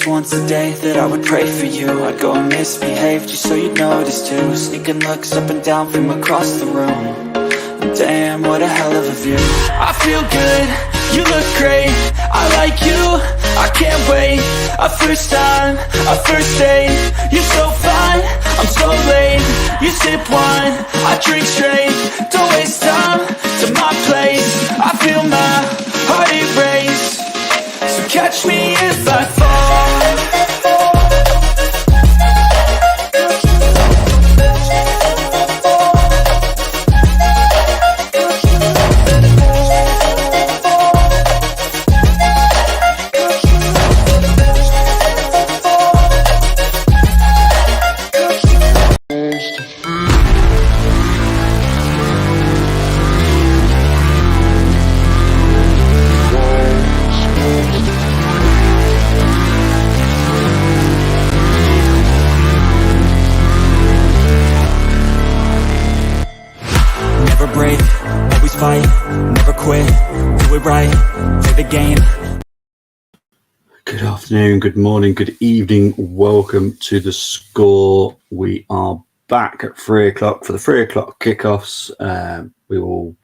once a day that I would pray for you. I'd go and misbehave just so you'd notice too. Sneaking looks up and down from across the room. And damn, what a hell of a view. I feel good, you look great, I like you, I can't wait. A first time, a first date, you're so fine, I'm so late. You sip wine, I drink straight. Don't waste time to my place. I feel my heart erase. So catch me if I fall. Fight, never quit, do it right, play the game. Good afternoon, good morning, good evening. Welcome to The Score. We are back at 3 o'clock for the 3 o'clock kickoffs. We will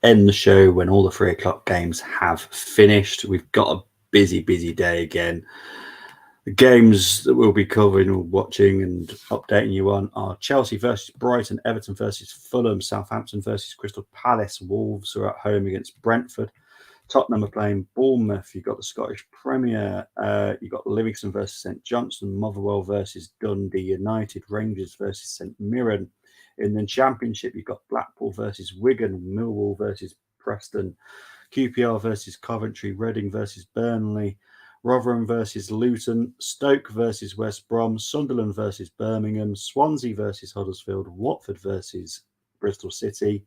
end the show when all the 3 o'clock games have finished. We've got a busy day again. The games that we'll be covering or watching and updating you on are Chelsea versus Brighton, Everton versus Fulham, Southampton versus Crystal Palace, Wolves are at home against Brentford, Tottenham are playing Bournemouth, you've got the Scottish Premier, you've got Livingston versus St Johnstone, Motherwell versus Dundee United, Rangers versus St Mirren. In the Championship, you've got Blackpool versus Wigan, Millwall versus Preston, QPR versus Coventry, Reading versus Burnley, Rotherham versus Luton, Stoke versus West Brom, Sunderland versus Birmingham, Swansea versus Huddersfield, Watford versus Bristol City.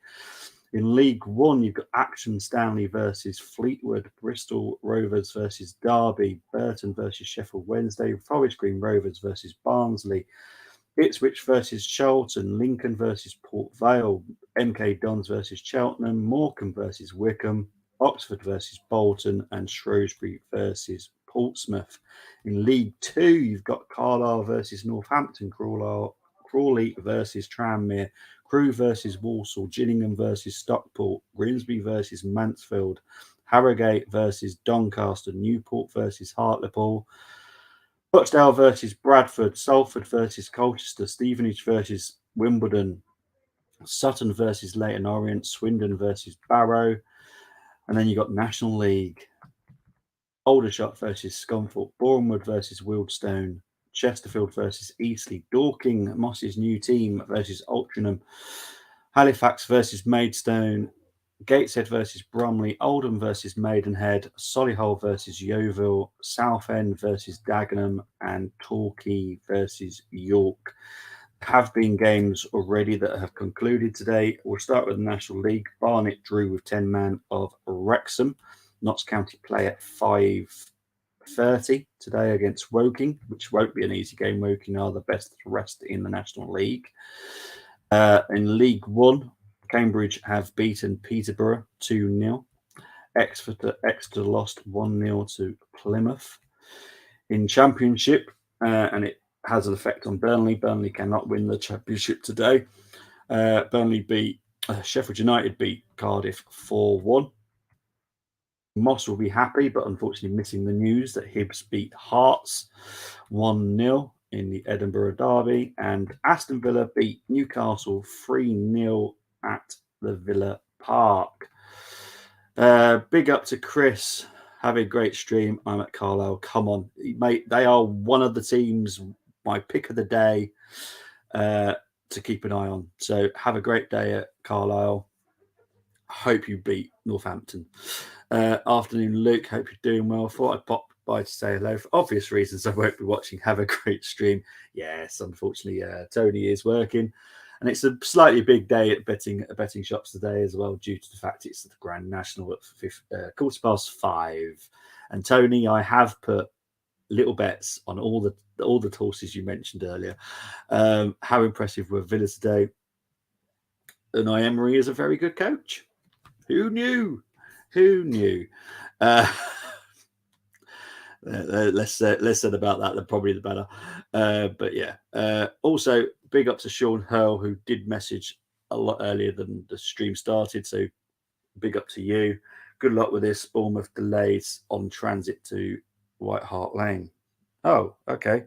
In League One, you've got Action Stanley versus Fleetwood, Bristol Rovers versus Derby, Burton versus Sheffield Wednesday, Forest Green Rovers versus Barnsley, Ipswich versus Charlton, Lincoln versus Port Vale, MK Dons versus Cheltenham, Morecambe versus Wickham, Oxford versus Bolton, and Shrewsbury versus Portsmouth. In League Two, you've got Carlisle versus Northampton, Crawley versus Tranmere, Crewe versus Walsall, Gillingham versus Stockport, Grimsby versus Mansfield, Harrogate versus Doncaster, Newport versus Hartlepool, Rochdale versus Bradford, Salford versus Colchester, Stevenage versus Wimbledon, Sutton versus Leyton Orient, Swindon versus Barrow. And then you got National League, Aldershot versus Scunthorpe, Bournemouth versus Wealdstone, Chesterfield versus Eastleigh, Dorking, Moss's new team versus Altrincham, Halifax versus Maidstone, Gateshead versus Bromley, Oldham versus Maidenhead, Solihull versus Yeovil, Southend versus Dagenham, and Torquay versus York. Have been games already that have concluded today. We'll start with the National League. Barnet drew with 10 man of Wrexham. Notts County play at 5:30 today against Woking, which won't be an easy game. Woking are the best of the rest in the National League. In League One, Cambridge have beaten Peterborough 2-0. Exeter lost 1-0 to Plymouth. In Championship, and it has an effect on Burnley. Burnley cannot win the Championship today. Sheffield United beat Cardiff 4-1. Moss will be happy, but unfortunately missing the news that Hibs beat Hearts 1-0 in the Edinburgh Derby, and Aston Villa beat Newcastle 3-0 at the Villa Park. Big up to Chris. Have a great stream. I'm at Carlisle. Come on, mate. They are one of the teams, my pick of the day, to keep an eye on. So have a great day at Carlisle. Hope you beat Northampton. Afternoon, Luke. Hope you're doing well. Thought I'd pop by to say hello. For obvious reasons, I won't be watching. Have a great stream. Yes, unfortunately, Tony is working. And it's a slightly big day at betting shops today as well, due to the fact it's the Grand National at 5:15. And Tony, I have put little bets on all the horses you mentioned earlier. How impressive were Villa today? Unai Emery is a very good coach. Who knew? less said about that, the probably the better. But yeah. Also, big up to Sean Hurl, who did message a lot earlier than the stream started. So big up to you. Good luck with this. Bournemouth delays on transit to White Hart Lane. Oh, okay.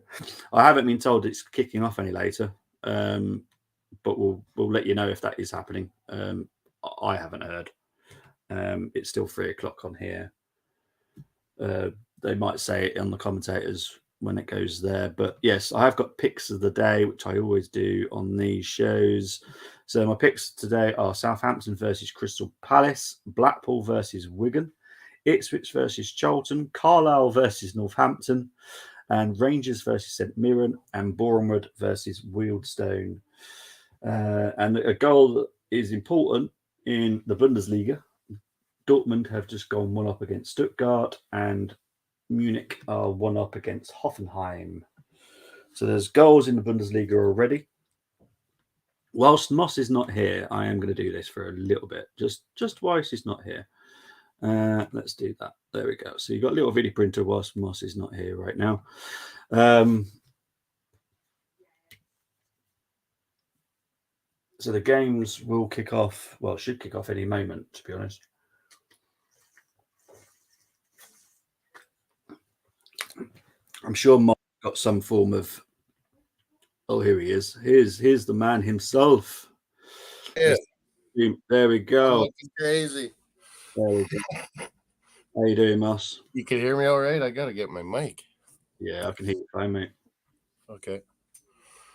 I haven't been told it's kicking off any later, but we'll let you know if that is happening. I haven't heard. It's still 3:00 on here. They might say it on the commentators when it goes there. But yes, I have got picks of the day, which I always do on these shows. So my picks today are Southampton versus Crystal Palace, Blackpool versus Wigan, Ipswich versus Charlton, Carlisle versus Northampton, and Rangers versus St Mirren, and Bournemouth versus Wealdstone. And a goal that is important in the Bundesliga. Dortmund have just gone 1-up against Stuttgart, and Munich are 1-up against Hoffenheim. So there's goals in the Bundesliga already. Whilst Moss is not here, I am going to do this for a little bit, just whilst he's not here. Let's do that. There we go. So you've got a little video printer whilst Moss is not here right now. So the games will kick off. Well, it should kick off any moment, to be honest. I'm sure Mark got some form of. Oh, here he is. Here's the man himself. Yeah. There we go. Oh, crazy. There we go. How you doing, Moss? You can hear me all right? I got to get my mic. Yeah, I can hear you fine, mate. Okay.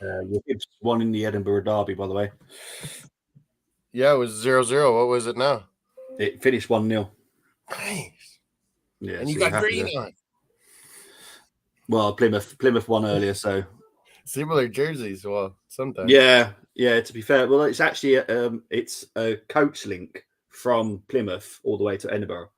Your Hibs won in the Edinburgh Derby, by the way. Yeah, it was 0-0. What was it now? It finished 1-0. Nice. Yeah, and you got green on. Well, Plymouth won earlier, so similar jerseys. Well, sometimes. Yeah. To be fair, well, it's actually it's a coach link from Plymouth all the way to Edinburgh.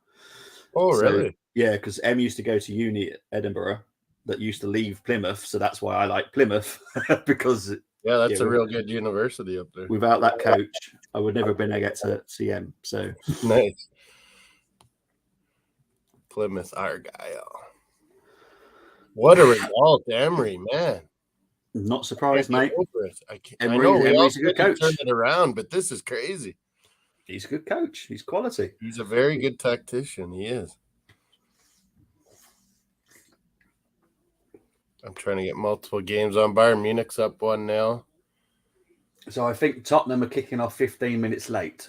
Oh, really? Yeah, because Em used to go to uni at Edinburgh. That used to leave Plymouth, so that's why I like Plymouth because that's a real good university up there. Without that coach, I would never have been able to get to CM. So nice. Plymouth Argyle. What a result, Emery, man. Not surprised, mate. Emery's a good coach. Turn it around, but this is crazy. He's a good coach. He's quality. He's a very good tactician. He is. I'm trying to get multiple games on. Bayern Munich's up 1-0. So I think Tottenham are kicking off 15 minutes late.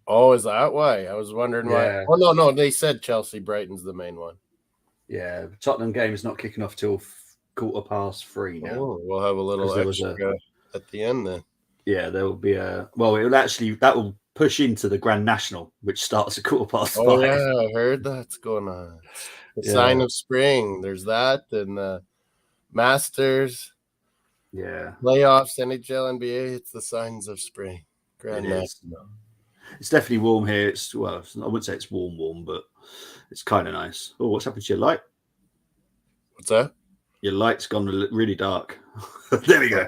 Oh, is that why? I was wondering why. Oh, no. They said Chelsea Brighton's the main one. Yeah, the Tottenham game is not kicking off till 3:15 now. Oh, we'll have a little extra at the end then. Yeah, there will be a. Well, that will push into the Grand National, which starts at 5:15. Oh, yeah, I heard that's going on. The sign of spring. There's that, and Masters. Yeah. Playoffs, NHL, NBA. It's the signs of spring. Grand National. It's definitely warm here. I wouldn't say it's warm, but it's kind of nice. Oh, what's happened to your light? What's that? Your light's gone really dark. There we go.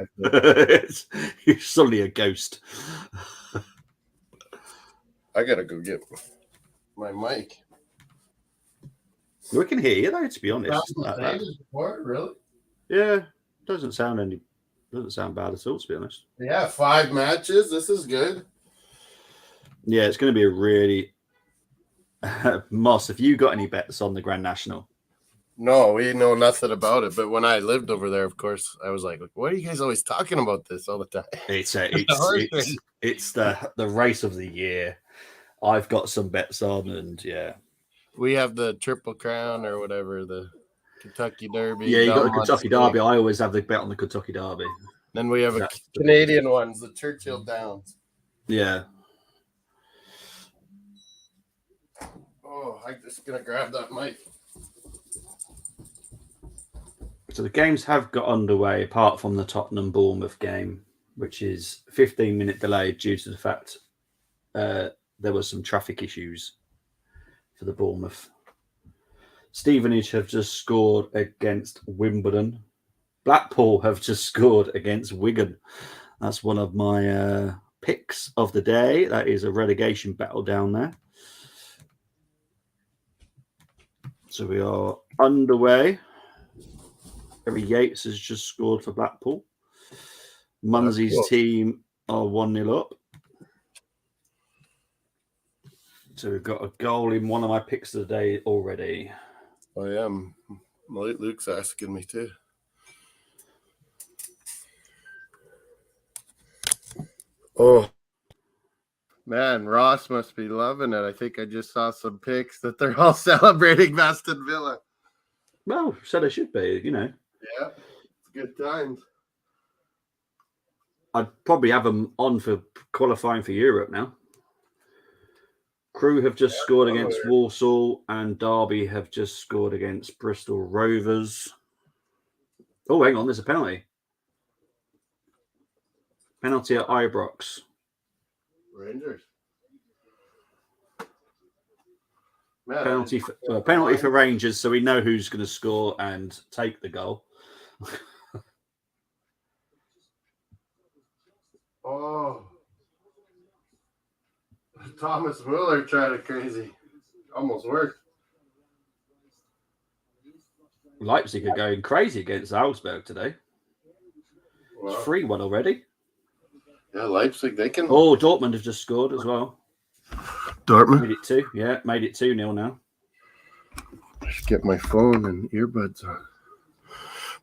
You're suddenly a ghost. I gotta go get my mic. We can hear you though, to be honest. Really? Yeah, doesn't sound bad at all, to be honest. Yeah, 5 matches. This is good. Yeah, it's going to be a really. Moss, have you got any bets on the Grand National? No, we know nothing about it. But when I lived over there, of course, I was like, "What are you guys always talking about this all the time?" It's the race of the year. I've got some bets on, and we have the Triple Crown or whatever, the Kentucky Derby. Yeah, you got the Kentucky Derby. I always have the bet on the Kentucky Derby. Then we have Canadian ones, the Churchill Downs. Yeah. Oh, I'm just gonna grab that mic. So the games have got underway, apart from the Tottenham Bournemouth game, which is 15-minute delay due to the fact there was some traffic issues for the Bournemouth. Stevenage have just scored against Wimbledon. Blackpool have just scored against Wigan. That's one of my picks of the day. That is a relegation battle down there. So we are underway. Gary Yates has just scored for Blackpool. Munsey's team are 1-0 up. So we've got a goal in one of my picks of the day already. I am. Luke's asking me too. Oh, man, Ross must be loving it. I think I just saw some pics that they're all celebrating Aston Villa. Well, so they should be, you know. Yeah, it's good times. I'd probably have them on for qualifying for Europe now. Crew have just scored against Walsall, and Derby have just scored against Bristol Rovers. Oh, hang on, there's a penalty. Penalty at Ibrox. Rangers. Man, penalty for Rangers, so we know who's going to score and take the goal. Oh, Thomas Muller tried it crazy. Almost worked. Leipzig are going crazy against Augsburg today. Wow. It's 3-1 already. Yeah, Leipzig, they can. Oh, Dortmund have just scored as well. Dortmund? Made it 2. Yeah, made it 2-0 now. I should get my phone and earbuds on.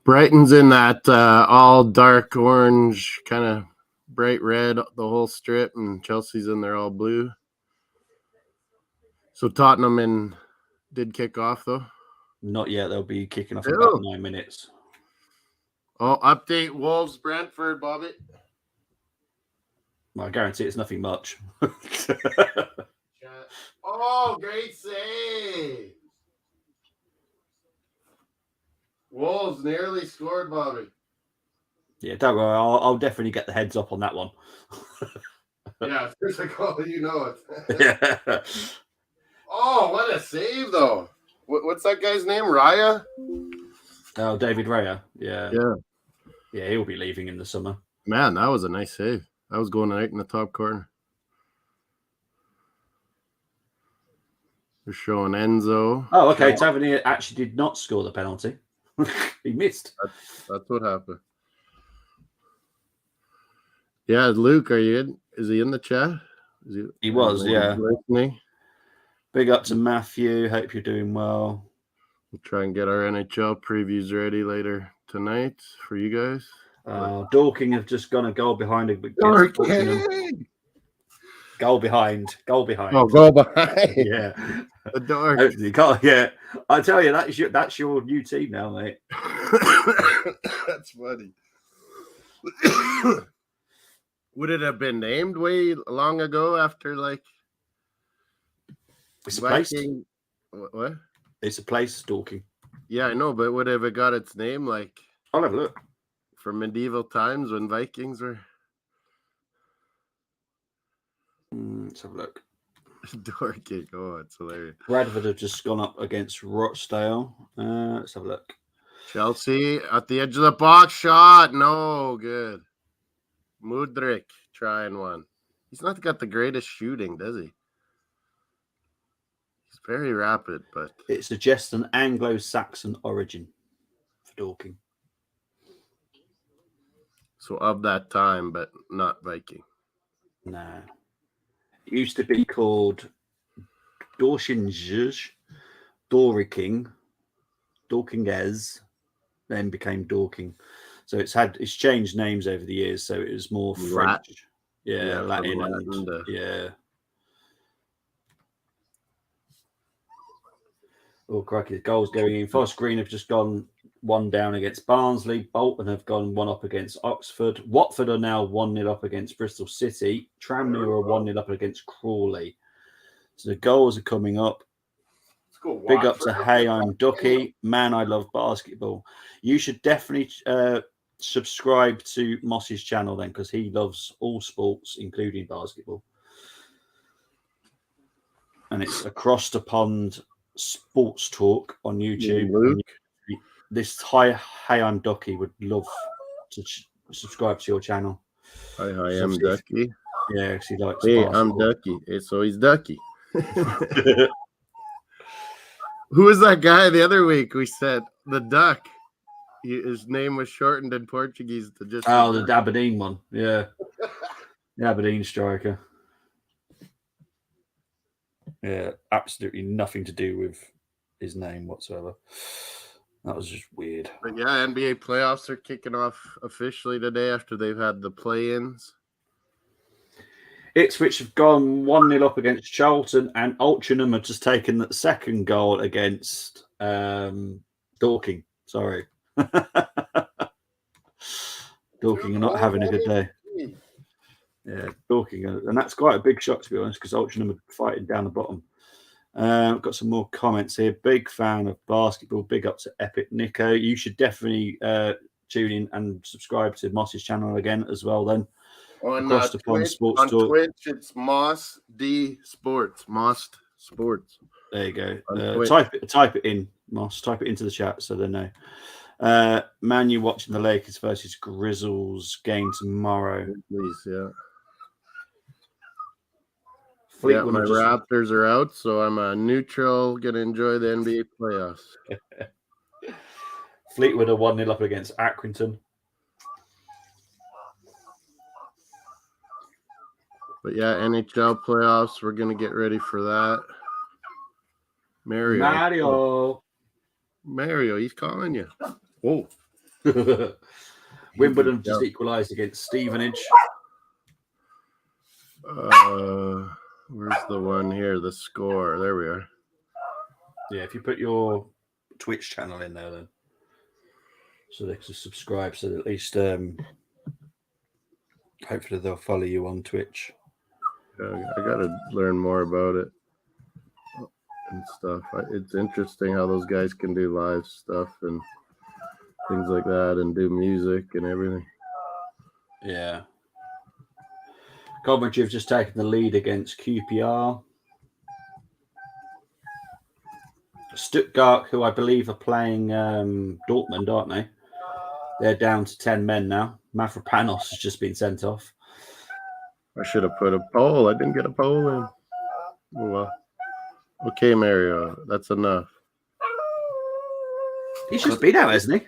Brighton's in that all dark orange, kind of bright red, the whole strip, and Chelsea's in there all blue. So Tottenham did kick off, though? Not yet. They'll be kicking off in about 9 minutes. Oh, update Wolves Brentford, Bobby. Well, I guarantee it's nothing much. Oh, great save. Wolves nearly scored, Bobby. Yeah, don't worry. I'll definitely get the heads up on that one. Yeah, if there's a goal, you know it. Yeah. Oh, what a save, though. What's that guy's name? Raya? Oh, David Raya. Yeah. Yeah. Yeah, he'll be leaving in the summer. Man, that was a nice save. That was going right in the top corner. We're showing Enzo. Oh, okay. Tavernier actually did not score the penalty. He missed. That's what happened. Yeah, Luke, are you in? Is he in the chat? He was, yeah. Listening? Big up to Matthew. Hope you're doing well. We'll try and get our NHL previews ready later tonight for you guys. Dorking have just gone a goal behind. Dorking! Goal behind. Oh, goal behind. Yeah. The Dork. You can't, yeah. I tell you, that's your new team now, mate. That's funny. Would it have been named way long ago after, like, it's a place? What? It's a place, Dorking. Yeah, I know, but would it have got its name, like... I'll have a look. From medieval times when Vikings were... Let's have a look. Dorking. Oh, it's hilarious. Bradford have just gone up against Rochdale. Let's have a look. Chelsea at the edge of the box. Shot. No, good. Mudryk trying one. He's not got the greatest shooting, does he? He's very rapid, but... It suggests an Anglo-Saxon origin for Dorking. So of that time, but not Viking. No. It used to be called Dorchinges, Doriking, Dorkinges, then became Dorking. So it's changed names over the years. So it was more French. Yeah, Latin. Yeah. Oh, crikey. The goals going in. Forest Green have just gone 1 down against Barnsley. Bolton have gone 1 up against Oxford. Watford are now 1-0 up against Bristol City. Tranmere are 1-0 up against Crawley. So the goals are coming up. Big up to Hey, I'm Ducky. Man, I love basketball. You should definitely subscribe to Moss's channel then, because he loves all sports, including basketball. And it's Across the Pond Sports Talk on YouTube. This Hey, I'm Ducky would love to subscribe to your channel. Hi, I'm Ducky. Yeah, because he likes Hey, basketball. I'm Ducky. So he's Ducky. Who was that guy the other week? We said the Duck. His name was shortened in Portuguese to just. The Aberdeen one. Yeah. The Aberdeen striker. Yeah, absolutely nothing to do with his name whatsoever. That was just weird. But yeah, NBA playoffs are kicking off officially today after they've had the play-ins. Ipswich have gone 1-0 up against Charlton, and Altrincham have just taken the second goal against Dorking. Sorry. Dorking are not having a good day. Yeah, Dorking. And that's quite a big shot, to be honest, because Altrincham are fighting down the bottom. Got some more comments here. Big fan of basketball. Big up to Epic Nico. You should definitely tune in and subscribe to Moss's channel again as well then. On Twitch, Twitch, it's Moss D Sports. Moss Sports. There you go. Type it in, Moss. Type it into the chat so they know. Man, you watching the Lakers versus Grizzlies game tomorrow? Please, yeah. Fleetwood my Raptors are out, so I'm a neutral. Gonna enjoy the NBA playoffs. Fleetwood are 1-0 up against Accrington. But yeah, NHL playoffs, we're going to get ready for that. Mario, he's calling you. Oh. Wimbledon just equalised against Stevenage. Where's the one here? The score. There we are. Yeah, if you put your Twitch channel in there then. So they can subscribe so that at least hopefully they'll follow you on Twitch. I got to learn more about it and stuff. It's interesting how those guys can do live stuff and things like that and do music and everything. Yeah. Coventry have just taken the lead against QPR. Stuttgart, who I believe are playing Dortmund, aren't they? They're down to 10 men now. Mavropanos has just been sent off. I should have put a poll. I didn't get a poll in. Oh, well. Okay, Mario. That's enough. He's just been out, hasn't he?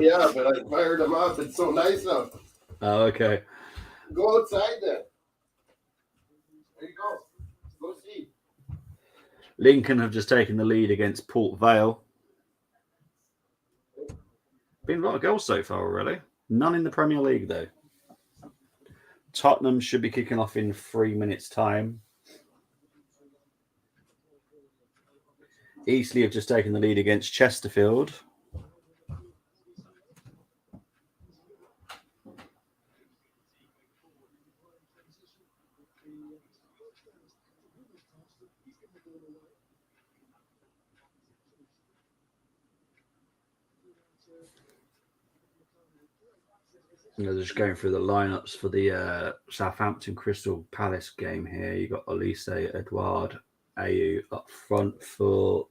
Yeah, but I fired him up. It's so nice out. Oh, okay. Go outside then. There you go. Go see. Lincoln have just taken the lead against Port Vale. Been a lot of goals so far already. None in the Premier League, though. Tottenham should be kicking off in 3 minutes' time. Eastleigh have just taken the lead against Chesterfield. They're just going through the lineups for the Southampton Crystal Palace game here. You got Elise, Edouard, Ayew up front for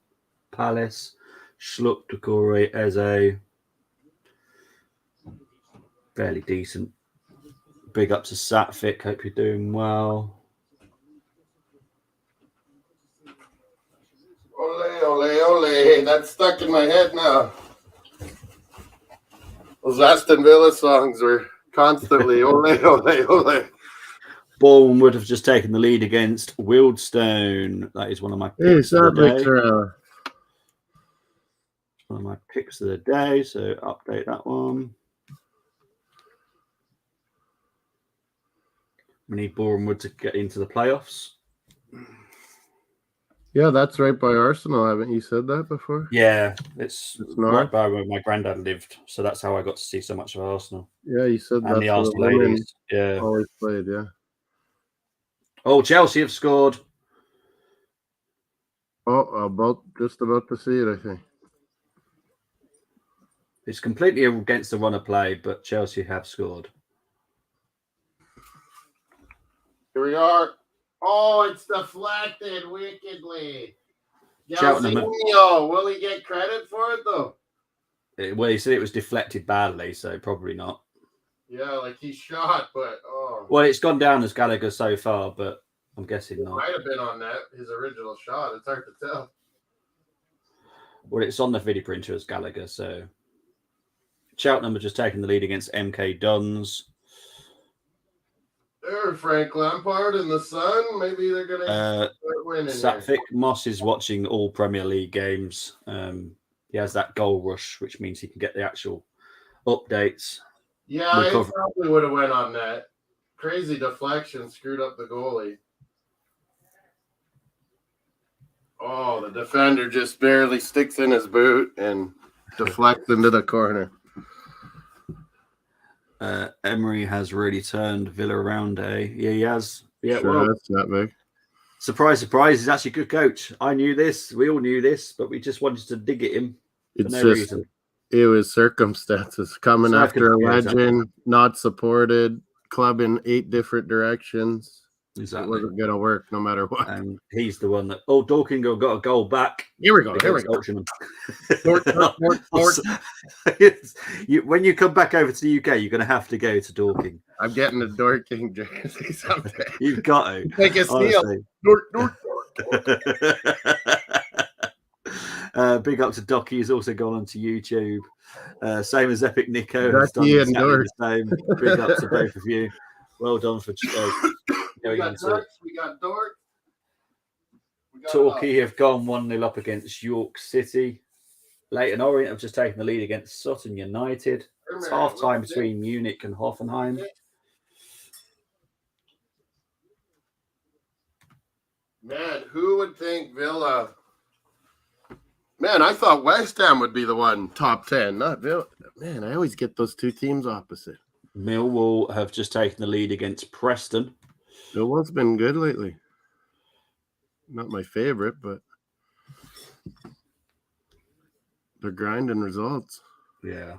Palace. Schluck, Decore, Eze. Fairly decent. Big up to Satvik. Hope you're doing well. Ole, ole, ole. That's stuck in my head now. Those Aston Villa songs were constantly ole, ole, ole. Bournemouth would have just taken the lead against Wealdstone. That is one of my picks of the day. One of my picks of the day, so update that one. We need Bournemouth to get into the playoffs. Yeah, that's right by Arsenal. Haven't you said that before? Yeah, it's right by where my granddad lived, so that's how I got to see so much of Arsenal. Yeah, you said that. And the Arsenal ladies. Yeah, always played. Yeah. Oh, Chelsea have scored. Oh, just about to see it, I think. It's completely against the run of play, but Chelsea have scored. Here we are. Oh, it's deflected wickedly. Cheltenham. Will he get credit for it, though? Well, he said it was deflected badly, so probably not. Yeah, like he shot, but oh. Well, it's gone down as Gallagher so far, but I'm guessing not. Might have been on that, his original shot. It's hard to tell. Well, it's on the video printer as Gallagher. So Cheltenham have just taken the lead against MK Dons. There, Frank Lampard in the sun. Maybe they're going to win in Vic Moss is watching all Premier League games. He has that goal rush, which means he can get the actual updates. Yeah, I probably would have went on that. Crazy deflection screwed up the goalie. Oh, the defender just barely sticks in his boot and deflects into the corner. Emery has really turned Villa around, eh? Yeah, he has. Yeah, sure, well, that's that big. Surprise, surprise, he's actually a good coach. I knew this. We all knew this, but we just wanted to dig at him for no reason. It was circumstances. Coming after a legend, not supported, club in 8 different directions. Exactly. It wasn't going to work no matter what. And he's the one that, Dorking got a goal back. Here we go. When you come back over to the UK, you're going to have to go to Dorking. I'm getting a Dorking jersey someday. You've got to. Take a steal. Dork. Big up to Docky, who's also gone onto YouTube. Same as Epic Nico. Docky and Dork. Big up to both of you. Well done for we got Dork. Torquay have gone 1-0 up against York City. Leyton Orient have just taken the lead against Sutton United. It's half time between Munich and Hoffenheim. Man, who would think Villa? Man, I thought West Ham would be the one top 10, not Villa. Man, I always get those two teams opposite. Millwall have just taken the lead against Preston. Millwall's been good lately. Not my favorite, but they're grinding results. Yeah.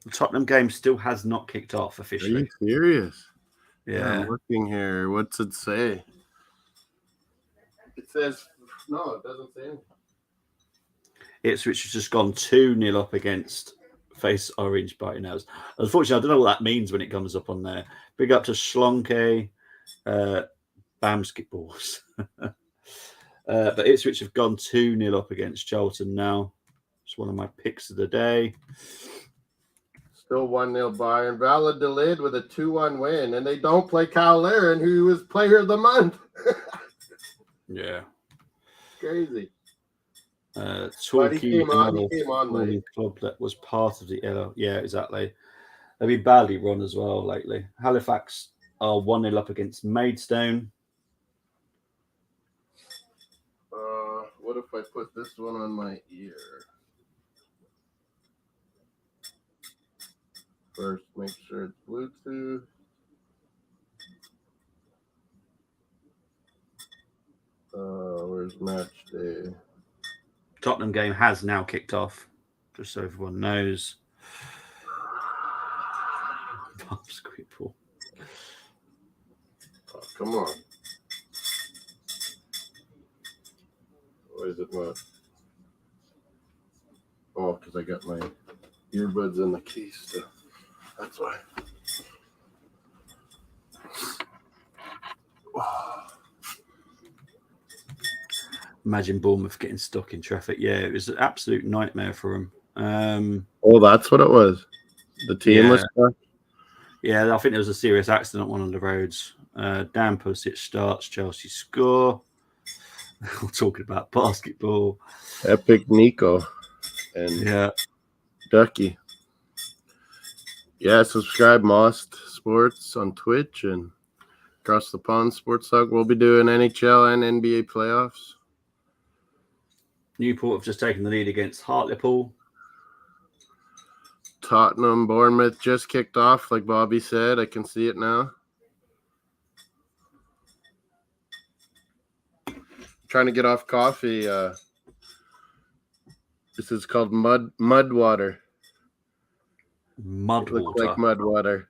The Tottenham game still has not kicked off officially. Are you serious? Yeah. I'm looking here. What's it say? It says, no, it doesn't say anything. Ipswich has just gone 2-0 up against Face Orange Biting Hours. Unfortunately, I don't know what that means when it comes up on there. Big up to Schlonke, Basketballs. But Ipswich have gone 2-0 up against Charlton now. It's one of my picks of the day. Still 1-0 Bayern. Valladolid with a 2-1 win. And they don't play Kyle Larin, who was player of the month. Yeah. Crazy. Torquay, came on club that was part of the LL. Yeah, exactly. They've been badly run as well lately. Halifax are 1-0 up against Maidstone. What if I put this one on my ear? First, make sure it's Bluetooth. Where's match day? Tottenham game has now kicked off, just so everyone knows. Oh, come on. Why is it not? Oh, because I got my earbuds in the case still. That's why. Imagine Bournemouth getting stuck in traffic. Yeah, it was an absolute nightmare for them. That's what it was. The team was stuck. Yeah, I think there was a serious accident on one of the roads. Dan Pusic starts, Chelsea score. We're talking about basketball. Epic Nico and Ducky. Yeah, subscribe Most Sports on Twitch and Across the Pond Sports Talk. We'll be doing NHL and NBA playoffs. Newport have just taken the lead against Hartlepool. Tottenham, Bournemouth just kicked off, like Bobby said. I can see it now. Trying to get off coffee. This is called mud water. Mud water. Looks like mud water.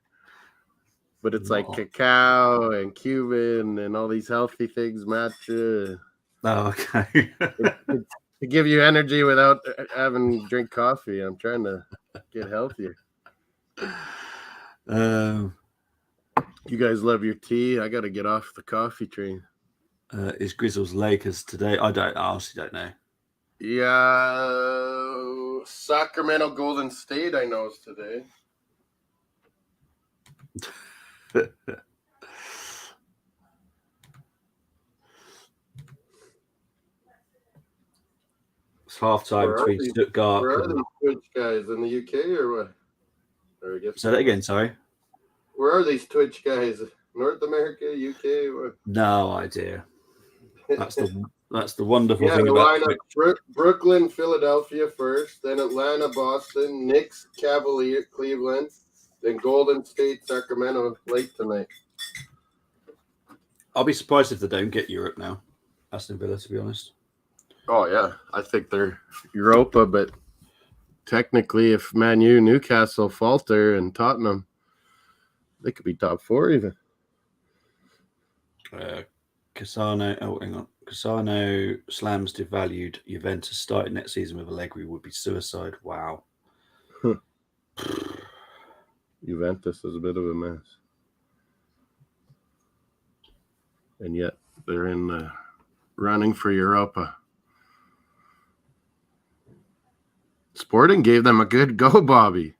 But it's like cacao and Cuban and all these healthy things, matcha. Oh, okay. To give you energy without having to drink coffee. I'm trying to get healthier. You guys love your tea. I got to get off the coffee train. Is Grizzlies Lakers today? I honestly don't know. Yeah, Sacramento Golden State, I know, is today. It's halftime between Stuttgart. Where are these Twitch guys in the UK or what? Or I guess. Say that again. Sorry. Where are these Twitch guys? North America, UK? What? No idea. That's the wonderful Yeah, thing the about lineup: Brooklyn, Philadelphia first, then Atlanta, Boston, Knicks, Cavalier, Cleveland, then Golden State, Sacramento late tonight. I'll be surprised if they don't get Europe now. Aston Villa, to be honest. Oh yeah, I think they're Europa, but technically, if Man U, Newcastle falter, and Tottenham, they could be top 4 even. Cassano. Oh, hang on. Cassano slams devalued Juventus starting next season with Allegri would be suicide. Wow. Juventus is a bit of a mess, and yet they're in the running for Europa. Sporting gave them a good go, Bobby.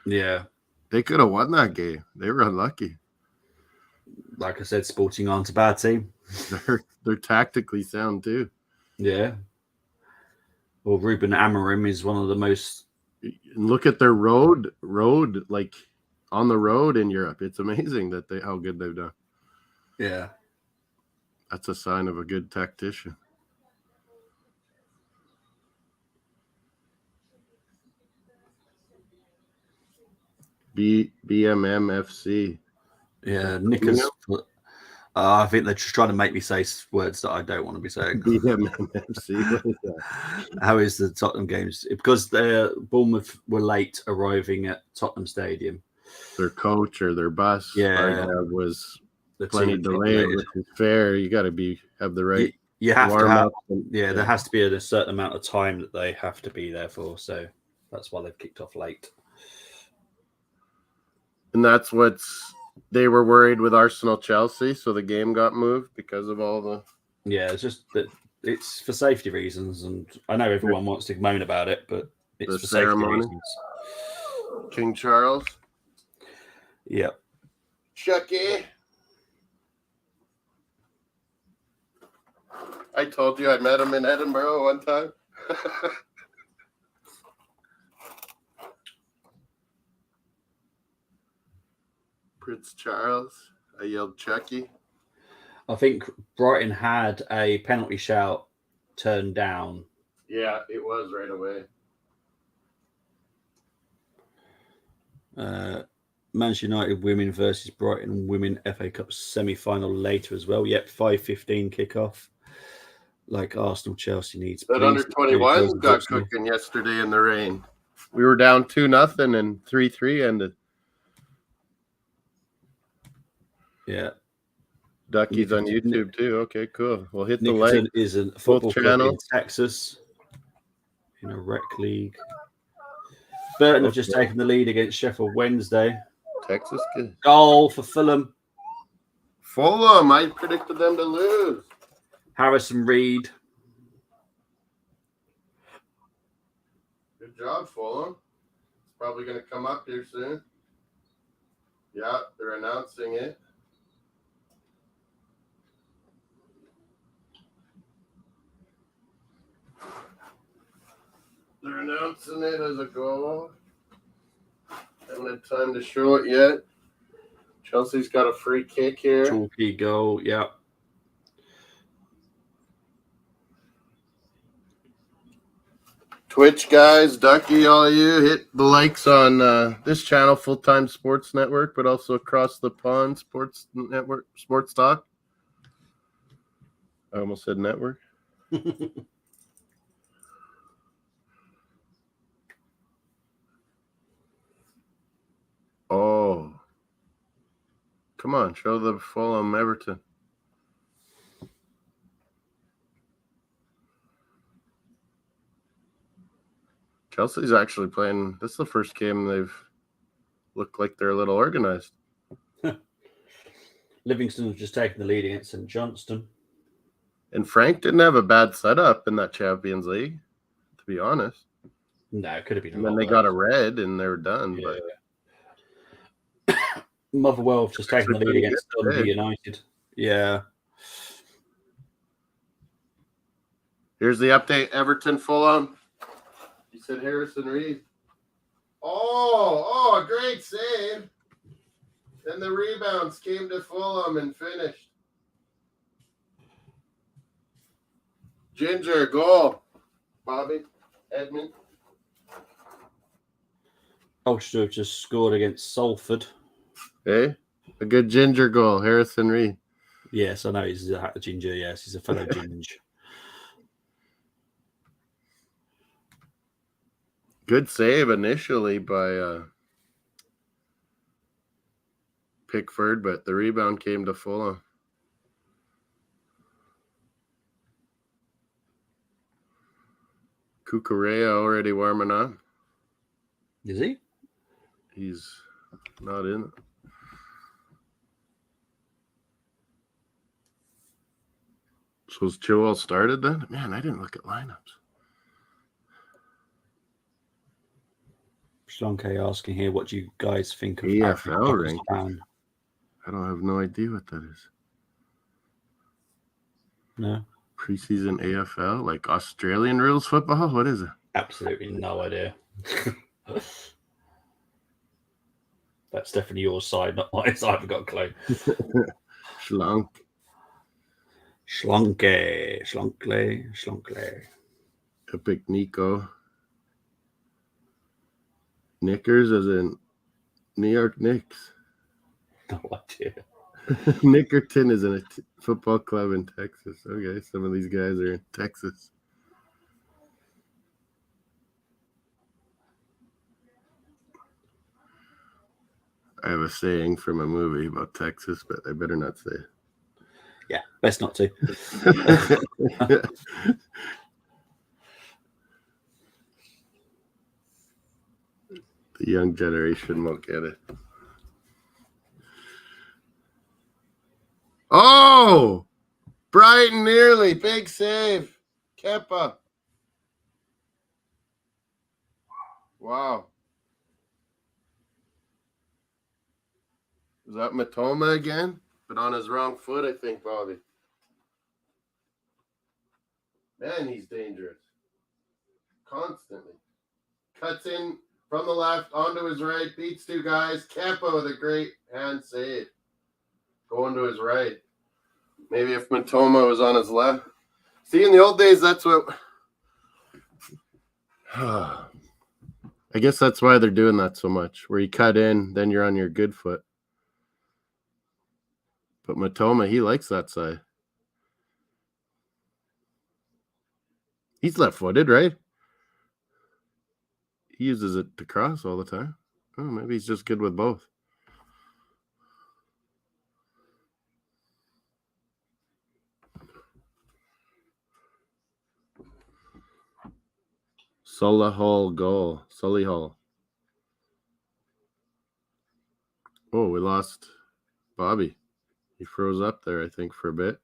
Yeah. They could have won that game. They were unlucky. Like I said, Sporting aren't a bad team. They're tactically sound too. Yeah. Well, Ruben Amorim is one of the most. Look at their road like on the road in Europe. It's amazing that how good they've done. Yeah. That's a sign of a good tactician. BMMFC. Yeah, Nickers. I think they're just trying to make me say words that I don't want to be saying. BMMFC. What is that? How is the Tottenham games? Because Bournemouth were late arriving at Tottenham Stadium. Their coach or their bus was plenty delayed, which is fair. You got to have the right. You have to have. There has to be a certain amount of time that they have to be there for. So that's why they've kicked off late. And that's they were worried with Arsenal Chelsea, so the game got moved because of all the. Yeah, it's just that it's for safety reasons, and I know everyone wants to moan about it, but it's for ceremony. Safety reasons. King Charles. Yep. Chucky. I told you I met him in Edinburgh one time. Prince Charles. I yelled Chucky. I think Brighton had a penalty shout turned down. Yeah, it was right away. Manchester United women versus Brighton women FA Cup semi-final later as well. Yep, 5:15 kickoff. Like Arsenal, Chelsea needs. That under-21 got cooking yesterday in the rain. We were down 2-0 and 3-3 ended. Yeah. Ducky's on YouTube too. Okay, cool. We'll hit the like. like. Is a football club in Texas in a rec league. Burton have just taken the lead against Sheffield Wednesday. Texas good. Goal for Fulham. Fulham, I predicted them to lose. Harrison Reed. Good job, Fulham. It's probably going to come up here soon. Yeah, they're announcing it. They're announcing it as a goal. Haven't had time to show it yet. Chelsea's got a free kick here. Chalky goal, yeah. Twitch guys, Ducky, all of you, hit the likes on this channel, Full Time Sports Network, but also across the pond, Sports Network, Sports Talk. I almost said network. Oh, come on, show the Fulham Everton. Chelsea's actually playing. This is the first game they've looked like they're a little organized. Livingston have just taken the lead against St Johnstone. And Frank didn't have a bad setup in that Champions League, to be honest. No, it could have been. And then they got a red and they were done. Yeah. But Motherwell have just taken the lead against good, Dundee United. Yeah. Here's the update. Everton Fulham. You said Harrison Reed. Oh, great save. Then the rebounds came to Fulham and finished. Ginger, goal. Bobby, Edmund. Ulster have just scored against Salford. Hey, a good Ginger goal. Harrison Reed. Yes, I know he's a ginger. Yes, he's a fellow ginger. Good save initially by Pickford, but the rebound came to Fulham. Cucurella already warming up. Is he? He's not in it. So is Chilwell started then? Man, I didn't look at lineups. Shlonke asking here, what do you guys think of EFL rank? Fan? I don't have no idea what that is. No. Preseason AFL, like Australian rules football? What is it? Absolutely no idea. That's definitely your side, not mine. So I haven't got a clue. Schlank. Schlonkle. Epic Nico. Knickers as in New York Knicks. No idea. Nickerton is a football club in Texas. Okay, some of these guys are in Texas. I have a saying from a movie about Texas, but I better not say it. Yeah, best not to. The young generation won't get it. Oh! Brighton nearly. Big save. Kepa. Wow. Is that Matoma again? But on his wrong foot, I think, Bobby. Man, he's dangerous. Constantly. Cuts in from the left, onto his right, beats two guys. Kepa with a great hand save. Going to his right. Maybe if Matoma was on his left. See, in the old days, that's what... I guess that's why they're doing that so much. Where you cut in, then you're on your good foot. But Matoma, he likes that side. He's left-footed, right? He uses it to cross all the time. Oh, maybe he's just good with both. Solihull goal. Solihull. Oh, we lost Bobby. He froze up there, I think, for a bit.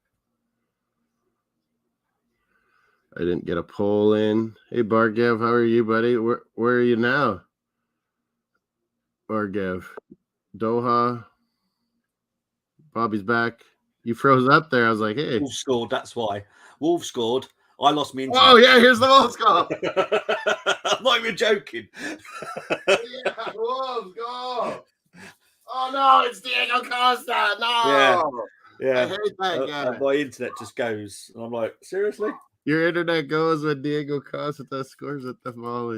I didn't get a poll in. Hey, Bargev, how are you, buddy? Where are you now? Bargev. Doha. Bobby's back. You froze up there. I was like, hey. Wolves scored, that's why. Wolves scored. I lost my internet. Oh, yeah, here's the Wolves goal. I'm not even joking. Yeah, Wolves goal. Oh, no, it's Diego Costa. No. Yeah. I hate that guy. My internet just goes. And I'm like, seriously? Your internet goes when Diego Costa scores at the ball.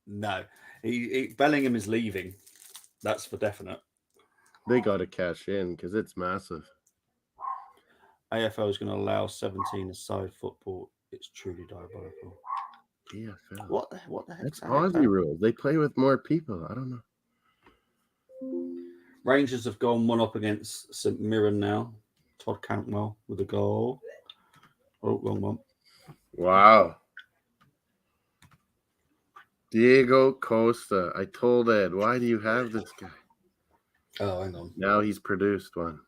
No. Bellingham is leaving. That's for definite. They got to cash in because it's massive. AFL is going to allow 17-a-side football. It's truly diabolical. AFL. What the heck? That's Aussie rules. They play with more people. I don't know. Rangers have gone 1-up against St Mirren now. Todd Cantwell with a goal. Oh, wrong one. Wow. Diego Costa. I told Ed, why do you have this guy? Oh, hang on. Now he's produced one.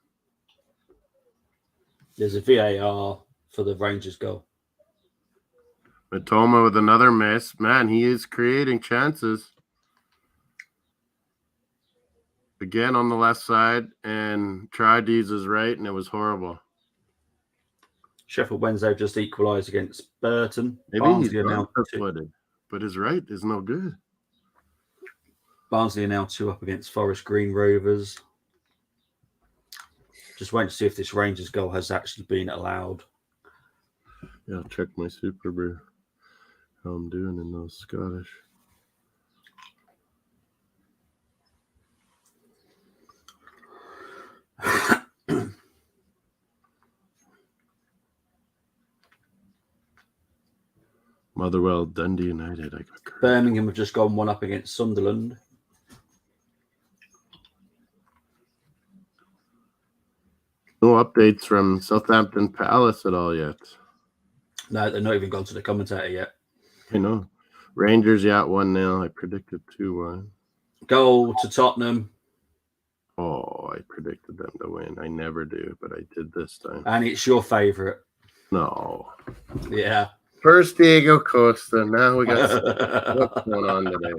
There's a VAR for the Rangers goal. Matoma with another miss. Man, he is creating chances. Again on the left side, and Trides is right, and it was horrible. Sheffield Wednesday just equalised against Burton. Maybe Barnsley he's are now footed, but his right is no good. Barnsley are now 2 up against Forest Green Rovers. Just waiting to see if this Rangers goal has actually been allowed. Yeah, I'll check my Super Brew. How I'm doing in those Scottish. Motherwell, Dundee United. I got correct. Birmingham have just gone 1 up against Sunderland. No updates from Southampton Palace at all yet. No, they're not even gone to the commentator yet. I know. Rangers, 1-0. I predicted 2-1. Goal to Tottenham. Oh, I predicted them to win. I never do, but I did this time. And it's your favourite. No. Yeah. First Diego Costa. Now we got what's going on today.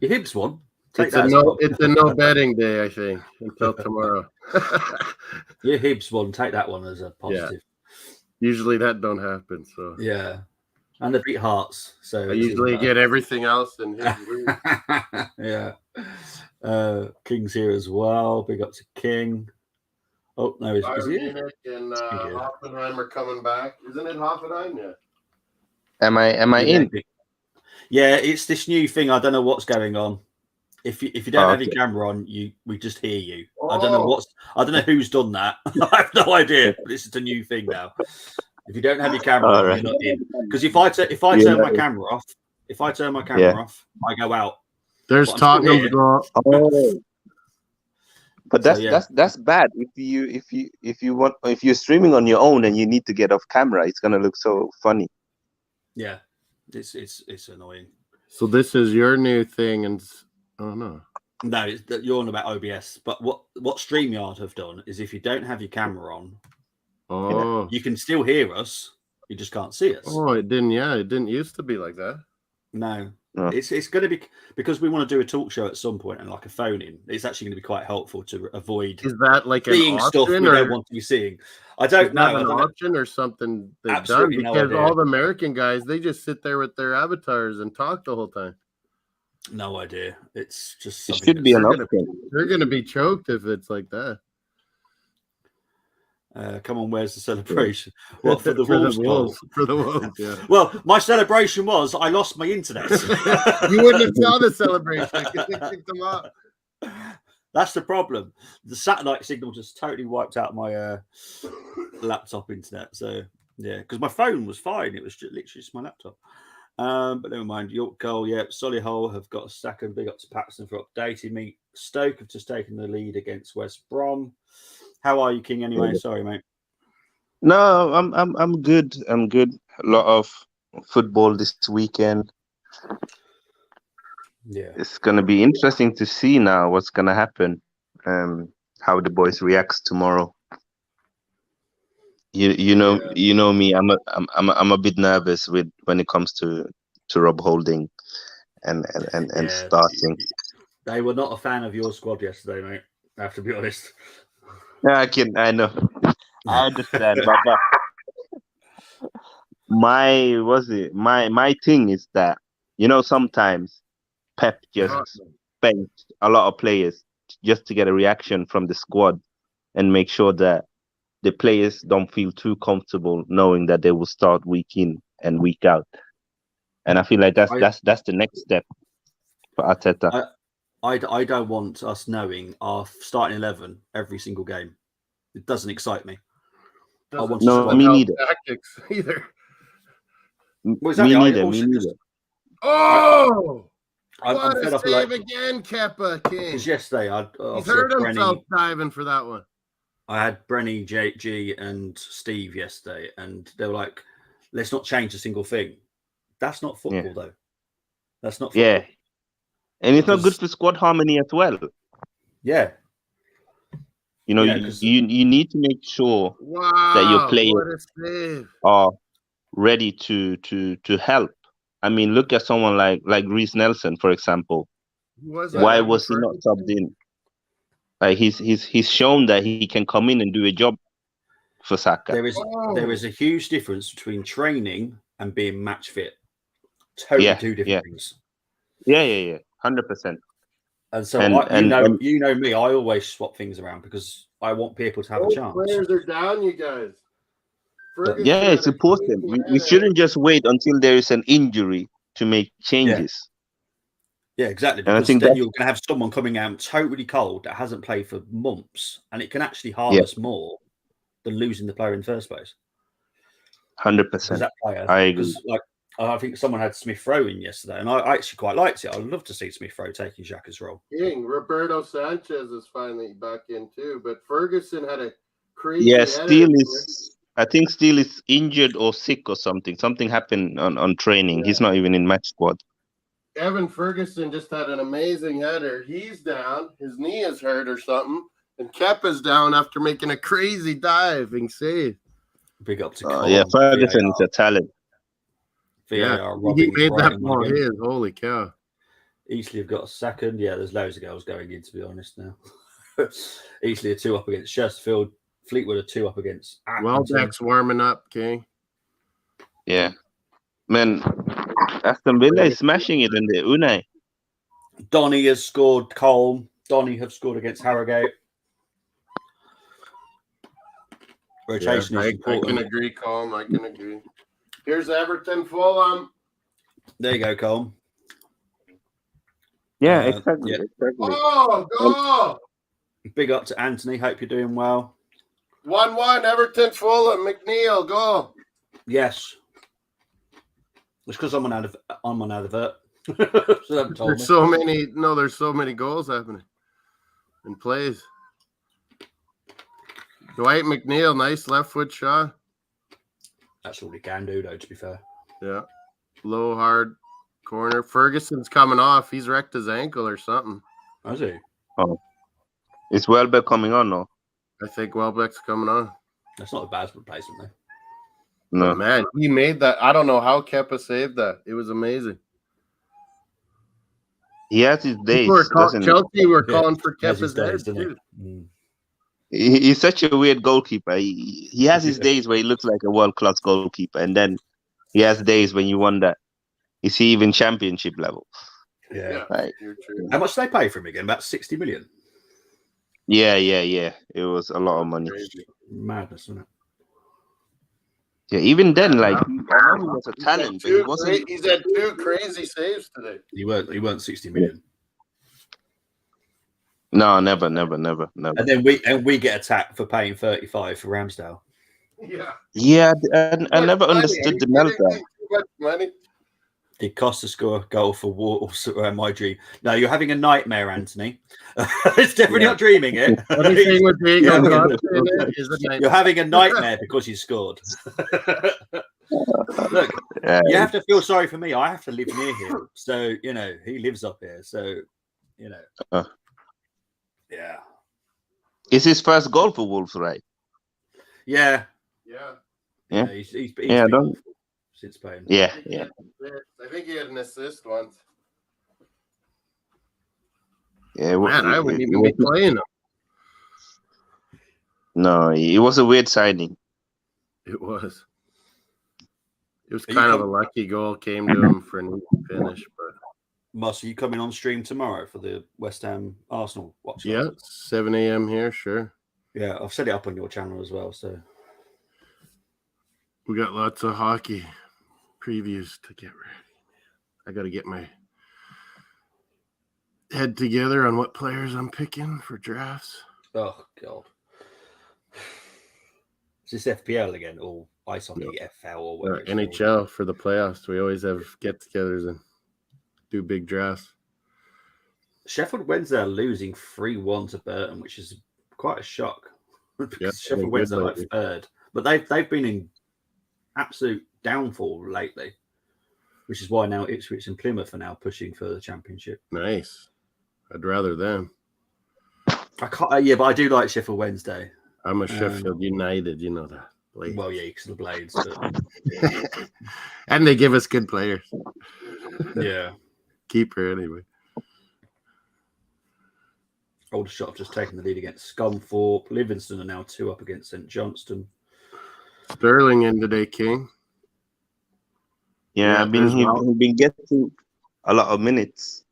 Your Hibs won. Take It's that a as no. well. It's a no betting day, I think, until tomorrow. Your Hibs won. Take that one as a positive. Usually that don't happen. So Yeah. And they beat Hearts. So I usually get everything else in his room. Yeah. King's here as well. Big up to King. Oh, no, is he? Munich and Hoffenheim are coming back. Isn't it Hoffenheim? Yeah. Am I in? Yeah, it's this new thing. I don't know what's going on. If you don't have your Okay. camera on, we just hear you. I don't know who's done that. I have no idea. But this is a new thing now. If you don't have your camera on, Alright. you're not in. Because if I turn my camera off, I go out. There's But I'm still Tottenham's here. goal. Oh. But So, yeah. that's bad. If you're streaming on your own and you need to get off camera, it's gonna look so funny. Yeah, it's annoying. So this is your new thing, and oh no. No, you're on about OBS. But what StreamYard have done is if you don't have your camera on, Oh. you can still hear us. You just can't see us. Oh, it didn't. Yeah, it didn't used to be like that. No. No. It's going to be because we want to do a talk show at some point and like a phone in. It's actually going to be quite helpful to avoid Is that like an seeing stuff we option, don't or want to be seeing. I is don't that know. an option or something they've Absolutely done? no Because idea. all the American guys, they just sit there with their avatars and talk the whole time. No idea. It's just It something should be an that's- option. They're gonna be choked if it's like that. come on, where's the celebration? What for the Wolves goal? For the Wolves, yeah. Well, my celebration was I lost my internet. You wouldn't have saw the celebration because they kicked them off. That's the problem. The satellite signal just totally wiped out my laptop internet. So yeah, because my phone was fine. It was just, literally just my laptop. But never mind. York goal. Yeah, Solihull have got a second. Big up to Paxton for updating me. Stoke have just taken the lead against West Brom. How are you, King? Anyway, sorry, mate. No, I'm good. I'm good. A lot of football this weekend. Yeah. It's gonna be interesting to see now what's gonna happen. How the boys reacts tomorrow. You know me. I'm a bit nervous when it comes to Rob Holding and Yeah, starting. They were not a fan of your squad yesterday, mate. I have to be honest. I know. I understand, but my thing is that sometimes Pep just benched a lot of players just to get a reaction from the squad and make sure that the players don't feel too comfortable knowing that they will start week in and week out. And I feel like that's the next step for Arteta. I don't want us knowing our starting 11 every single game. It doesn't excite me. No, me neither. Tactics either. Well, exactly. Me neither. Oh, I'm what fed a up save like again, Kepa King. because yesterday I He's hurt himself diving for that one. I had Brenny, JG, and Steve yesterday, and they were like, "Let's not change a single thing." That's not football, though. That's not. Football. Yeah, and it's not good for squad harmony as well. Yeah. You know, Yeah, you 'cause- you need to make sure Wow, that your players what a save. are ready to help. I mean, look at someone like Reece Nelson, for example. Who was that? Why Evan was he not Ferguson? subbed in? Like he's shown that he can come in and do a job for Saka. there is a huge difference between training and being match fit. Totally Yeah, two different yeah. things. Yeah, 100%. And so And- you know me, I always swap things around because I want people to have a Both chance. players are down, you guys. Ferguson Yeah, had it's a important. crazy We header. shouldn't just wait until there is an injury to make changes. Yeah, exactly. And I Because think then that's- you're going to have someone coming out totally cold that hasn't played for months, and it can actually harm us more than losing the player in the first place. 100%. That player, I agree. because like I think someone had Smith Rowe in yesterday, and I actually quite liked it. I'd love to see Smith Rowe taking Xhaka's role. King, Roberto Sanchez is finally back in too, but Ferguson had a crazy Yeah, header. Steele is. I think Steele is injured or sick or something. Something happened on training. Yeah. He's not even in match squad. Evan Ferguson just had an amazing header. He's down. His knee is hurt or something. And Kepa's down after making a crazy diving save. Big up to Yeah, Colm, Ferguson is VAR, a talent. Yeah, VAR, he robbing made that Brighton ball again. his. Holy cow. Easily have got a second. Yeah, there's loads of goals going in, to be honest now. Easily a 2 up against Chesterfield. Fleetwood a 2 up against Accrington. Welbeck's warming up, King. Yeah, man. Aston Villa is smashing it in the Unai. Donny has scored. Colm. Donny have scored against Harrogate. Rotation is I important. can agree, Colm. I can agree. Here's Everton Fulham. There you go, Colm. Yeah, Uh, exactly. yeah. Exactly. Oh, goal! Big up to Anthony. Hope you're doing well. 1-1, Everton Fulham. McNeil, goal. Yes. It's because I'm on advert. So they haven't told me. There's so many goals happening and plays. Dwight McNeil, nice left foot shot. That's all he can do, though, to be fair. Yeah. Low, hard corner. Ferguson's coming off. He's wrecked his ankle or something. Has he? Is Welbeck coming on? No, I think Welbeck's coming on. That's not a bad replacement, though. no. Man, he made that. I don't know how Kepa saved that. It was amazing. He has his days. Doesn't he? Chelsea were Yeah, calling for He has Kepa's his days, head, doesn't too. he? Mm. He's such a weird goalkeeper. He has his days where he looks like a world-class goalkeeper, and then he has days when you wonder, is he even championship level? Yeah. Like, You're true. How much did they pay for him again? About 60 million. yeah. It was a lot of money. Crazy. Madness, isn't it? Yeah, even then, like, I know he was a talent, but he wasn't. He's had 2 crazy saves today. He weren't 60 million. No, never. And then we get attacked for paying 35 for Ramsdale. Yeah. Yeah, I never understood the meltdown. Too much money. It cost to score a goal for Wolves around my dream. No, you're having a nightmare, Anthony. It's definitely not dreaming it. Everything with Diego Yeah. Costa in it is a You're nightmare. having a nightmare because you scored. Look, Yeah, you have to feel sorry for me. I have to live near him. So, he lives up here. So, yeah. it's his first goal for Wolves, right? Yeah. Yeah. He's Yeah, been don't- awful since playing. Yeah. I think he had an assist once. Yeah, Man, I wouldn't even be playing him. No, it was a weird signing. It was. It was Are you kind of a com- lucky goal. Came to him for an easy finish, but Moss, are you coming on stream tomorrow for the West Ham Arsenal watch? yeah, 7 a.m. here. Sure, Yeah, I've set it up on your channel as well. So we got lots of hockey previews to get ready. I got to get my head together on what players I'm picking for drafts. oh god. Is this FPL again or ice hockey FL or whatever? it's called? NHL for the playoffs. We always have get-togethers and do big drafts. Sheffield Wednesday are losing 3-1 to Burton, which is quite a shock. Because Yeah, Sheffield good Wednesday are like lately. third, but they've been in absolute downfall lately, which is why now Ipswich and Plymouth are now pushing for the championship. Nice. I'd rather them. I can't. Yeah, but I do like Sheffield Wednesday. I'm a Sheffield United, you know that. Blades. Well, yeah, because of the Blades. But And they give us good players. yeah, Keeper anyway. Aldershot have just taken the lead against Scunthorpe. Livingston are now 2 up against St Johnston. Sterling in today, King. Yeah, there's he's been getting a lot of minutes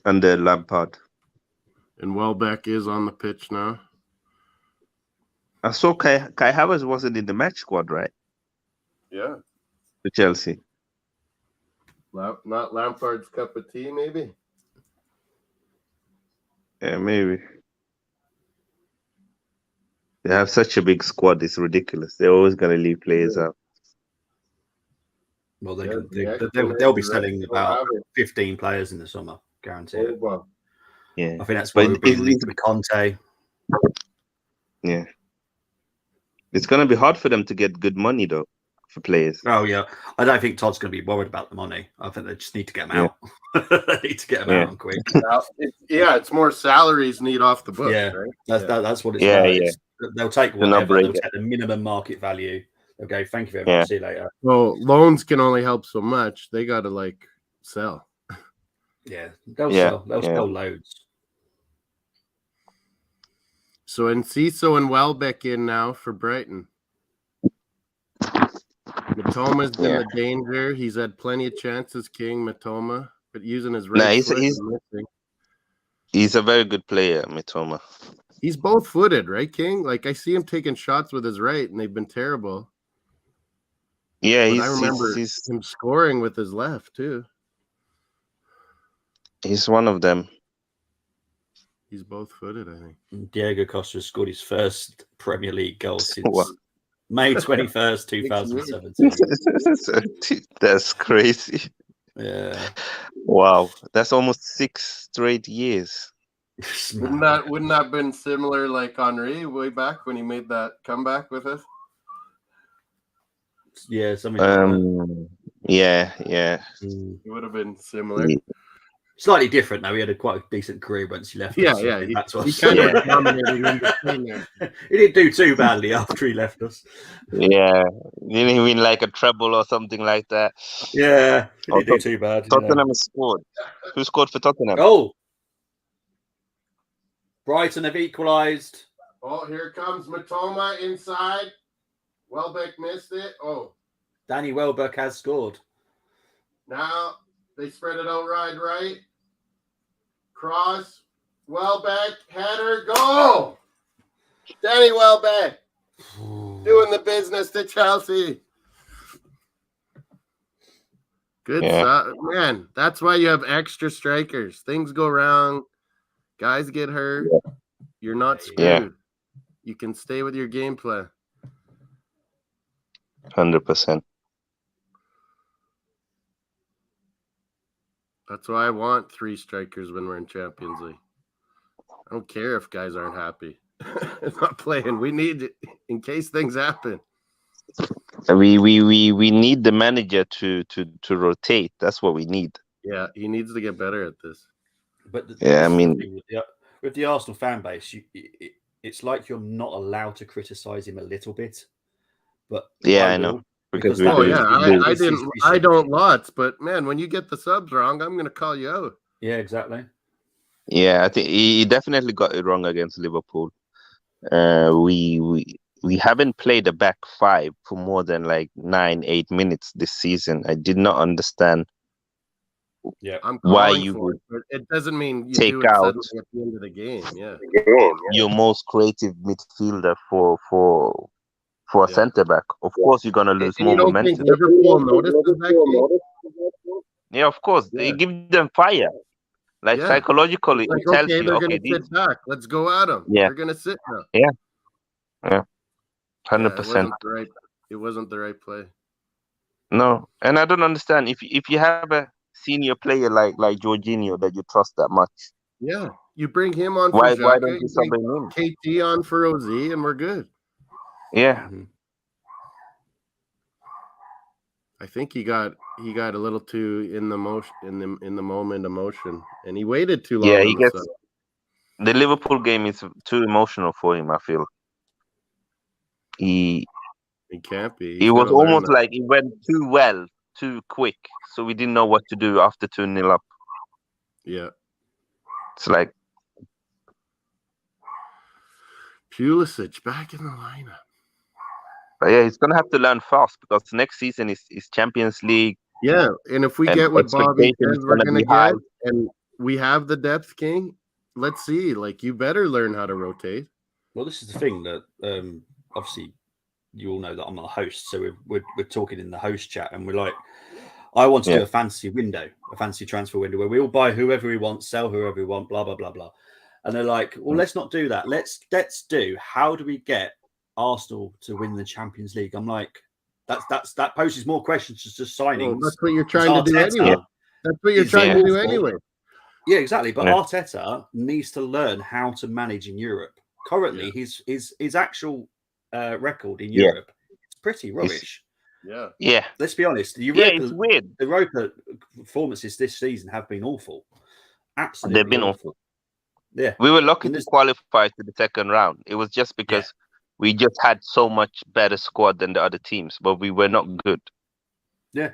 under Lampard. And Welbeck is on the pitch now. I saw Kai Havertz wasn't in the match squad, right? Yeah. For Chelsea. Not Lampard's cup of tea, maybe? Yeah, maybe. They have such a big squad, it's ridiculous. They're always going to leave players out. Well, they'll be selling about 15 players in the summer, guaranteed. Yeah, I think that's why we're being linked with Conte. Yeah. It's going to be hard for them to get good money, though, for players. Oh, yeah. I don't think Todd's going to be worried about the money. I think they just need to get them out. They need to get them out quick. It's more salaries need off the books, right? That's what it's about. Yeah. They'll take whatever. They'll take the minimum market value. They'll go, thank you very much. See you later. Well, loans can only help so much. They got to, sell. Yeah. They'll sell. They'll sell loads. So Enciso and Welbeck in now for Brighton. Matoma's been the danger. He's had plenty of chances, King Matoma, but using his right foot. He's a very good player, Mitoma. He's both-footed, right, King? I see him taking shots with his right, and they've been terrible. Yeah, I remember him scoring with his left, too. He's one of them. He's both-footed, I think. Diego Costa scored his first Premier League goal since May 21st, 2017. That's crazy. Yeah. Wow. That's almost 6 straight years. Wouldn't that have been similar like Henry way back when he made that comeback with us? Yeah, something like that. Yeah. It would have been similar. Slightly different though. He had quite a decent career once he left. Yeah. He kind of dominated in between there. He didn't do too badly after he left us. Yeah. Didn't he win a treble or something like that? Yeah. He didn't do too bad. Tottenham scored. Who scored for Tottenham? Oh! Brighton have equalised. Oh, here comes Matoma inside. Welbeck missed it. Oh. Danny Welbeck has scored. Now they spread it out right. Cross. Welbeck. Header. Goal. Danny Welbeck. Doing the business to Chelsea. Good stuff. Man, that's why you have extra strikers. Things go wrong. Guys get hurt. You're not screwed. Yeah. You can stay with your game plan. 100%. That's why I want 3 strikers when we're in Champions League. I don't care if guys aren't happy. Not playing. We need it in case things happen. We need the manager to rotate. That's what we need. Yeah, he needs to get better at this. But with the Arsenal fan base, it's like you're not allowed to criticize him a little bit. But I know. Because I don't lots, but man, when you get the subs wrong, I'm going to call you out. Yeah, exactly. Yeah, I think he definitely got it wrong against Liverpool. We haven't played a back 5 for more than 9-8 minutes this season. I did not understand. Yeah, why you would. But it doesn't mean you take do it out at the end of the game. Yeah, your most creative midfielder for a centre back. Of course, you're gonna lose more momentum. Think Liverpool notices that game? Yeah, of course. They give them fire. Psychologically, it tells you, they're gonna sit back. Let's go at them. Yeah, they're gonna sit now. Yeah, 100%. It wasn't the right play. No, and I don't understand if you have a senior player like Jorginho that you trust that much. Yeah, you bring him on. Why Xhaka, don't you sub him in? KT on for OZ, and we're good. Yeah. Mm-hmm. I think he got a little too in the motion in the moment emotion, and he waited too long. Yeah, he gets The Liverpool game is too emotional for him. I feel he can't be. it was almost like it went too well, too quick. So we didn't know what to do after 2-0 up. Yeah. It's like Pulisic back in the lineup. But yeah, he's gonna have to learn fast because next season is Champions League. Yeah, and if we get what Bobby says we're gonna get, and we have the depth, King, let's see. Like, you better learn how to rotate. Well, this is the thing that obviously you all know that I'm not a host, so we're talking in the host chat, and we're like, I want to do a fancy window, a fancy transfer window where we all buy whoever we want, sell whoever we want, blah blah blah blah. And they're like, well, let's not do that. Let's do. How do we get Arsenal to win the Champions League? I'm like, that poses more questions to just signings. Well, that's what you're trying to do anyway. That's what you're trying to do anyway. Yeah, exactly. But Arteta needs to learn how to manage in Europe. Currently, his actual record in Europe is pretty rubbish. Yeah. Let's be honest. It's weird. The Europa performances this season have been awful. Absolutely, they've been awful. Yeah, we were lucky to qualify to the second round. It was just because we just had so much better squad than the other teams, but we were not good. Yeah.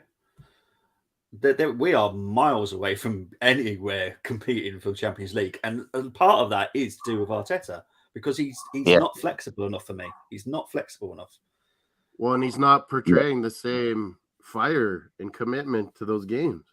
We are miles away from anywhere competing for the Champions League. And part of that is to do with Arteta because he's not flexible enough for me. He's not flexible enough. Well, and he's not portraying the same fire and commitment to those games.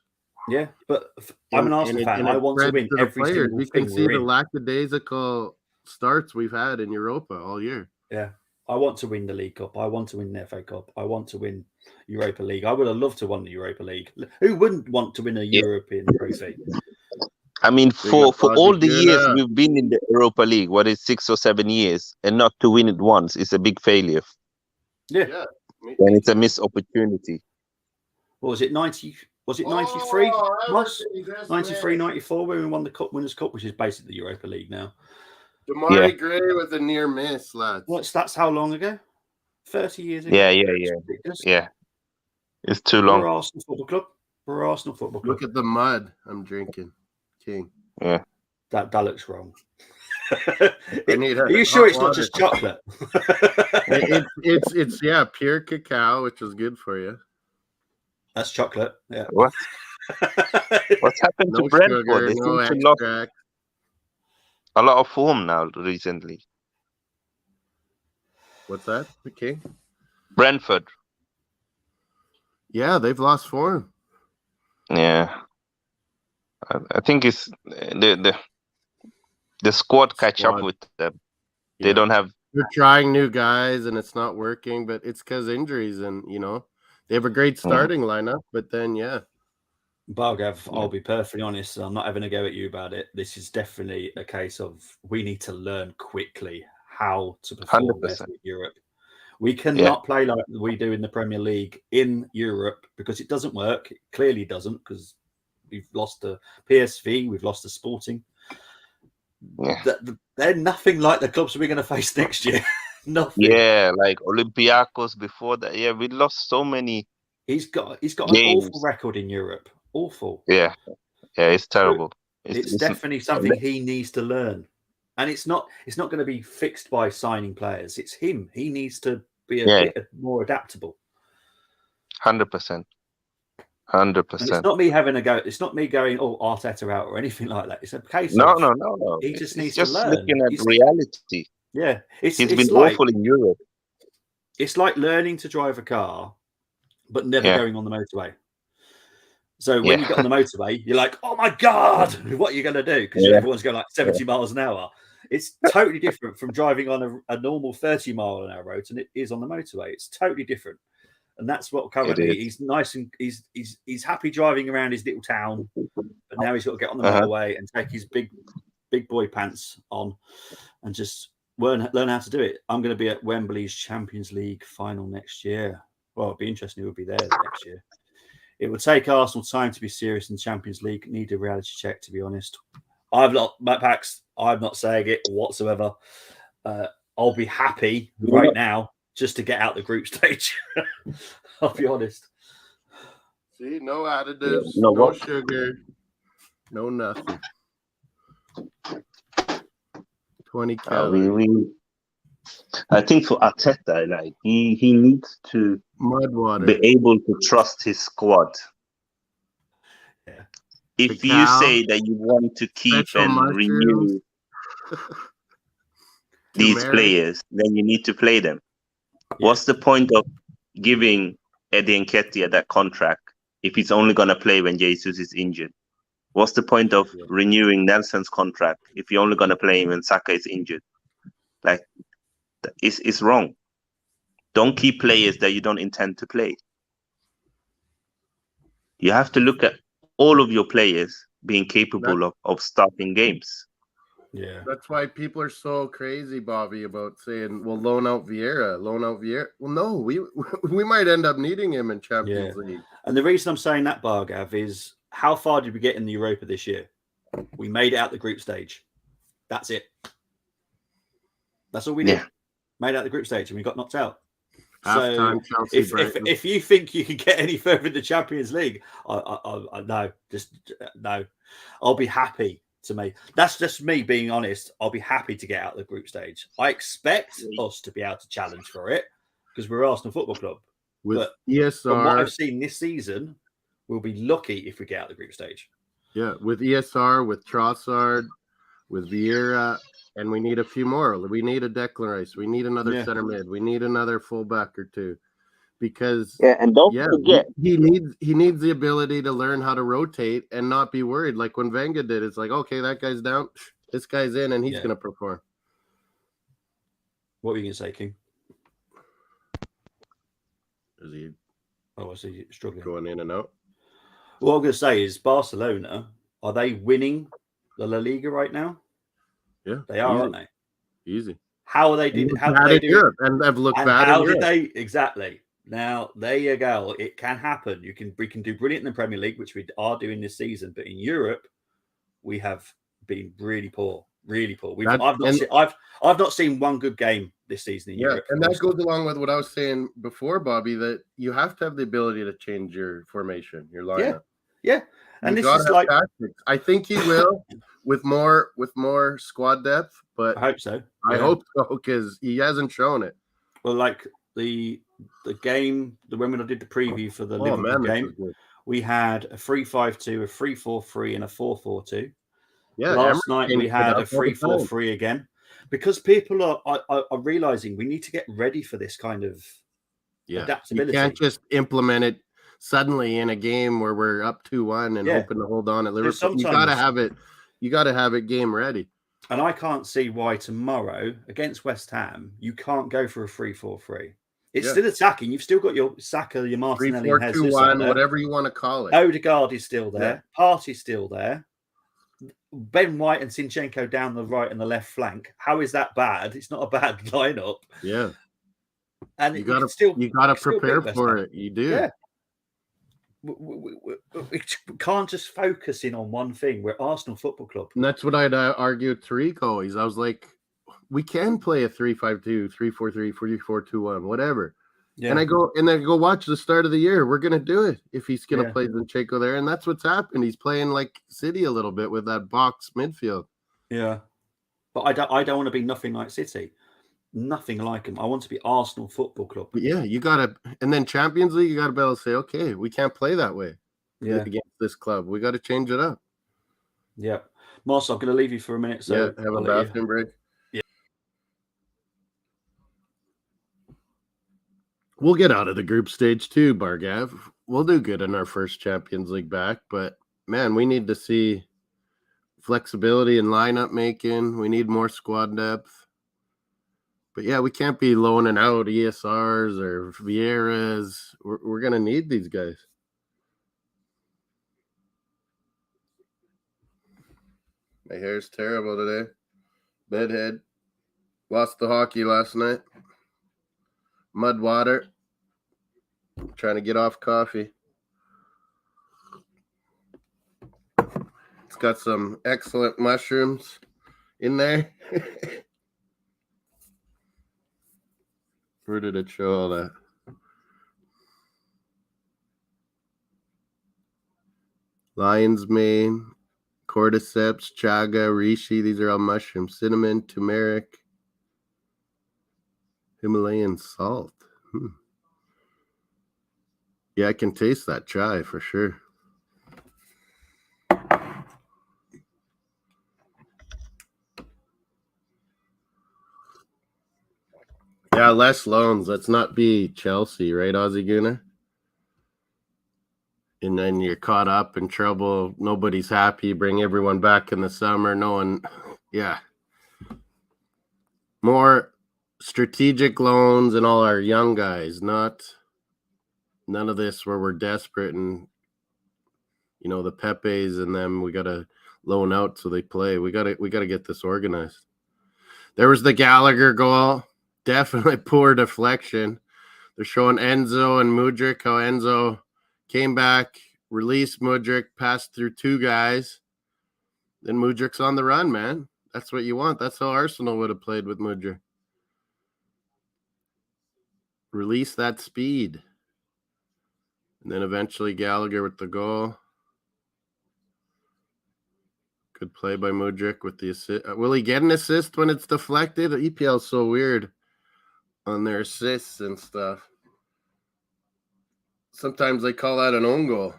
Yeah, but I'm an Arsenal fan. I want to win every single thing. You can see the lackadaisical starts we've had in Europa all year. Yeah. I want to win the League Cup. I want to win the FA Cup. I want to win Europa League. I would have loved to win the Europa League. Who wouldn't want to win a European trophy? I mean, for all the years we've been in the Europa League, what is 6 or 7 years, and not to win it once is a big failure. Yeah. And it's a missed opportunity. What was it, 90? Was it 93? 93, 94 when we won the Winners' Cup, which is basically the Europa League now. Damari Gray with a near miss, lads. That's how long ago? 30 years ago. Yeah. It's too long. We're Arsenal Football Club. Look at the mud I'm drinking, King. Yeah. That looks wrong. Are you sure it's not just chocolate? it's pure cacao, which is good for you. That's chocolate. Yeah. What? What's happened to Brentford? They seem to lost a lot of form now recently. What's that? Okay. Brentford. Yeah, they've lost form. Yeah. I think it's the squad catch up with them. Yeah. They don't have. They're trying new guys and it's not working, but it's because injuries and they have a great starting lineup, but then Bargav, I'll be perfectly honest. I'm not having a go at you about it. This is definitely a case of we need to learn quickly how to perform better in Europe. We cannot play like we do in the Premier League in Europe because it doesn't work. It clearly doesn't because we've lost the PSV, we've lost the Sporting. Yeah. They're nothing like the clubs we're going to face next year. Nothing. Yeah, like Olympiacos before that. Yeah, we lost so many. He's got an awful record in Europe. Awful. Yeah, it's terrible. It's definitely something he needs to learn, and it's not going to be fixed by signing players. It's him. He needs to be a bit more adaptable. 100%. It's not me having a go. It's not me going, Arteta out or anything like that. It's a case. No. He just needs to learn. Looking at reality. Yeah, he's been awful in Europe. It's like learning to drive a car, but never going on the motorway. So when you get on the motorway, you're like, "Oh my god, what are you going to do?" Because everyone's going like 70 miles an hour. It's totally different from driving on a normal 30-mile-an-hour road, and it is on the motorway. It's totally different, and that's what currently he's nice and he's happy driving around his little town, but now he's got to get on the motorway and take his big boy pants on and just learn how to do it. I'm going to be at Wembley's Champions League final next year. Well, it'd be interesting. We'll be there next year. It would take Arsenal time to be serious in the Champions League. Need a reality check, to be honest. I'm not saying it whatsoever. I'll be happy right now just to get out the group stage. I'll be honest. See, no additives, no sugar, no nothing. 20 We, calories. I think for Arteta, like he needs to Mud water. be able to trust his squad. Yeah. If The you cow, say that you want to keep special and mushrooms, renew these turmeric. players, then you need to play them. Yeah. What's the point of giving Eddie Nketiah that contract if he's only going to play when Jesus is injured? What's the point of renewing Nelson's contract if you're only going to play him when Saka is injured? Like, it's wrong. Don't keep players that you don't intend to play. You have to look at all of your players being capable of starting games. Yeah. That's why people are so crazy, Bobby, about saying, "Well, loan out Vieira." Well, no, we might end up needing him in Champions League. And the reason I'm saying that, Bargav, is how far did we get in the Europa this year? We made it out the group stage. That's it. That's all we did. Yeah. Made out the group stage, and we got knocked out. Half-time, So Chelsea, if you think you can get any further in the Champions League, I no, just no. I'll be happy to make. That's just me being honest. I'll be happy to get out of the group stage. I expect us to be able to challenge for it because we're Arsenal Football Club. with but from what ESR, I've seen this season, we'll be lucky if we get out of the group stage. yeah, with ESR, with Trossard, with Vieira, and we need a few more. We need a Declan Rice. We need another center mid. We need another fullback or two, because and don't forget he needs the ability to learn how to rotate and not be worried. Like when Wenger did, it's like, okay, that guy's down, this guy's in, and he's going to perform. What were you going to say, King? Is he? Oh, I see you struggling. Going in and out. What I'm going to say is Barcelona, are they winning the La Liga right now? Yeah, they are, aren't they? Easy. How are they doing? How did they do Europe, and they've looked bad. How did they exactly? Now there you go. It can happen. We can do brilliant in the Premier League, which we are doing this season, but in Europe, we have been really poor. Really poor. I've not seen one good game this season in Europe. And that goes along with what I was saying before, Bobby, that you have to have the ability to change your formation, your lineup. Yeah. And you this is like tactics. I think he will with more squad depth, but I hope so. I hope so, because he hasn't shown it. Well, like the game, when I did the preview for the Liverpool game, we had a 3-5-2, a 3-4-3, and a 4-4-2. Yeah. Last night we had a 3-4-3 again, because people are realizing we need to get ready for this kind of adaptability. You can't just implement it suddenly in a game where we're up 2-1 and hoping to hold on at Liverpool. You got to have it. You got to have it game ready. And I can't see why tomorrow against West Ham you can't go for a 3-4-3. It's still attacking. You've still got your Saka, your Martinelli, 3-4-2-1, whatever you want to call it. Odegaard is still there. Partey's still there. Ben White and Zinchenko down the right and the left flank. How is that bad? It's not a bad lineup. Yeah. And you got to prepare for it. You do. Yeah. We can't just focus in on one thing. We're Arsenal Football Club. And that's what I'd argue with Tariq always. I was like, we can play a 3-5-2, 3-4-3, 4-4-2-1, whatever. Yeah. And I go watch the start of the year. We're gonna do it if he's gonna play Zinchenko there, and that's what's happened. He's playing like City a little bit with that box midfield. Yeah, but I don't want to be nothing like City, nothing like him. I want to be Arsenal Football Club. But yeah, you gotta, and then Champions League, you gotta be able to say, okay, we can't play that way. Yeah, against this club, we got to change it up. Yeah, Marcel, I'm gonna leave you for a minute. So have a bathroom break. We'll get out of the group stage too, Bargav. We'll do good in our first Champions League back, but man, we need to see flexibility in lineup making. We need more squad depth. But yeah, we can't be loaning out ESRs or Vieiras. We're going to need these guys. My hair's terrible today. Bedhead. Lost the hockey last night. Mud water. I'm trying to get off coffee. It's got some excellent mushrooms in there. Where did it show all that? Lion's mane, cordyceps, chaga, reishi. These are all mushrooms. Cinnamon, turmeric, Himalayan salt. Yeah, I can taste that chai for sure. Yeah, less loans. Let's not be Chelsea, right, Aussie Gooner? And then you're caught up in trouble. Nobody's happy. Bring everyone back in the summer. No one, yeah. More strategic loans and all our young guys, not none of this where we're desperate and, you know, the Pepes and them, we got to loan out so they play. We got to get this organized. There was the Gallagher goal. Definitely poor deflection. They're showing Enzo and Mudryk, how Enzo came back, released Mudryk, passed through two guys. Then Mudryk's on the run, man. That's what you want. That's how Arsenal would have played with Mudryk. Release that speed. And then eventually Gallagher with the goal. Good play by Mudryk with the assist. Will he get an assist when it's deflected? EPL's so weird on their assists and stuff. Sometimes they call that an own goal.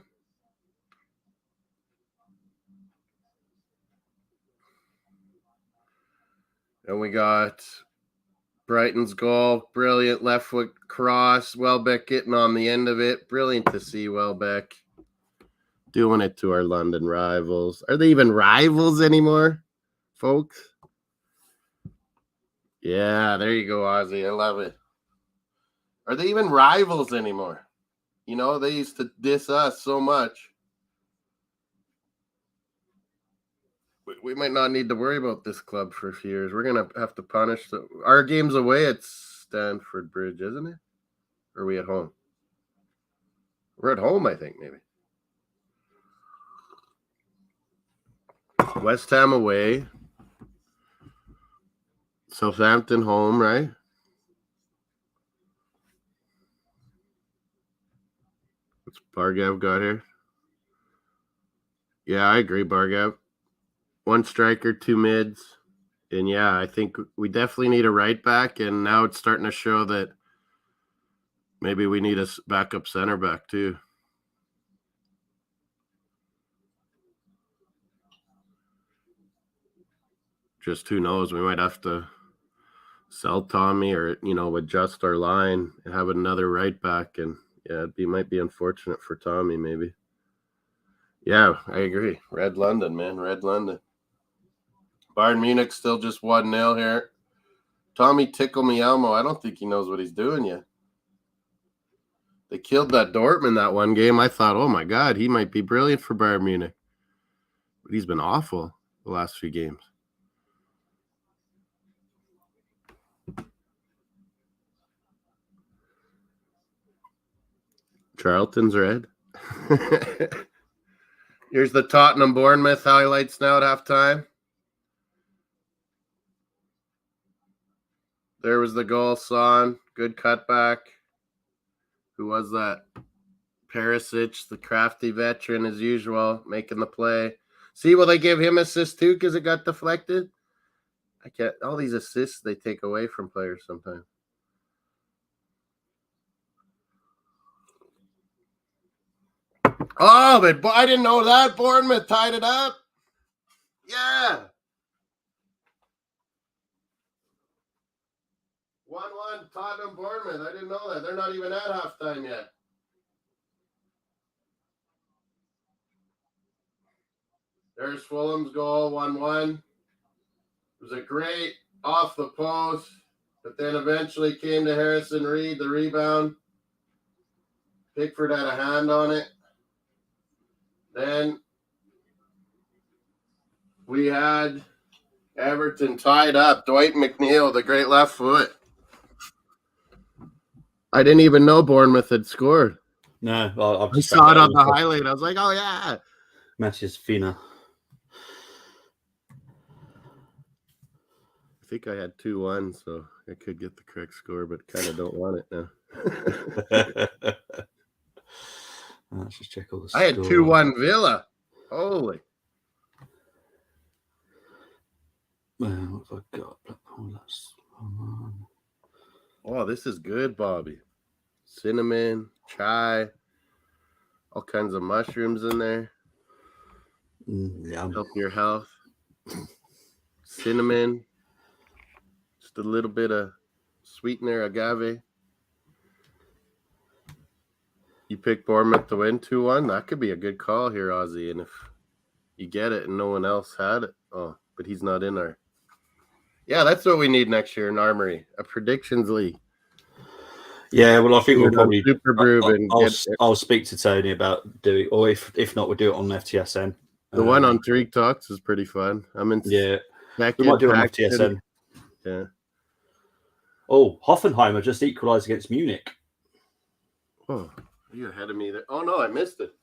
And we got Brighton's goal. Brilliant left foot cross. Welbeck getting on the end of it. Brilliant to see Welbeck doing it to our London rivals. Are they even rivals anymore, folks? Yeah, there you go, Ozzy. I love it. Are they even rivals anymore? You know, they used to diss us so much. We might not need to worry about this club for a few years. We're going to have to punish our game's away at Stamford Bridge, isn't it? Or are we at home? We're at home, I think, maybe. West Ham away. Southampton home, right? What's Bargav got here? Yeah, I agree, Bargav. One striker, two mids. And yeah, I think we definitely need a right back. And now it's starting to show that maybe we need a backup center back too. Just who knows? We might have to sell Tommy or, you know, adjust our line and have another right back. And yeah, it might be unfortunate for Tommy maybe. Yeah, I agree. Red London, man. Red London. Bayern Munich still just 1-0 here. Tommy Tickle Me Elmo. I don't think he knows what he's doing yet. They killed that Dortmund that one game. I thought, oh my God, he might be brilliant for Bayern Munich. But he's been awful the last few games. Charlton's red. Here's the Tottenham Bournemouth highlights now at halftime. There was the goal, Son. Good cutback. Who was that? Perisic, the crafty veteran as usual, making the play. See, will they give him assists too because it got deflected? I can't. All these assists they take away from players sometimes. Oh, but I didn't know that. Bournemouth tied it up. Yeah. 1-1 Tottenham Bournemouth. I didn't know that. They're not even at halftime yet. There's Fulham's goal, 1-1. It was a great off the post, but then eventually came to Harrison Reed, the rebound. Pickford had a hand on it. Then we had Everton tied up. Dwight McNeil, the great left foot. I didn't even know Bournemouth had scored. No, well, I saw it on the highlight. I was like, oh, yeah. Matches Fina. I think I had 2-1, so I could get the correct score, but kind of don't want it now. Let's just check all the I had score. 2-1 Villa. Holy. What have I got? Oh, this is good, Bobby. Cinnamon, chai, all kinds of mushrooms in there. Yeah. Help your health. Cinnamon, just a little bit of sweetener, agave. You pick Bournemouth to win 2-1. That could be a good call here, Ozzy. And if you get it and no one else had it, but he's not in there. Yeah, that's what we need next year in Armory, a predictions league. Yeah, well, I think we'll probably. Super Brew and I'll speak to Tony about doing, or if not, we'll do it on FTSN. The one on Tariq Talks is pretty fun. I'm in. Yeah, we might do it on FTSN. Yeah. Oh, Hoffenheimer just equalised against Munich. Oh, you're ahead of me there. Oh no, I missed it.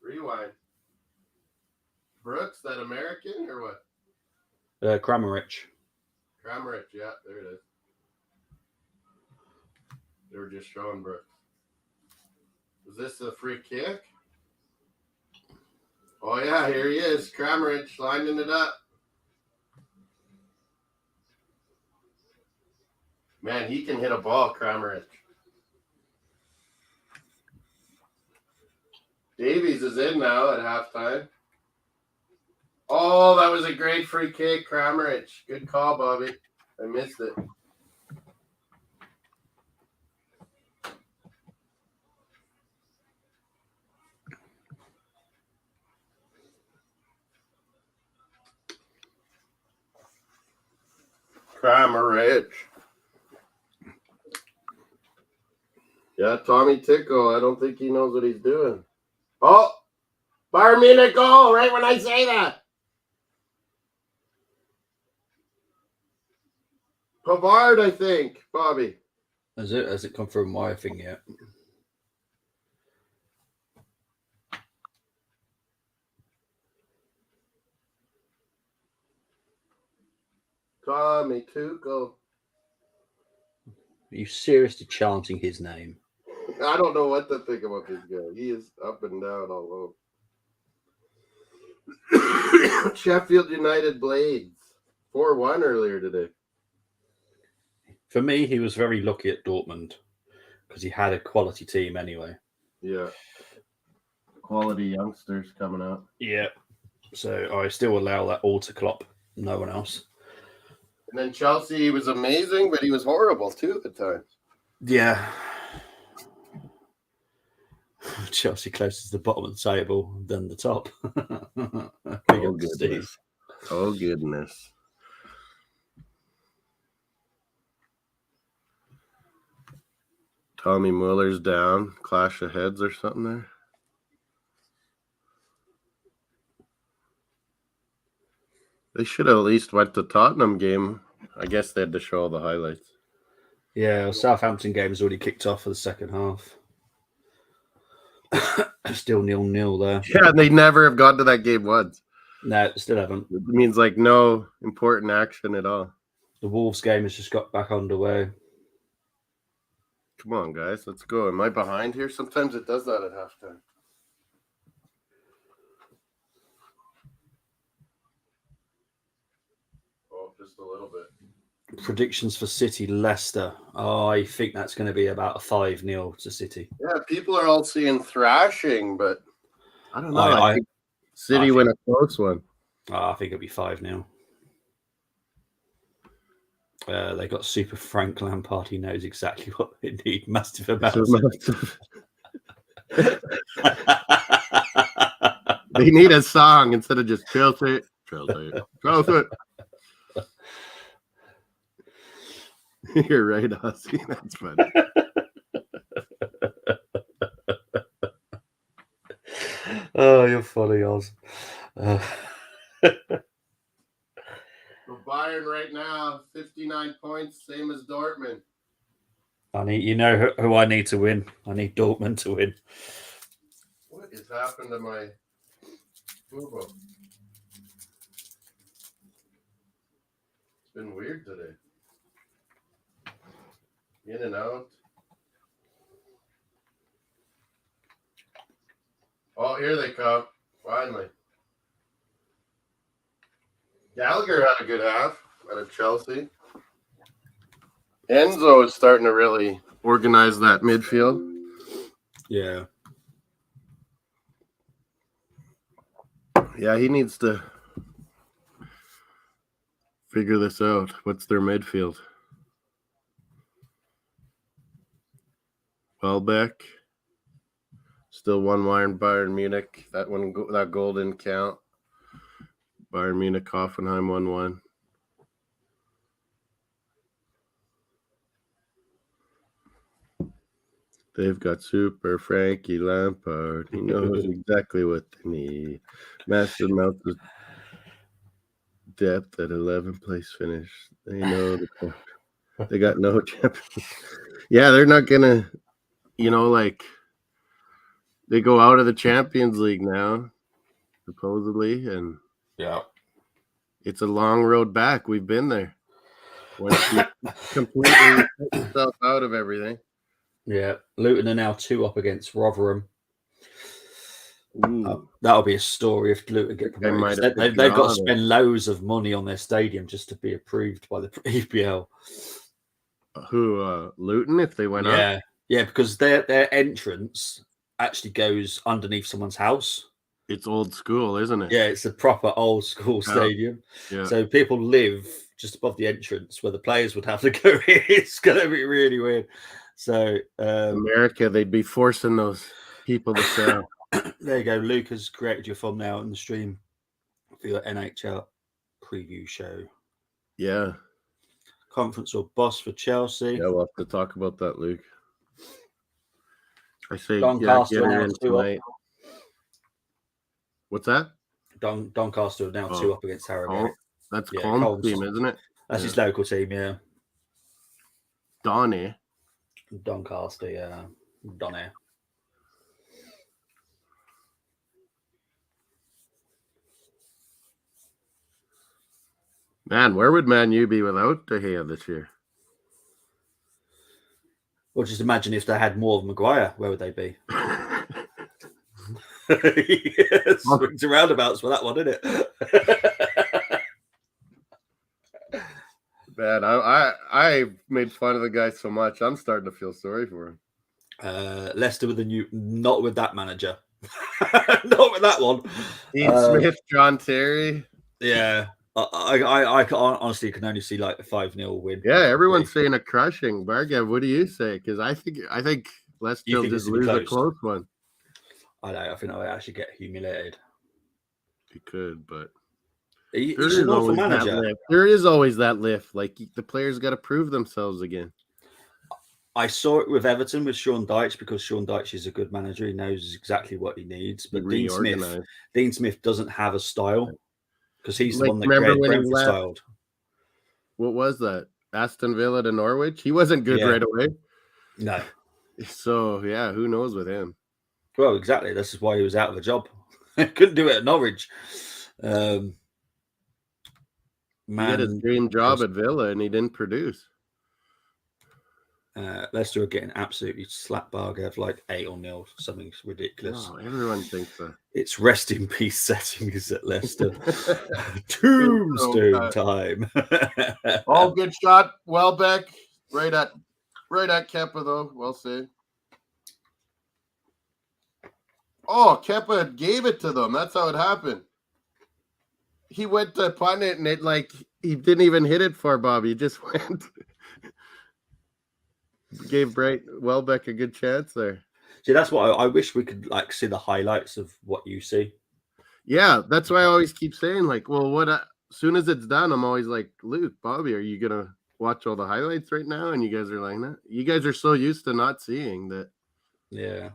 Rewind. Brooks, that American or what? Kramaric. Kramaric, yeah, there it is. They were just showing Brooks. Was this a free kick? Oh yeah, here he is. Kramaric lining it up. Man, he can hit a ball, Kramaric. Davies is in now at halftime. Oh, that was a great free kick, Kramaric. Good call, Bobby. I missed it. Kramaric. Yeah, Tommy Tickle. I don't think he knows what he's doing. Oh, Bayern Munich goal right when I say that. Pavard, I think, Bobby. Has it come through my thing yet? Tommy Tuchel. Are you seriously chanting his name? I don't know what to think about this guy. He is up and down all over. Sheffield United Blades. 4-1 earlier today. For me, he was very lucky at Dortmund because he had a quality team anyway. Yeah. Quality youngsters coming out. Yeah. So I still allow that all to Klopp. No one else. And then Chelsea was amazing, but he was horrible too at times. Yeah. Chelsea closest to the bottom of the table than the top. Oh, goodness. Oh, goodness. Tommy Muller's down. Clash of heads or something there. They should have at least went to Tottenham game. I guess they had to show all the highlights. Yeah, Southampton game has already kicked off for the second half. Still 0-0 there. Yeah, they never have gone to that game once. No, still haven't. It means like no important action at all. The Wolves game has just got back underway. Come on, guys, let's go. Am I behind here? Sometimes it does that at halftime. Oh, just a little bit. Predictions for City Leicester. Oh, I think that's going to be about a 5-0 to City. Yeah, people are all seeing thrashing, but I don't know. I think City win a close one. I think it'll be 5-0. They got Super Frank Lampard. He knows exactly what they need. Mastiff They need a song instead of just Chelsea. You're right, Ozzy. That's funny. Oh, you're funny, Oz. So Bayern right now, 59 points, same as Dortmund. You know who I need to win. I need Dortmund to win. What has happened to my Fubo? It's been weird today. In and out. Oh, here they come. Finally. Gallagher had a good half out of Chelsea. Enzo is starting to really organize that midfield. Yeah. Yeah, he needs to figure this out. What's their midfield? Welbeck. Still 1-1 Bayern Munich. That goal didn't count. Bayern Munich, Hoffenheim 1-1. They've got Super Frankie Lampard. He knows exactly what they need. Massive amount of depth at 11th place finish. They know they got no champions. Yeah, they're not gonna, like they go out of the Champions League now, supposedly, and Yeah. it's a long road back. We've been there. Once you completely put yourself out of everything. Yeah. Luton are now 2 up against Rotherham. Ooh. That'll be a story if Luton get They might promoted. have They've got to drawn it. spend loads of money on their stadium just to be approved by the EPL. Who Luton if they went up? Yeah. Yeah, because their entrance actually goes underneath someone's house. It's old school, isn't it? Yeah, it's a proper old school stadium. Yeah. So people live just above the entrance where the players would have to go. It's going to be really weird. So America, they'd be forcing those people to sell. there you go. Luke has created your thumbnail in the stream for your NHL preview show. Yeah. Conference or boss for Chelsea. Yeah, we'll have to talk about that, Luke. I say Doncaster get her now in 2 up. tonight. What's that? Doncaster are now 2 up against Harrogate. That's Yeah, Colm's Colm's. team, isn't it? That's his local team, yeah. Donny. Doncaster, yeah. Donny. Man, where would Man U be without De Gea this year? Well, just imagine if they had more of Maguire, where would they be? Swings and roundabouts for that one, isn't it? Man, I made fun of the guy so much. I'm starting to feel sorry for him. Leicester with not with that manager. Not with that one. Dean Smith, John Terry. Yeah. I honestly can only see like a 5-0 win. Yeah, everyone's saying a crushing. Bargav, what do you say? Because I think Leicester will just lose a close one. I think I actually get humiliated. He could, but he's an awful manager. There is always that lift. Like the players got to prove themselves again. I saw it with Everton with Sean Dyche because Sean Dyche is a good manager. He knows exactly what he needs. But Dean Smith doesn't have a style because he's the one that created Brentford styled. What was that? Aston Villa to Norwich? He wasn't good right away. No. So, yeah, who knows with him? Well, exactly. This is why he was out of a job. Couldn't do it at Norwich. He had his dream job at Villa and he didn't produce. Leicester are getting absolutely slapped Bargav like 8-0, something ridiculous. Oh, everyone thinks that. It's rest in peace settings at Leicester. Tombstone time. All good shot. Welbeck. Right at Kepa though. Well saved. Oh, Kepa gave it to them. That's how it happened. He went to punt it and it he didn't even hit it for Bobby. He just went. Gave Welbeck a good chance there. See, that's what I wish we could see the highlights of what you see. Yeah, that's why I always keep saying as soon as it's done, I'm always like, Luke, Bobby, are you gonna watch all the highlights right now? And you guys are like, nah. You guys are so used to not seeing that. Yeah.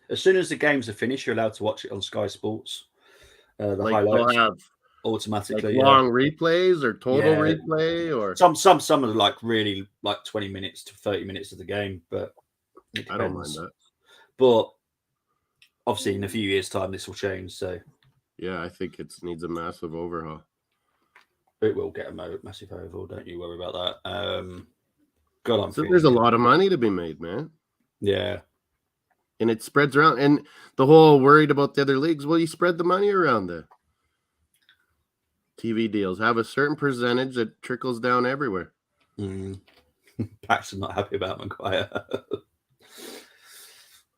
As soon as the games are finished, you're allowed to watch it on Sky Sports. The highlights have automatically long replays or total replay or some are really 20 minutes to 30 minutes of the game, but I don't mind that. But obviously in a few years' time this will change, so yeah, I think it needs a massive overhaul. It will get a massive overhaul, don't you worry about that. There's a lot of money to be made, man. Yeah. And it spreads around, and the whole worried about the other leagues, well, you spread the money around there. TV deals have a certain percentage that trickles down everywhere. Paxton not happy about Maguire.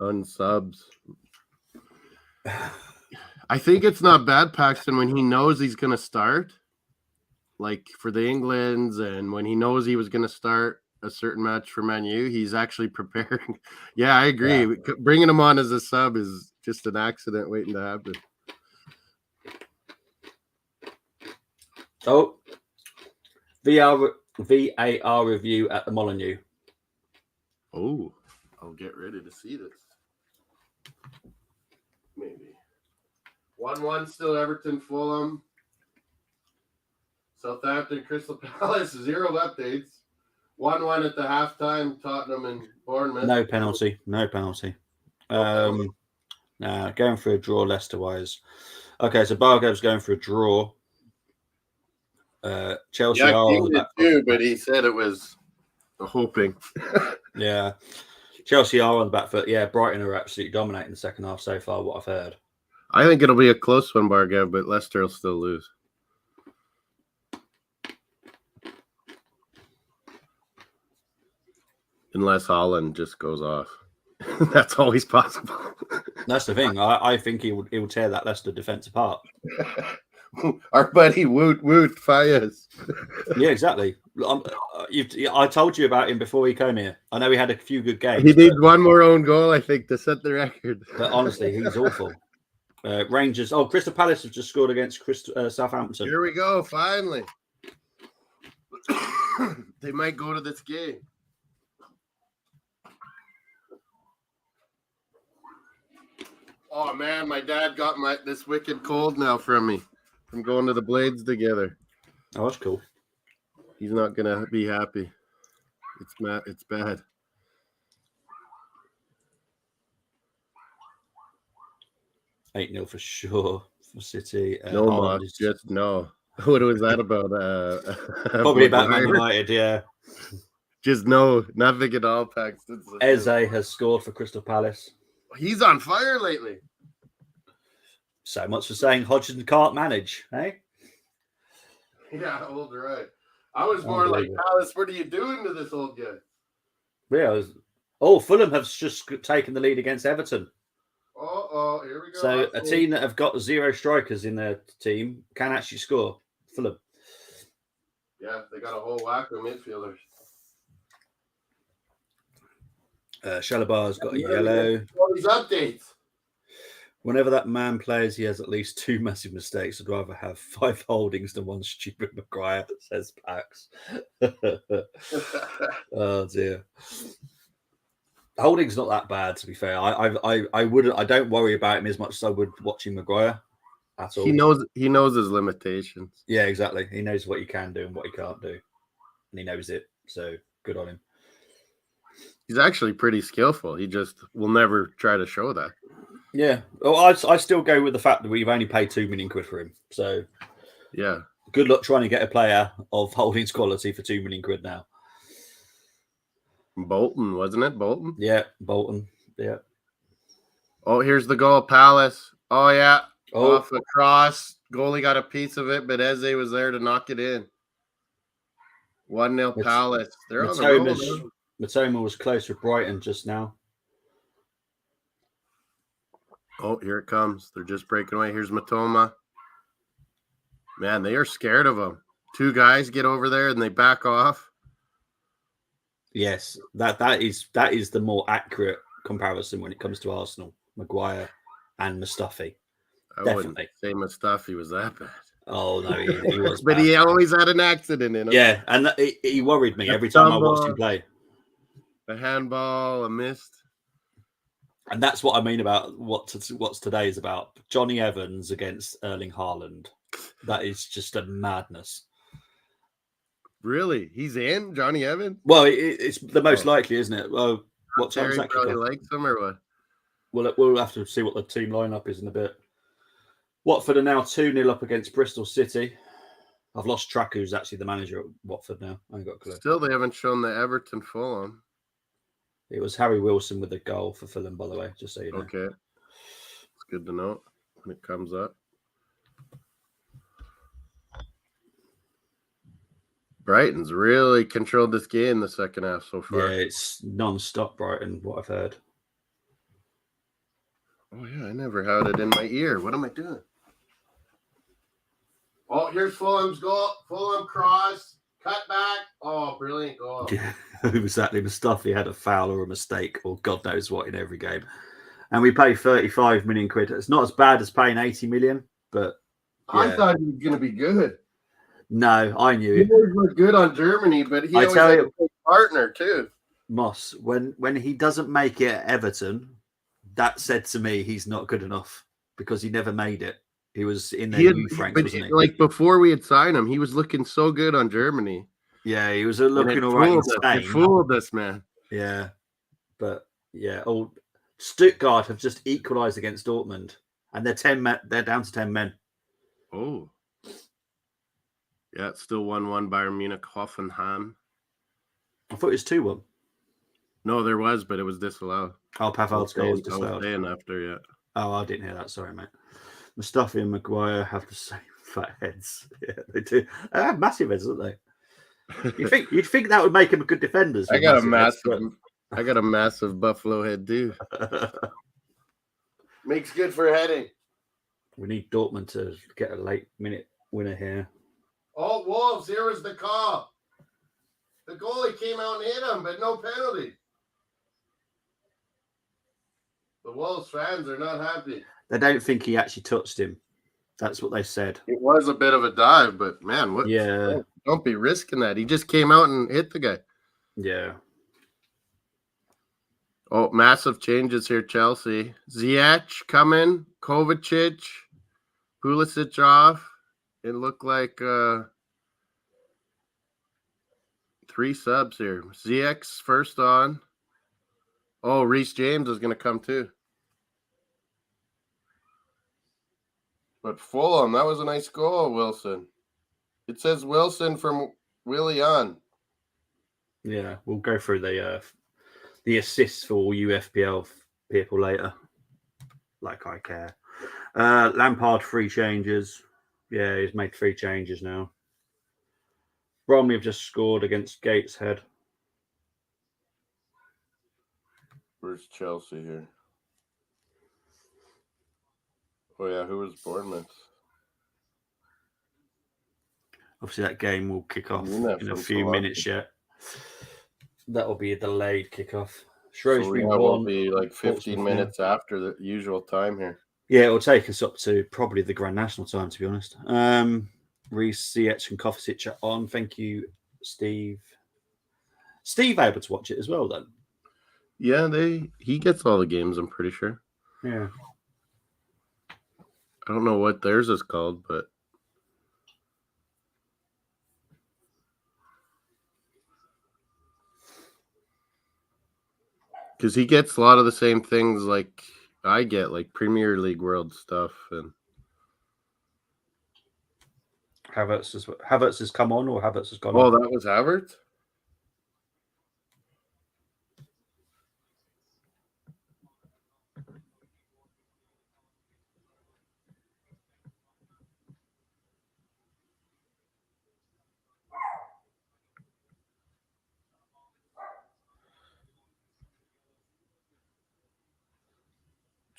Unsubs. I think it's not bad, Paxton, when he knows he's going to start, like for the Englands, and when he knows he was going to start a certain match for Man U, he's actually preparing. Yeah, I agree. Yeah. Bringing him on as a sub is just an accident waiting to happen. Oh, VAR review at the Molineux. Oh, I'll get ready to see this. Maybe 1-1 still Everton, Fulham, Southampton, Crystal Palace. 0 updates. 1-1 at the halftime. Tottenham and Bournemouth. No penalty. Going for a draw Leicester wise. Okay, so Bargov's going for a draw. Chelsea are on the back too, but he said it was hoping. Yeah, Chelsea are on the back foot. Yeah, Brighton are absolutely dominating the second half so far, what I've heard. I think it'll be a close one, Bargov, but Leicester will still lose. Unless Haaland just goes off. That's always possible. That's the thing. I think he will tear that Leicester defence apart. Our buddy Woot Fayez. Yeah, exactly. I told you about him before he came here. I know he had a few good games. He needs one more own goal, I think, to set the record. But honestly, he's awful. Rangers. Oh, Crystal Palace have just scored against Southampton. Here we go, finally. They might go to this game. Oh, man, my dad got this wicked cold now from me. From going to the Blades together. Oh, that's cool. He's not going to be happy. It's bad. $8-0 for sure for City. No, Mark, just no. What was that about? Probably about Man United, yeah. Just no, nothing at all, Paxton. Eze has scored for Crystal Palace. He's on fire lately. So much for saying Hodgson can't manage, eh? Yeah, old right. I was more like, Palace, what are you doing to this old guy? Yeah, Fulham have just taken the lead against Everton. Oh, here we go. So a team that have got 0 strikers in their team can actually score. Fulham. Yeah, they got a whole whack of midfielders. Shalabar's got a yellow. All these updates. Whenever that man plays, he has at least 2 massive mistakes. I'd rather have 5 holdings than 1 stupid Maguire, says Pax. Oh dear. Holding's not that bad, to be fair. I don't worry about him as much as I would watching Maguire at all. He knows his limitations. Yeah, exactly. He knows what he can do and what he can't do. And he knows it. So good on him. He's actually pretty skillful. He just will never try to show that. Yeah. Well, I still go with the fact that we've only paid £2 million for him. So yeah. Good luck trying to get a player of Holding's quality for £2 million now. Bolton, wasn't it? Bolton? Yeah, Bolton. Yeah. Oh, here's the goal, Palace. Oh, yeah. Oh. Off the cross. Goalie got a piece of it, but Eze was there to knock it in. 1-0 Palace. They're on the roll. Matoma was close with Brighton just now. Oh, here it comes. They're just breaking away. Here's Matoma. Man, they are scared of him. 2 guys get over there and they back off. Yes, that is the more accurate comparison when it comes to Arsenal. Maguire and Mustafi. Definitely. Say Mustafi was that bad. Oh no, he was. But he always had an accident in him. Yeah, and he worried me every time I watched him play. A handball, a missed. And that's what I mean about what's today is about. Johnny Evans against Erling Haaland. That is just a madness. Really? He's in, Johnny Evans? Well, it's the most likely, isn't it? Well, what time is that? Probably likes him or what? We'll have to see what the team lineup is in a bit. Watford are now 2-0 up against Bristol City. I've lost track who's actually the manager at Watford now. I ain't got a clue. Still, they haven't shown the Everton Fulham. It was Harry Wilson with the goal for Fulham, by the way, just so you know. Okay. It's good to know when it comes up. Brighton's really controlled this game the second half so far. Yeah, it's non-stop Brighton, what I've heard. Oh, yeah, I never had it in my ear. What am I doing? Oh, here's Fulham's goal. Fulham cross. Cut back. Oh, brilliant goal. Yeah, exactly. Mustafi had a foul or a mistake or God knows what in every game. And we pay 35 million quid. It's not as bad as paying 80 million, but I yeah. thought he was going to be good. No, I knew He it. always looked good on Germany, but he always had a good partner too. Moss, when he doesn't make it at Everton, that said to me he's not good enough because he never made it. He was in their youth ranks, wasn't he? Like before we had signed him, he was looking so good on Germany. Yeah, he was looking all right in Spain. It fooled us, man. Yeah, but yeah, Stuttgart have just equalised against Dortmund, and they're 10 men. They're down to 10 men. Oh, yeah, it's still 1-1 Bayern Munich, Hoffenheim. I thought it was 2-1. No, there was, but it was disallowed. Oh, Pavard's goal was disallowed. Staying after, yeah. Oh, I didn't hear that. Sorry, mate. Mustafi and Maguire have the same fat heads. Yeah, they do. They have massive heads, don't they? You'd think that would make him a good defender. I got a massive buffalo head too. Makes good for heading. We need Dortmund to get a late minute winner here. Oh, Wolves! Here was the call. The goalie came out and hit him, but no penalty. The Wolves fans are not happy. They don't think he actually touched him. That's what they said. It was a bit of a dive, but man, what? Yeah. Don't be risking that. He just came out and hit the guy. Yeah. Oh, massive changes here, Chelsea. Ziyech coming, Kovacic, Pulisic off. It looked like 3 subs here. Ziyech's first on. Oh, Reece James is going to come too. But Fulham, that was a nice goal, Wilson. It says Wilson from Willian. Yeah, we'll go through the assists for all UFPL people later. Like I care. Lampard 3 changes. Yeah, he's made 3 changes now. Bromley have just scored against Gateshead. Where's Chelsea here? Oh, yeah, who was Bournemouth? Obviously, that game will kick off in a few minutes yet. That will be a delayed kickoff. Shrewsbury will be like 15 minutes after the usual time here. Yeah, it'll take us up to probably the Grand National time, to be honest. Reece, Ziyech and Kovacic are on. Thank you, Steve. Steve able to watch it as well, then? Yeah, he gets all the games, I'm pretty sure. Yeah. I don't know what theirs is called, but because he gets a lot of the same things like I get, like Premier League World stuff. And Havertz has come on, or Havertz has gone on? Oh, that was Havertz?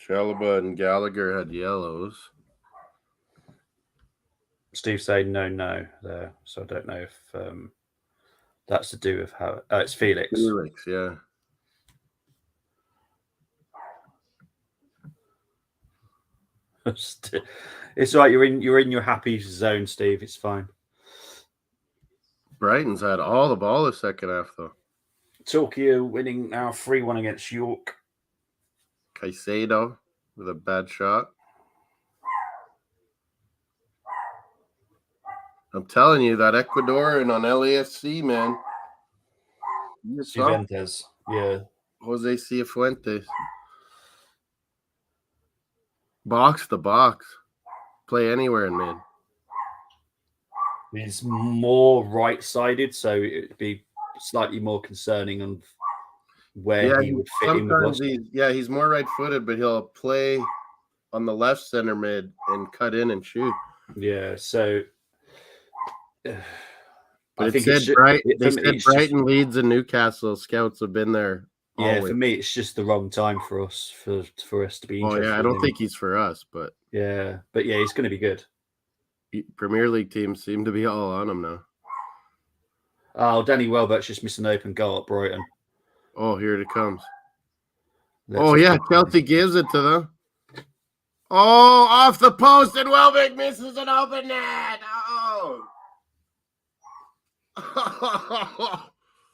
Chalobah and Gallagher had yellows. Steve saying no there, so I don't know if that's to do with how it's Felix. Felix, yeah. It's all right. You're in your happy zone, Steve. It's fine. Brighton's had all the ball the second half, though. Torquay winning now 3-1 against York. Caicedo with a bad shot. I'm telling you, that Ecuadorian on LAFC, man. Cifuentes, yeah. Jose Cifuentes. Box the box. Play anywhere, man. He's more right-sided, so it'd be slightly more concerning on where he would fit in with he's more right-footed, but he'll play on the left center mid and cut in and shoot. Yeah, so But I it think said it's ju- Bright. it- They for me, said it's just- Brighton, Leeds, and Newcastle scouts have been there. yeah, always. for me, it's just the wrong time for us to be Oh interested. yeah, I in don't him. think he's for us, but Yeah, but yeah, he's going to be good. Premier League teams seem to be all on him now. Oh, Danny Welbeck's just missed an open goal at Brighton. Oh, here it comes. Let's yeah, Chelsea gives it to them. Oh, off the post, and Welbeck misses an open net. Oh.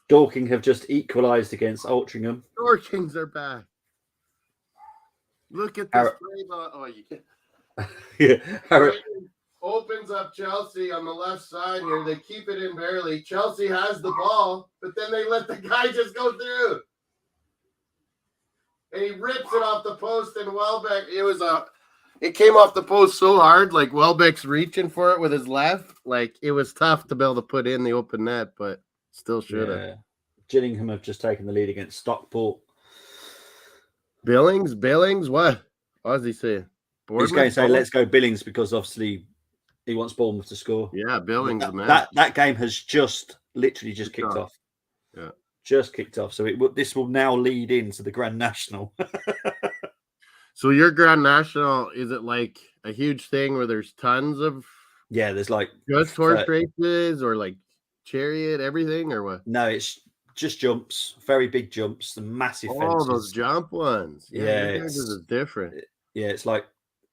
Dorking have just equalised against Altrincham. Dorkings are back. Look at this Our- play ball. Oh, you can't. Yeah, Brighton opens up Chelsea on the left side here. They keep it in barely. Chelsea has the ball, but then they let the guy just go through. And he rips it off the post, and Welbeck, it came off the post so hard, like Welbeck's reaching for it with his left. Like, it was tough to be able to put in the open net, but still should have. yeah. Gillingham have just taken the lead against Stockport. Billings, what? What does he say? He's going to say, let's go Billings, because obviously he wants Bournemouth to score. Yeah, Billings, man. That game has literally just kicked off. Yeah. Just kicked off. So this will now lead into the Grand National. So your Grand National, is it like a huge thing where there's tons of Yeah, there's like just horse races or like chariot, everything, or what? no, it's just jumps, very big jumps, the massive Oh, fences. those jump ones. Yeah, your guys' is different. Yeah, it's like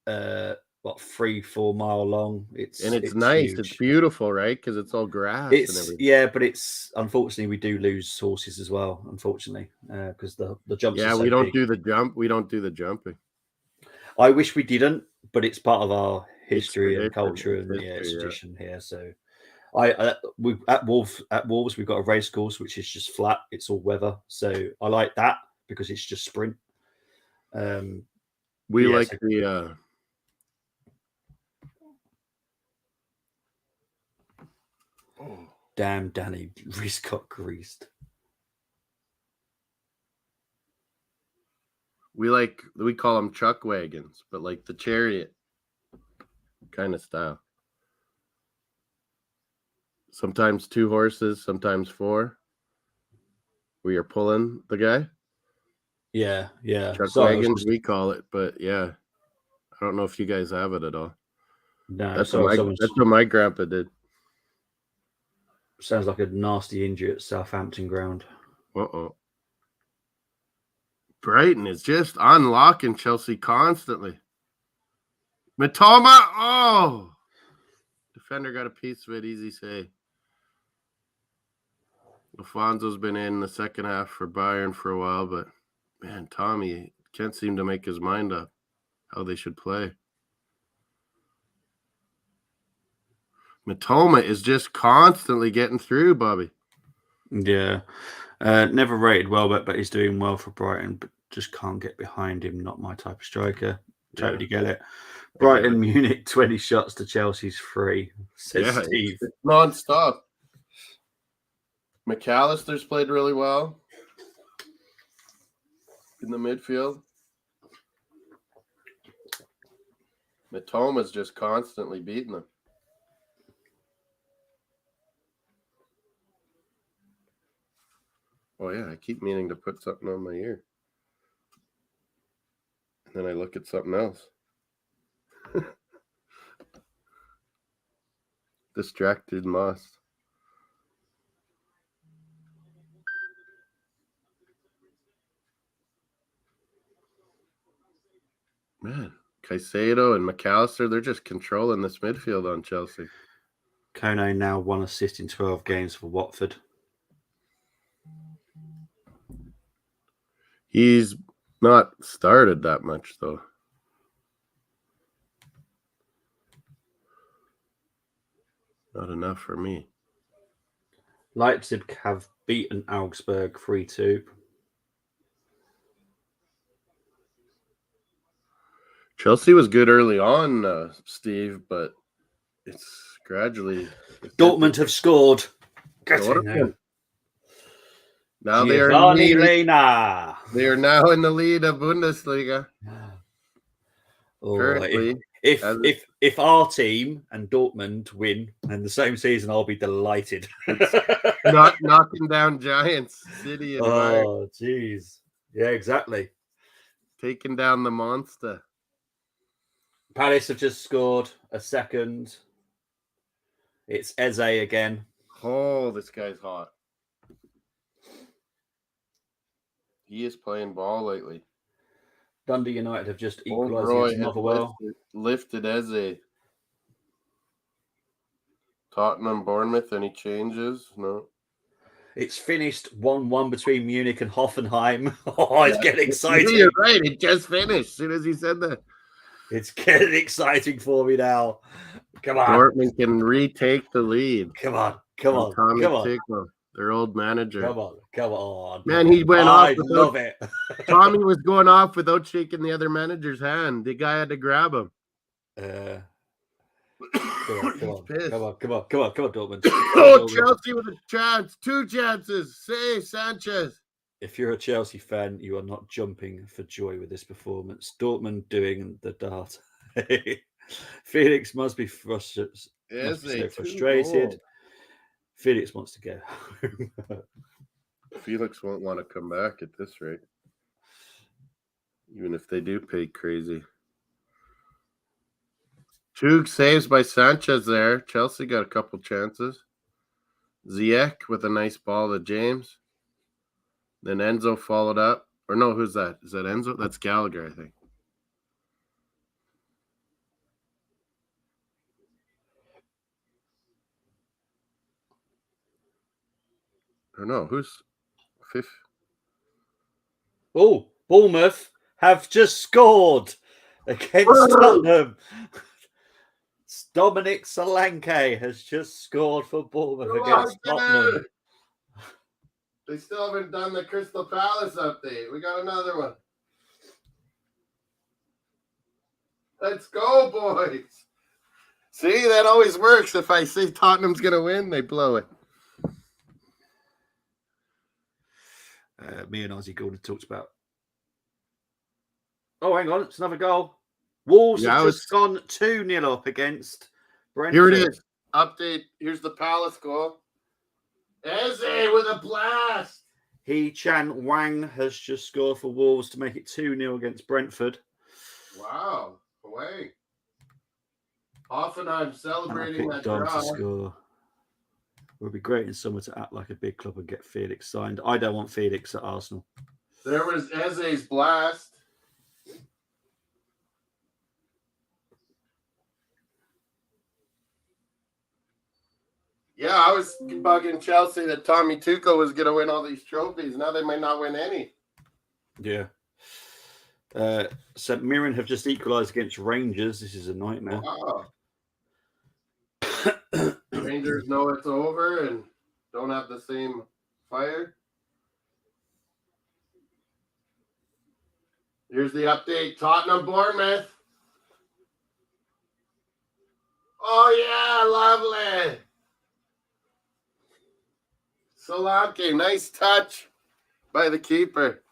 3-4 mile long. It's nice. huge. It's beautiful, right? Because it's all grass and everything. Yeah, but it's unfortunately we do lose horses as well. Unfortunately, because the jumps. Yeah, are so we don't big. do the jump. We don't do the jumping. I wish we didn't, but it's part of our history and tradition. culture It's and history, yeah. tradition here. So, we at Wolves we've got a race course which is just flat. It's all weather, so I like that because it's just sprint. We yeah, like so- the. Damn, Danny Reese got greased. We call them chuck wagons, but like the chariot kind of style. Sometimes 2 horses, sometimes 4. We are pulling the guy. Yeah. Chuck Sorry, wagons, we call it, but yeah, I don't know if you guys have it at all. No, That's what my grandpa did. Sounds like a nasty injury at Southampton ground. Brighton is just unlocking Chelsea constantly. Matoma, oh! Defender got a piece of it, easy say. Alfonso's been in the second half for Bayern for a while, but man, Tommy can't seem to make his mind up how they should play. Matoma is just constantly getting through, Bobby. Yeah. Never rated Welbeck, but he's doing well for Brighton, but just can't get behind him. Not my type of striker. Totally get it. Brighton, Munich, 20 shots to Chelsea's 3, says Steve. It's non-stop. McAllister's played really well in the midfield. Matoma's just constantly beating them. Oh, yeah, I keep meaning to put something on my ear. And then I look at something else. Distracted Moss. Man, Caicedo and McAllister, they're just controlling this midfield on Chelsea. Kono now 1 assist in 12 games for Watford. He's not started that much, though. Not enough for me. Leipzig have beaten Augsburg 3-2. Chelsea was good early on, Steve, but it's gradually. Dortmund have scored. Get in there. Now they are Giovanni Reina. They are now in the lead of Bundesliga. Or Currently, if our team and Dortmund win in the same season, I'll be delighted. not knocking down Giants City and Bayern, Oh, jeez. Yeah, exactly. taking down the monster. Palace have just scored a second. It's Eze again. Oh, this guy's hot. He is playing ball lately. Dundee United have just Old equalised Roy against has Motherwell. lifted Eze. Tottenham, Bournemouth, any changes? No. It's finished 1-1 between Munich and Hoffenheim. Oh, it's getting exciting. You're right. It just finished as soon as he said that. It's getting exciting for me now. Come on. Dortmund can retake the lead. Come on. Come on. Tommy Come on. Tickle, their old manager. Come on. Come on. Man, he went off. I love it. Tommy was going off without shaking the other manager's hand. The guy had to grab him. Come on, Dortmund. Oh, Chelsea with a chance. 2 chances. Say Sanchez. If you're a Chelsea fan, you are not jumping for joy with this performance. Dortmund doing the dart. Felix must be frustrated. Felix wants to go home. Felix won't want to come back at this rate. Even if they do pay crazy. 2 saves by Sanchez there. Chelsea got a couple chances. Ziyech with a nice ball to James. Then Enzo followed up. Or no, who's that? Is that Enzo? That's Gallagher, I think. Or no, who's fifth? Oh, Bournemouth have just scored against Tottenham. Dominic Solanke has just scored for Bournemouth against Tottenham. They still haven't done the Crystal Palace update. We got another one. Let's go, boys. See, that always works. If I say Tottenham's going to win, they blow it. Me and Ozzy Gordon talked about. Oh, hang on. It's another goal. Wolves have just gone 2-0 up against Brentford. Here it is. Update. Here's the Palace goal. Eze with a blast. Chan Wang has just scored for Wolves to make it 2-0 against Brentford. Wow. Away. Hoffenheim celebrating that draw. To score. It would be great in summer to act like a big club and get Felix signed. I don't want Felix at Arsenal. There was Eze's blast. Yeah, I was bugging Chelsea that Tommy Tuchel was going to win all these trophies. Now they might not win any. Yeah. St Mirren have just equalised against Rangers. This is a nightmare. Wow. Rangers know it's over and don't have the same fire. Here's the update. Tottenham, Bournemouth. Oh, yeah, lovely. Solanke, nice touch by the keeper.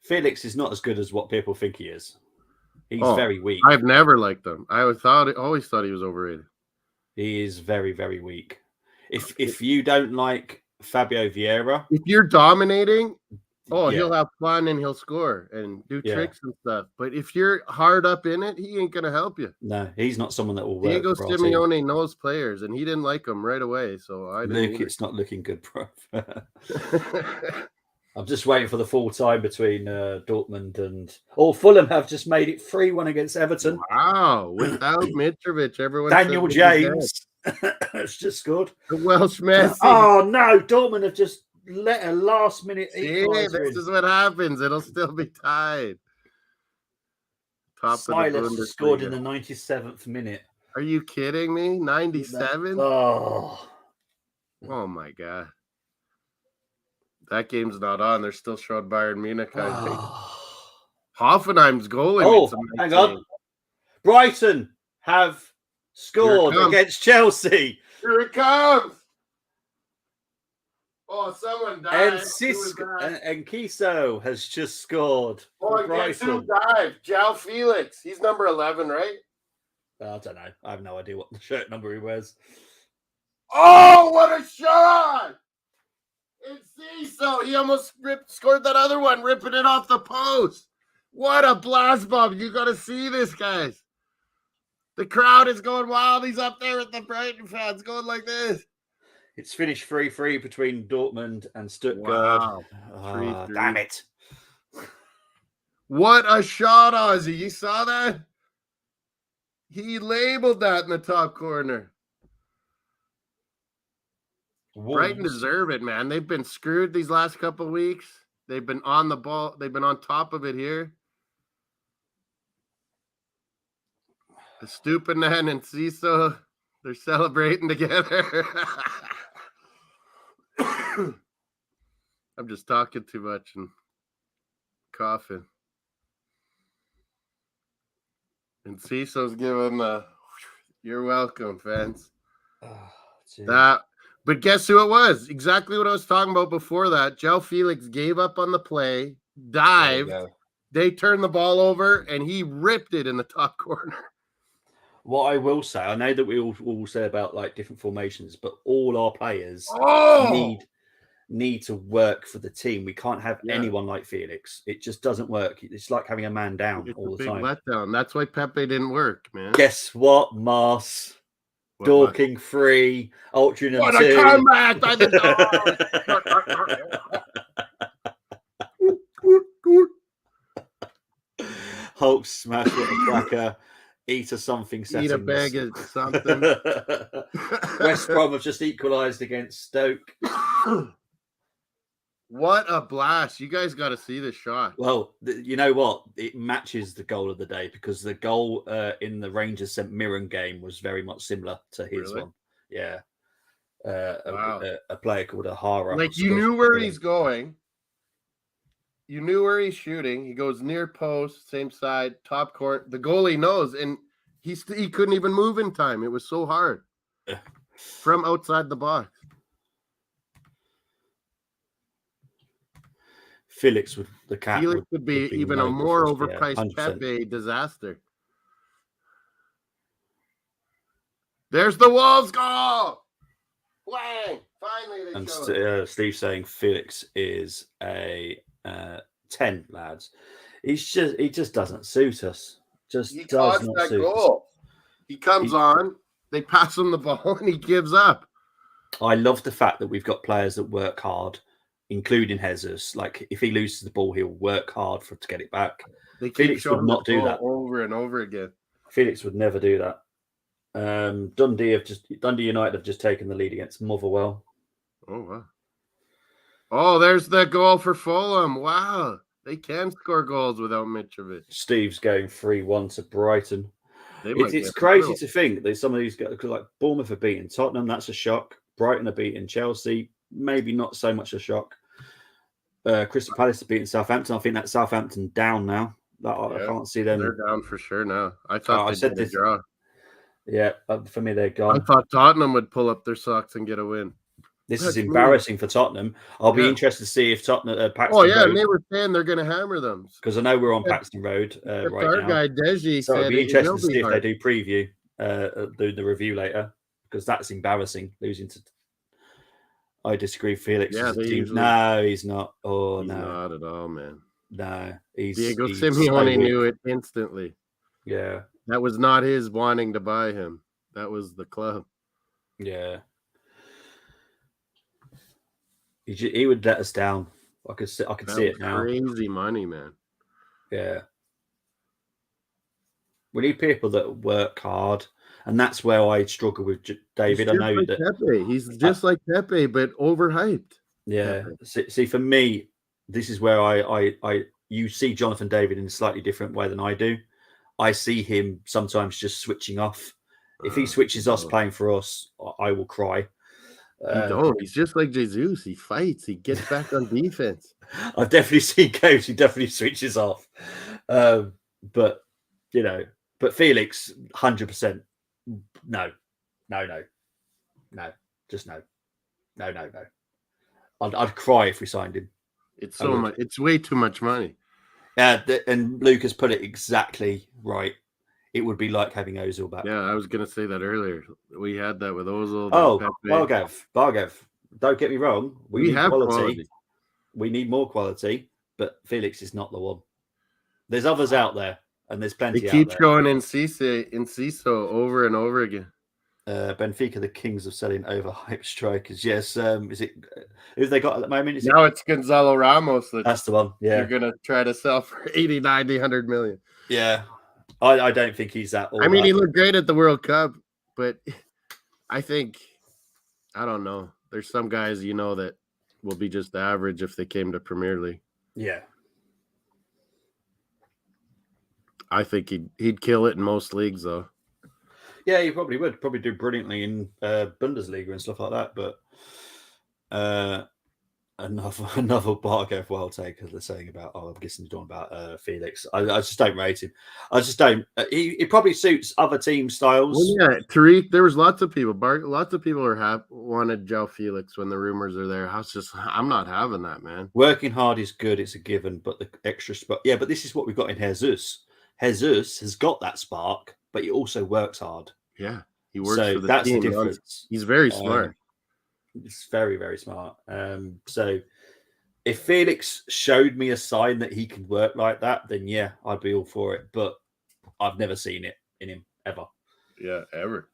Felix is not as good as what people think he is. He's very weak. I've never liked him. I always thought he was overrated. He is very, very weak. If you don't like Fabio Vieira, if you're dominating, he'll have fun and he'll score and do tricks and stuff. But if you're hard up in it, he ain't gonna help you. No, he's not someone that will work. Diego Simeone knows players, and he didn't like him right away. So it's not looking good, bro. I'm just waiting for the full time between Dortmund and Fulham have just made it 3-1 against Everton. Wow, without Mitrovic, everyone. Daniel James has just scored. The Welsh Messi. Oh no, Dortmund have just let a last minute. This is what happens. It'll still be tied. Silas scored in the 97th minute. Are you kidding me? 97? Oh my god. That game's not on. They're still showing Bayern Munich, I think. Hoffenheim's goalie. Hang on. Brighton have scored against Chelsea. Here it comes. Oh, someone died. And Who was Cisco that? and Kiso has just scored. Oh, for and guess who Brighton. died? Jao Felix. He's number 11, right? I don't know. I have no idea what the shirt number he wears. Oh, what a shot! It's Ciso. He almost scored that other one, ripping it off the post. What a blast bomb. You got to see this, guys. The crowd is going wild. He's up there with the Brighton fans going like this. It's finished 3-3 between Dortmund and Stuttgart. Wow. 3-3. Damn it. What a shot, Ozzy. You saw that? He labeled that in the top corner. Brighton Wolves. deserve it, man. They've been screwed these last couple of weeks. They've been on the ball. They've been on top of it here. The Stupinan and Ciso, they're celebrating together. I'm just talking too much and coughing. And Ciso's giving you're welcome, fans. But guess who it was? Exactly what I was talking about before that. Jao Felix gave up on the play, dived. They turned the ball over, and he ripped it in the top corner. What I will say, I know that we all say about like different formations, but all our players need to work for the team. We can't have anyone like Felix. It just doesn't work. It's like having a man down all the time. Letdown. That's why Pepe didn't work, man. Guess what, Mars? Dorking 3, Ultron What 2. a comeback by the dog. Hulk smash with a cracker. Eat a something settings. Eat a bag of something. West Brom have just equalised against Stoke. What a blast. You guys got to see this shot. Well, you know what? It matches the goal of the day because the goal in the Rangers St Mirren game was very much similar to his one. Yeah. A player called Ahara. Like, you knew where he's going. You knew where he's shooting. He goes near post, same side, top court. The goalie knows, and he couldn't even move in time. It was so hard from outside the box. Felix would be even a more overpriced Pepe disaster. There's the Wolves goal. Bang! Finally, they showed it. Steve saying Felix is a 10, lads. He just doesn't suit us. He does not suit goal. Us. He comes on, they pass him the ball, and he gives up. I love the fact that we've got players that work hard, including Jesus. Like, if he loses the ball, he'll work hard to get it back. Felix would not do that over and over again. Felix would never do that. Dundee United have just taken the lead against Motherwell. Oh wow! Oh, there's the goal for Fulham. Wow, they can score goals without Mitrovic. Steve's going 3-1 to Brighton. It's crazy to think that some of these guys, like Bournemouth are beating Tottenham. That's a shock. Brighton are beating Chelsea. Maybe not so much a shock. Crystal Palace are beating Southampton. I think that's Southampton down now. I can't see them. They're down for sure now. I thought they said this draw. Yeah, for me, they're gone. I thought Tottenham would pull up their socks and get a win. This is embarrassing for Tottenham. I'll be interested to see if Tottenham. Paxton Road, and they were saying they're going to hammer them because I know we're on Paxton Road right our now. Guy Deji so said it'll be interesting to see if they do preview, do the review later because that's embarrassing losing to. I disagree. Felix is a team. No, he's not. Oh, he's no, not at all, man. No, Diego Simeone knew it instantly. Yeah, that was not his wanting to buy him. That was the club. Yeah. He would let us down. I could see it now. Crazy money, man. Yeah. We need people that work hard, and that's where I struggle with David. I know that Pepe. He's just like Pepe, but overhyped. Yeah. See, for me, this is where you see Jonathan David in a slightly different way than I do. I see him sometimes just switching off. If he switches us playing for us, I will cry. He's just like Jesus. He fights. He gets back on defense. I've definitely seen Coach. He definitely switches off. But Felix, 100%. No. Just no. No. I'd cry if we signed him. It's so much. It's way too much money. And Lucas put it exactly right. It would be like having Ozil back. Yeah, I was gonna say that earlier. We had that with Ozil. Oh, Bargav. Don't get me wrong. We need have quality. We need more quality, but Felix is not the one. There's others out there, and there's plenty. They keep showing Enciso over and over again. Benfica, the kings of selling overhyped strikers. Yes, is it? Who they got at the moment? It's Gonzalo Ramos. That's the one. Yeah, you're gonna try to sell for 80, 90, 100 million. Yeah, I don't think he's that. I mean, he looked great at the World Cup, but I think I don't know. There's some guys that will be just average if they came to Premier League. Yeah. I think he'd kill it in most leagues, though. Yeah, he probably would. Probably do brilliantly in Bundesliga and stuff like that. But another Bargav wild take, as they're saying about. I'm guessing you're talking about Felix. I just don't rate him. I just don't. He probably suits other team styles. Well, yeah, Tariq. There was lots of people. Lots of people wanted João Felix when the rumors are there. I'm not having that, man. Working hard is good. It's a given, but the extra spot. Yeah, but this is what we've got in Jesus. Jesus has got that spark, but he also works hard. Yeah, he works for the team. The difference. He's very smart. It's very, very smart. So if Felix showed me a sign that he can work like that, then yeah, I'd be all for it. But I've never seen it in him ever. Yeah, ever.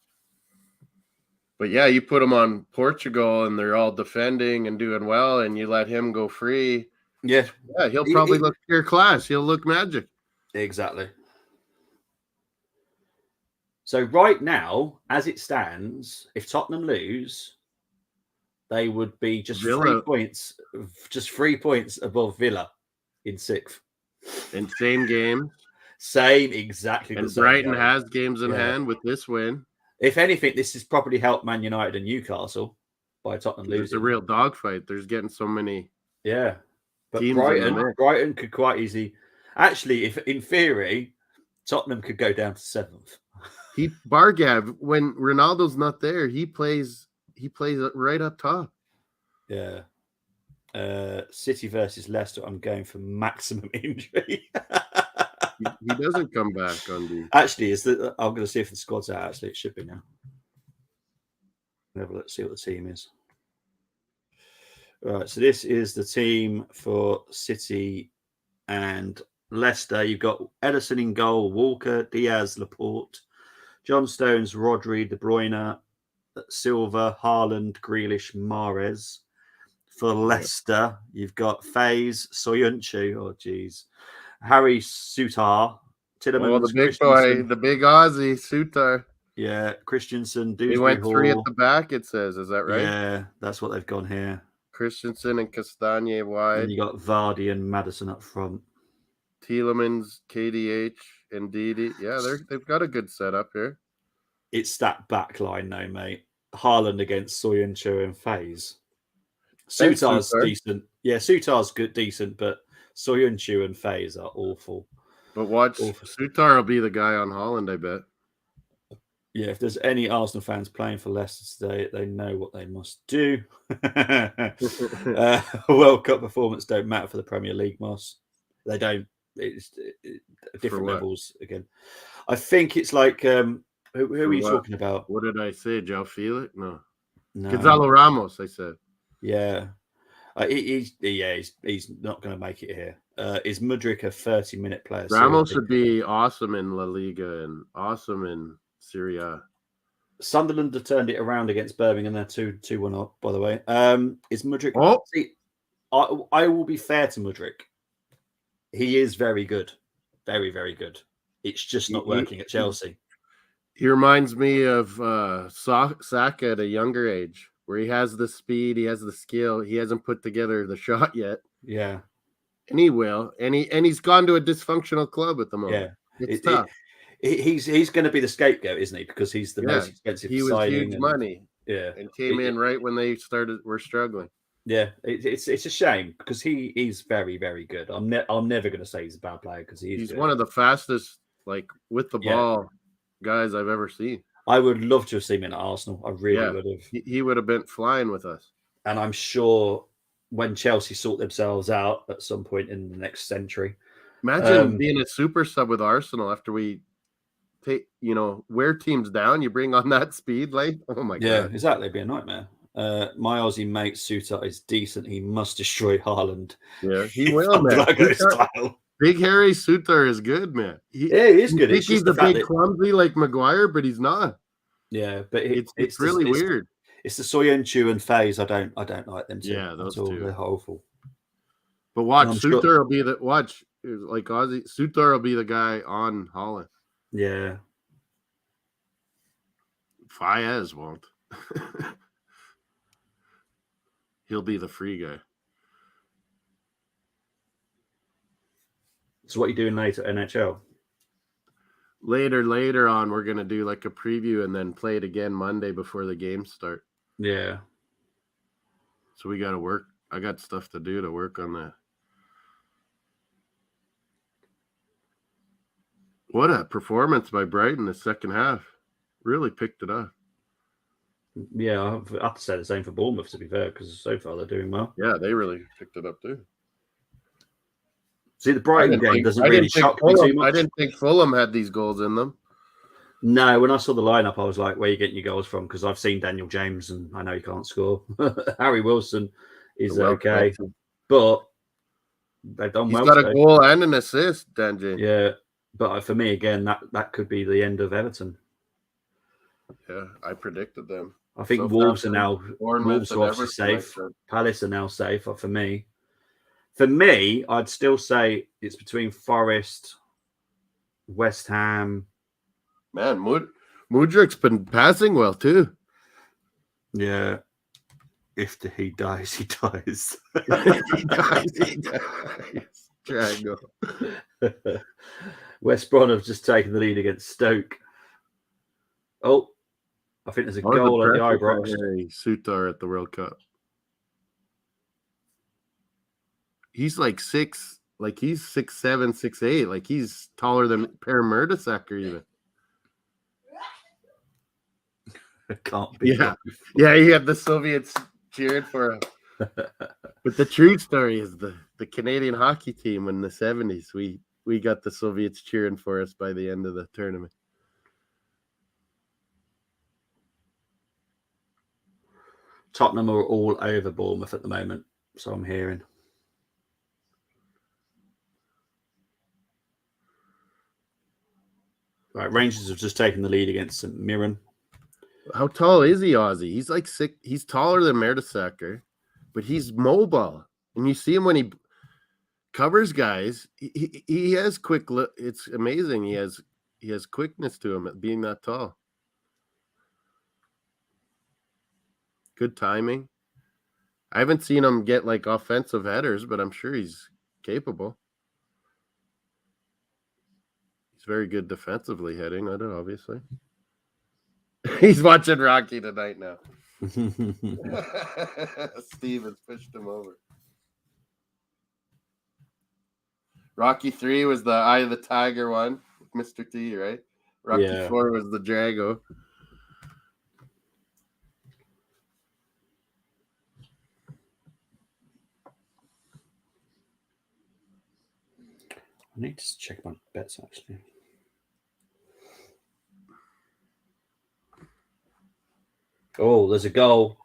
But yeah, you put him on Portugal and they're all defending and doing well, and you let him go free. Yeah, he'll probably look pure class. He'll look magic. Exactly. So right now, as it stands, if Tottenham lose, they would be just Villa. 3 points above Villa in 6th. In same game. Same, exactly. And Brighton has games in hand with this win. If anything, this has probably helped Man United and Newcastle by Tottenham losing. It's a real dogfight. There's getting so many. Yeah. But Brighton could quite easily. Actually, if in theory, Tottenham could go down to 7th. Bargav, when Ronaldo's not there, he plays right up top. Yeah. City versus Leicester, I'm going for maximum injury. he doesn't come back on the. Actually, I'm going to see if the squad's out. Actually, it should be now. Let's see what the team is. Right, so this is the team for City and Leicester. You've got Ederson in goal, Walker, Diaz, Laporte, John Stones, Rodri, De Bruyne, Silva, Haaland, Grealish, Mahrez. For Leicester, you've got Faze, Soyuncu, Harry Sutar, Tillemans. The big boy, the big Aussie, Sutar. Yeah, Christensen, Dewsbury He went Hall. 3 at the back, it says. Is that right? Yeah, that's what they've gone here. Christensen and Castagne wide. And you got Vardy and Maddison up front. Tielemans, KDH, and Didi. Yeah, they've got a good setup here. It's that back line though, mate. Haaland against Soyuncu and Faze. Sutar's decent. Yeah, Sutar's good, decent, but Soyuncu and Faze are awful. But Sutar will be the guy on Haaland, I bet. Yeah, if there's any Arsenal fans playing for Leicester today, they know what they must do. World Cup performance don't matter for the Premier League, Moss. They don't. It's different levels again. I think it's like who are you talking about? What did I say? João Felix? No. Gonzalo Ramos. I said. Yeah, he's not going to make it here. Is Mudryk a 30-minute player? Ramos would be awesome in La Liga and awesome in Serie A. Sunderland have turned it around against Birmingham. They're 2-1 up, by the way. Is Mudryk? Oh. See, I will be fair to Mudryk. He is very good. Very, very good. It's just not working at Chelsea. He reminds me of Saka at a younger age, where he has the speed, he has the skill. He hasn't put together the shot yet. Yeah. And he will. And he's gone to a dysfunctional club at the moment. Yeah. It's tough. He's going to be the scapegoat, isn't he? Because he's the most expensive. He was huge money. Yeah. And came in right when they were struggling. Yeah, it's a shame because he's very, very good. I'm never going to say he's a bad player because he's one of the fastest, with the ball guys I've ever seen. I would love to have seen him in Arsenal. I really would have. He would have been flying with us. And I'm sure when Chelsea sort themselves out at some point in the next century. Imagine being a super sub with Arsenal after we wear teams down. You bring on that speed, like, oh my god, exactly, it'd be a nightmare. My Aussie mate Suter is decent. He must destroy Haaland. Yeah, he will, man. Big Harry Suter is good, man. He is good. He's a big clumsy like Maguire, but he's not. Yeah, but it's really weird. It's the Soyuncu and FaZe. I don't like them two. Yeah, those two. They're awful. But watch, Suter will be the like Aussie. Suter will be the guy on Haaland. Yeah. Faez won't. He'll be the free guy. So what are you doing later, NHL? Later on, we're gonna do like a preview and then play it again Monday before the games start. Yeah. So we gotta work. I got stuff to do to work on that. What a performance by Brighton the second half. Really picked it up. Yeah, I have to say the same for Bournemouth, to be fair, because so far they're doing well. Yeah, they really picked it up too. See, the Brighton game doesn't really shock me too much. I didn't think Fulham had these goals in them. No, when I saw the lineup, I was like, where are you getting your goals from? Because I've seen Daniel James and I know he can't score. Harry Wilson is okay, but they've done well. He's got a goal and an assist, Dan James. Yeah, but for me, again, that could be the end of Everton. Yeah, I predicted them. I think Wolves are obviously safe. Palace are now safe for me. For me, I'd still say it's between Forest, West Ham. Man, Mudrik's been passing well too. Yeah. If he dies, he dies. He dies. Triangle. West Brom have just taken the lead against Stoke. Oh, I think there's a goal at the Ibrox. Suter at the World Cup. He's like six, like he's 6'7", 6'8", like he's taller than Per Mertesacker even. Can't be. Yeah, he had the Soviets cheering for him. But the true story is the Canadian hockey team in the 70s. We got the Soviets cheering for us by the end of the tournament. Tottenham are all over Bournemouth at the moment, so I'm hearing. Right, Rangers have just taken the lead against St Mirren. How tall is he, Ozzy? He's like sick. He's taller than Mertesacker, but he's mobile. And you see him when he covers guys. He has quick. It's amazing. He has quickness to him at being that tall. Good timing. I haven't seen him get like offensive headers, but I'm sure he's capable. He's very good defensively heading at it, obviously. He's watching Rocky tonight now. Steve has pushed him over. Rocky 3 was the Eye of the Tiger one with Mr. T, right? Rocky 4 was the Drago. I need to check my bets, actually. Oh, there's a goal.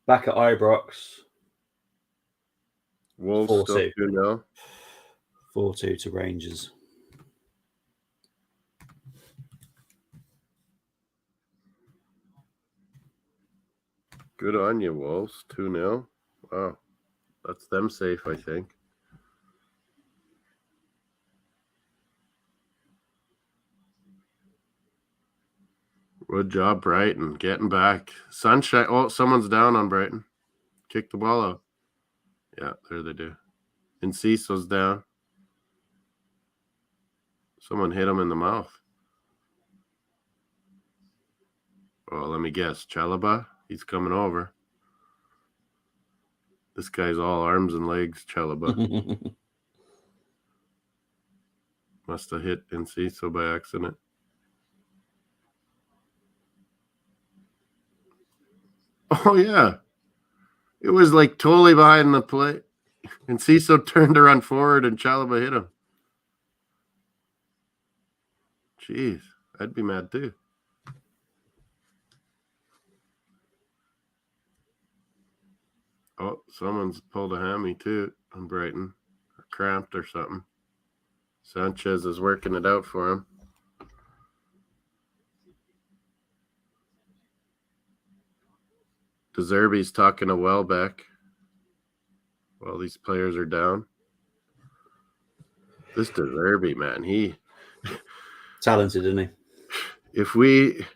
Back at Ibrox. Wolves 4-2. 4-2 to Rangers. Good on you, Wolves. 2-0. Wow. That's them safe, I think. Good job, Brighton. Getting back. Sunshine. Oh, someone's down on Brighton. Kick the ball out. Yeah, there they do. Enciso's down. Someone hit him in the mouth. Oh, let me guess. Chalobah? He's coming over. This guy's all arms and legs, Chalobah. Must have hit Enciso by accident. Oh, yeah. It was like totally behind the play. And Ciso turned to run forward and Chalaba hit him. Jeez, I'd be mad too. Oh, someone's pulled a hammy too on Brighton. Or cramped or something. Sanchez is working it out for him. De Zerbi's talking to Welbeck while these players are down. This De Zerbi, man, he Talented, isn't he? if we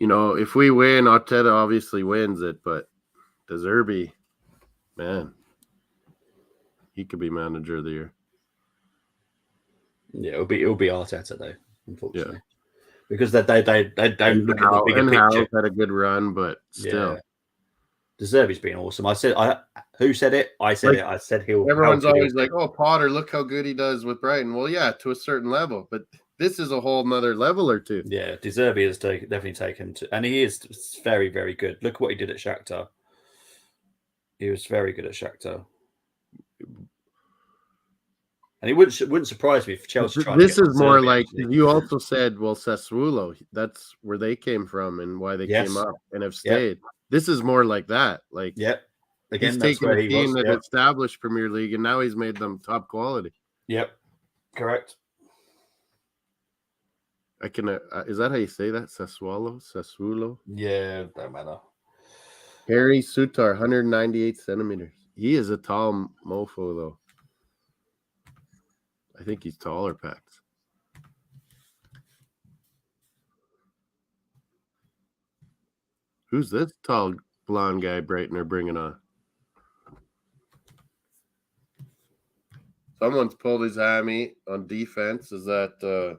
win, Arteta obviously wins it, but De Zerbi, man, he could be manager of the year. Yeah, it'll be Arteta though, unfortunately, because they don't look at the bigger and picture. Howe had a good run, but still, Yeah. De Zerbi's been awesome. Who said it? I said it. I said he'll. everyone's how good always he'll like, "Oh, Potter, look how good he does with Brighton." Well, yeah, to a certain level, but this is a whole nother level or two. Yeah, De Zerbi has definitely taken to, and he is very, very good. Look what he did at Shakhtar. He was very good at Shakhtar. And it wouldn't surprise me if Chelsea tried This to get is more Zerbi, like actually. you also said, well, Sassuolo, that's where they came from and why they Yes. came up and have stayed. This is more like that. Like, Yep. Again, he's that's taken where a he team was. that Yep. established Premier League and now he's made them top quality. Yep. Correct. I can. Is that how you say that? Sassuolo? Yeah, don't matter. Harry Sutar, 198 centimeters. He is a tall mofo, though. I think he's taller, Pax. Who's this tall blonde guy Brighton are bringing on? Someone's pulled his hammy on defense. Is that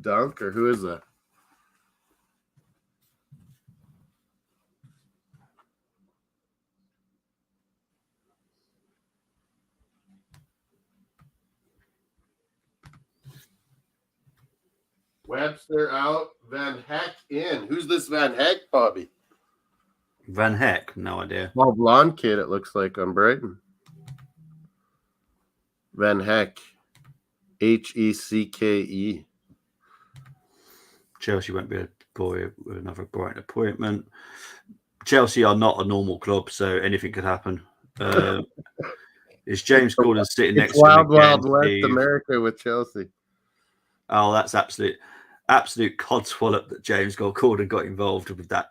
Dunk or who is that? Webster out, Van Heck in. Who's this Van Heck, Bobby? Van Heck, no idea. Small blonde kid, it looks like, on Brighton. Van Heck. Hecke. Chelsea won't be a boy with another Brighton appointment. Chelsea are not a normal club, so anything could happen. Is James Gordon sitting next It's to him Wild again, Wild West Steve? America with Chelsea. Oh, that's absolute codswallop that James Gordon got involved with that.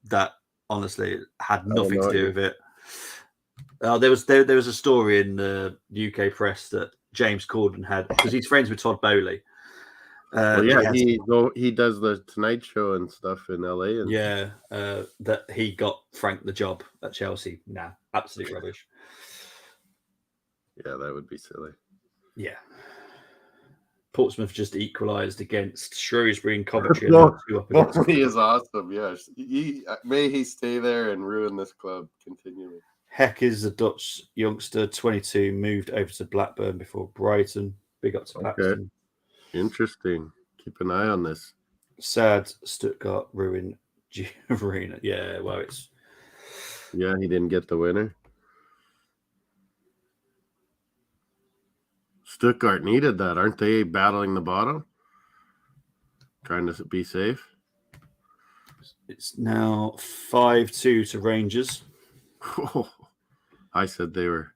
That honestly had nothing to do with it. There was a story in the UK press that James Corden had, because he's friends with Todd Bowley. He does the Tonight Show and stuff in LA. And that he got Frank the job at Chelsea. Nah, absolute rubbish. Yeah, that would be silly. Yeah. Portsmouth just equalised against Shrewsbury and Coventry. He is awesome. Yes, may he stay there and ruin this club continually. Heck is a Dutch youngster, 22, moved over to Blackburn before Brighton. Big up to Paxton. Interesting. Keep an eye on this. Sad Stuttgart ruin Giverina. Yeah, well, it's... Yeah, he didn't get the winner. Stuttgart needed that. Aren't they battling the bottom? Trying to be safe? It's now 5-2 to Rangers. Oh, I said they were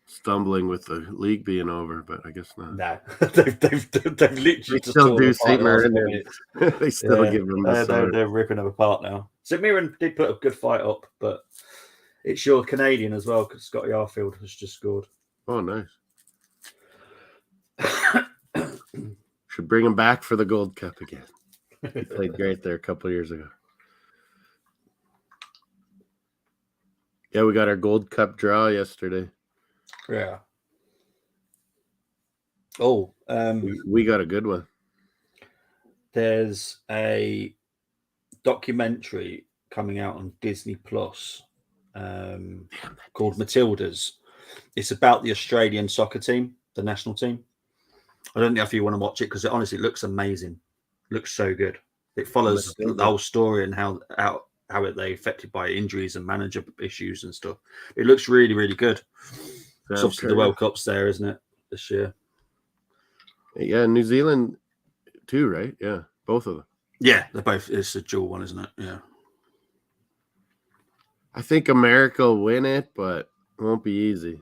stumbling with the league being over, but I guess not. No, they've literally just still do St. Mirren. They still give them the they're ripping them apart now. St. Mirren did put a good fight up, but it's your Canadian as well, because Scotty Arfield has just scored. Oh, nice. Should bring him back for the Gold Cup again. He played great there a couple of years ago. Yeah, we got our Gold Cup draw yesterday. Yeah. Oh, we got a good one. There's a documentary coming out on Disney Plus called Matildas. It's about the Australian soccer team, the national team. I don't know if you want to watch it because it honestly looks amazing. Looks so good. It follows the whole story and how how they affected by injuries and manager issues and stuff. It looks really, really good. It's obviously the World Cup's there, isn't it, this year? Yeah, New Zealand too, right? Yeah, both of them. Yeah, they're both. It's a dual one, isn't it? Yeah. I think America will win it, but it won't be easy.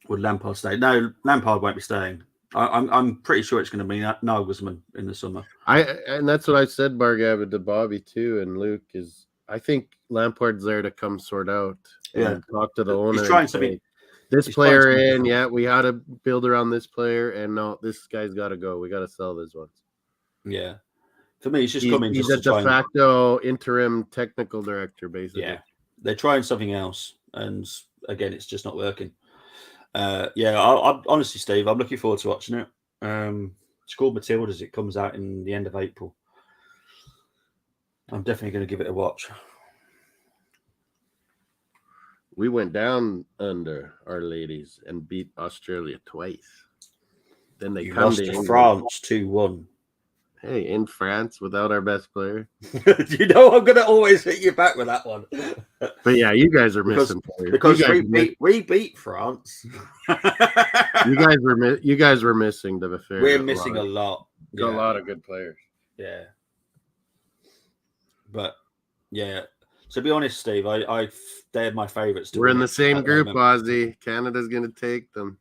Would Lampard stay? No, Lampard won't be staying. I'm pretty sure it's going to be Nagelsmann in the summer. And that's what I said, Bargavin, to Bobby too, and Luke is. I think Lampard's there to come sort out and talk to the owner. He's trying something. This player in, we got to build around this player, and no, this guy's got to go. We got to sell this one. Yeah, for me, he's just coming. He's a de facto interim technical director, basically. Yeah, they're trying something else, and again, it's just not working. I'm honestly, Steve, I'm looking forward to watching it. It's called Matildas. It comes out in the end of April. I'm definitely going to give it a watch. We went down under our ladies and beat Australia twice. Then they come lost to France 2-1. Hey, in France without our best player. You know I'm going to always hit you back with that one. But yeah, you guys are missing players. Because we beat France. you guys were missing the affair. We're missing a lot. A lot of good players. Yeah. But yeah. To be honest, Steve, they're my favourites. We're in the same group, Ozzy. Canada's going to take them.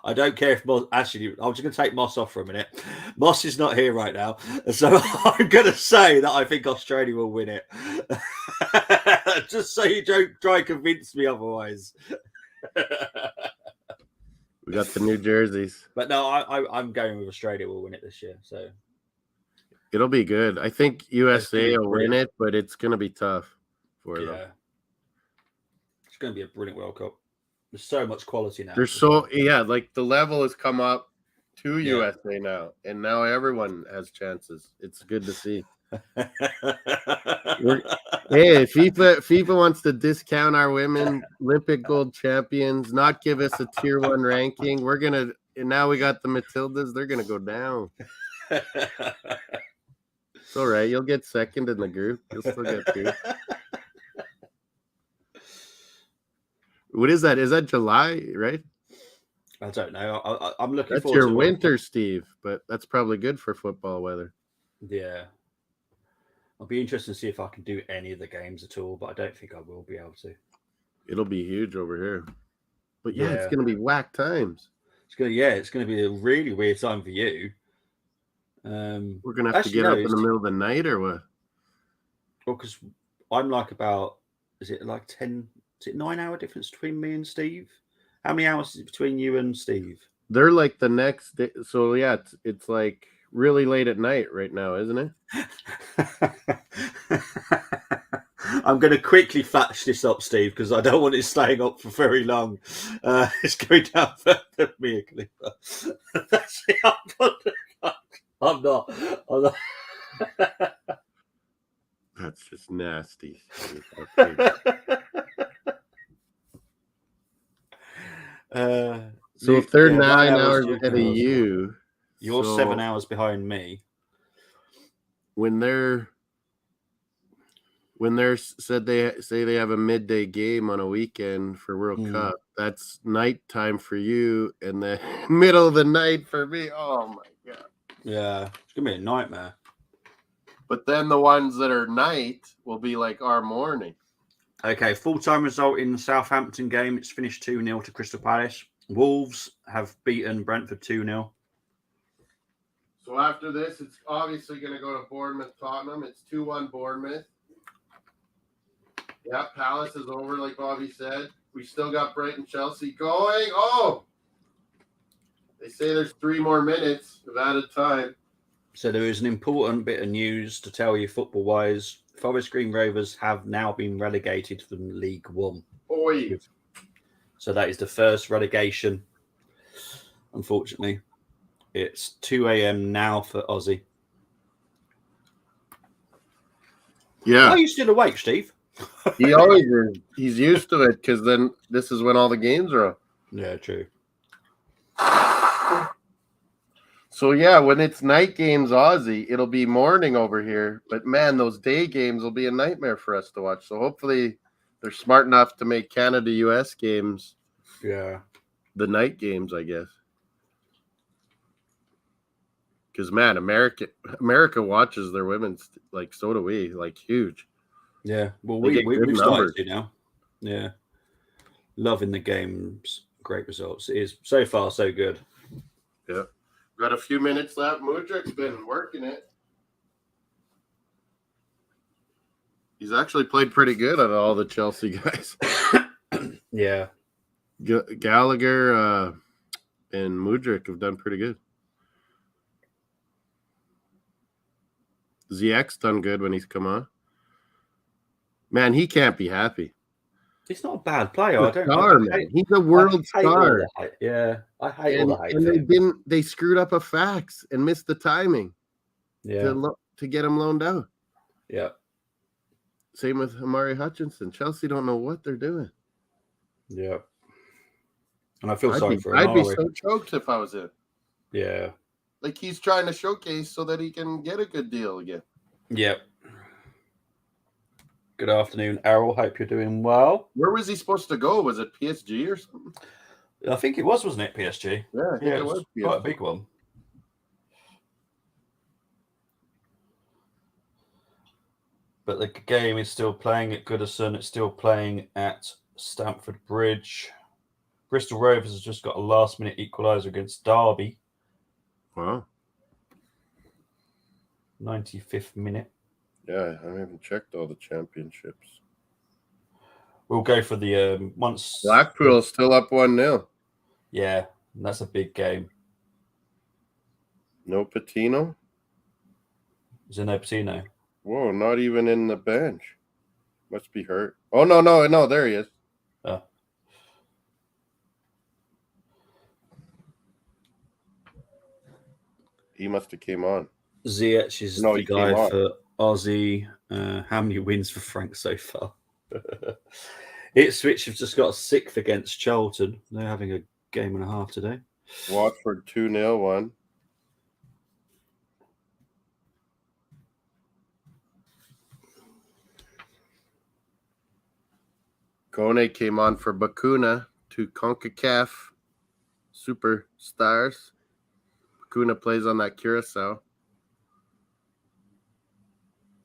I don't care if Moss. Actually, I'm just going to take Moss off for a minute. Moss is not here right now, so I'm going to say that I think Australia will win it. Just so you don't try and convince me otherwise. We got the new jerseys, but no, I'm going with Australia will win it this year. So it'll be good. I think USA will win it, but it's going to be tough for them. It's going to be a brilliant World Cup. There's so much quality now. Like the level has come up to USA now, and now everyone has chances. It's good to see. Hey, FIFA wants to discount our women Olympic gold champions, not give us a tier 1 ranking. And now we got the Matildas. They're gonna go down. It's all right. You'll get second in the group. You'll still get two. What is that? Is that July, right? I don't know. I'm looking that's forward to your winter, Steve, but that's probably good for football weather. Yeah. I'll be interested to see if I can do any of the games at all, but I don't think I will be able to. It'll be huge over here. But it's going to be whack times. It's going to be a really weird time for you. We're going to have to get up in the middle of the night or what? Well, because I'm like is it 9 hour difference between me and Steve? How many hours is it between you and Steve? They're like the next day. So yeah, it's like really late at night right now, isn't it? I'm going to quickly fetch this up, Steve, because I don't want it staying up for very long. It's going down for me, Khalifa. That's it. I'm not. That's just nasty. So if they're 9 hours ahead of you, you're 7 hours behind me. When they're said they say they have a midday game on a weekend for World Cup, that's nighttime for you and the middle of the night for me. Oh my god. Yeah, it's gonna be a nightmare. But then the ones that are night will be like our morning. Okay, full-time result in the Southampton game. It's finished 2-0 to Crystal Palace. Wolves have beaten Brentford 2-0. So after this, it's obviously going to go to Bournemouth, Tottenham. It's 2-1 Bournemouth. Yeah, Palace is over, like Bobby said. We still got Brighton, Chelsea going. Oh! They say there's 3 more minutes of added time. So there is an important bit of news to tell you football-wise. Forest Green Rovers have now been relegated from League One. Oi. So that is the first relegation. Unfortunately, it's 2 a.m. now for Aussie. Yeah. Are you still awake, Steve? He always is. He's used to it because then this is when all the games are on. Yeah, true. So yeah, when it's night games, Aussie, it'll be morning over here. But man, those day games will be a nightmare for us to watch. So hopefully they're smart enough to make Canada-US games Yeah. the night games, I guess. Because man, America watches their women's, like, so do we, like, huge. Yeah. Well, They get good we've started numbers. to now. Yeah. Loving the games. Great results. It is so far so good. Yeah. Got a few minutes left. Mudrik's been working it. He's actually played pretty good out of all the Chelsea guys. Yeah. Gallagher and Mudrik have done pretty good. ZX done good when he's come on. Man, he can't be happy. He's not a bad player. He's a star, man. He's a world star. Yeah, I hate all the hate. And they screwed up a fax and missed the timing. Yeah, to get him loaned out. Yeah. Same with Amari Hutchinson. Chelsea don't know what they're doing. Yeah. And I feel sorry for him. I'd be so choked if I was him. Yeah. Like, he's trying to showcase so that he can get a good deal again. Yep. Good afternoon, Errol. Hope you're doing well. Where was he supposed to go? Was it PSG or something? I think it was, wasn't it, PSG? Yeah, I think it was PSG. Quite a big one. But the game is still playing at Goodison. It's still playing at Stamford Bridge. Bristol Rovers has just got a last-minute equaliser against Derby. Wow. 95th minute. Yeah, I haven't checked all the championships. We'll go for the once. Blackpool's still up 1-0. Yeah, that's a big game. No Patino? Is there no Patino? Whoa, not even in the bench. Must be hurt. Oh, no, there he is. Oh. He must have came on. Ziyech is the guy for Aussie. How many wins for Frank so far? Ipswich have just got a 6th against Charlton. They're having a game and a half today. Watford 2-0 won. Kone came on for Bakuna, 2 CONCACAF superstars. Bakuna plays on that Curacao.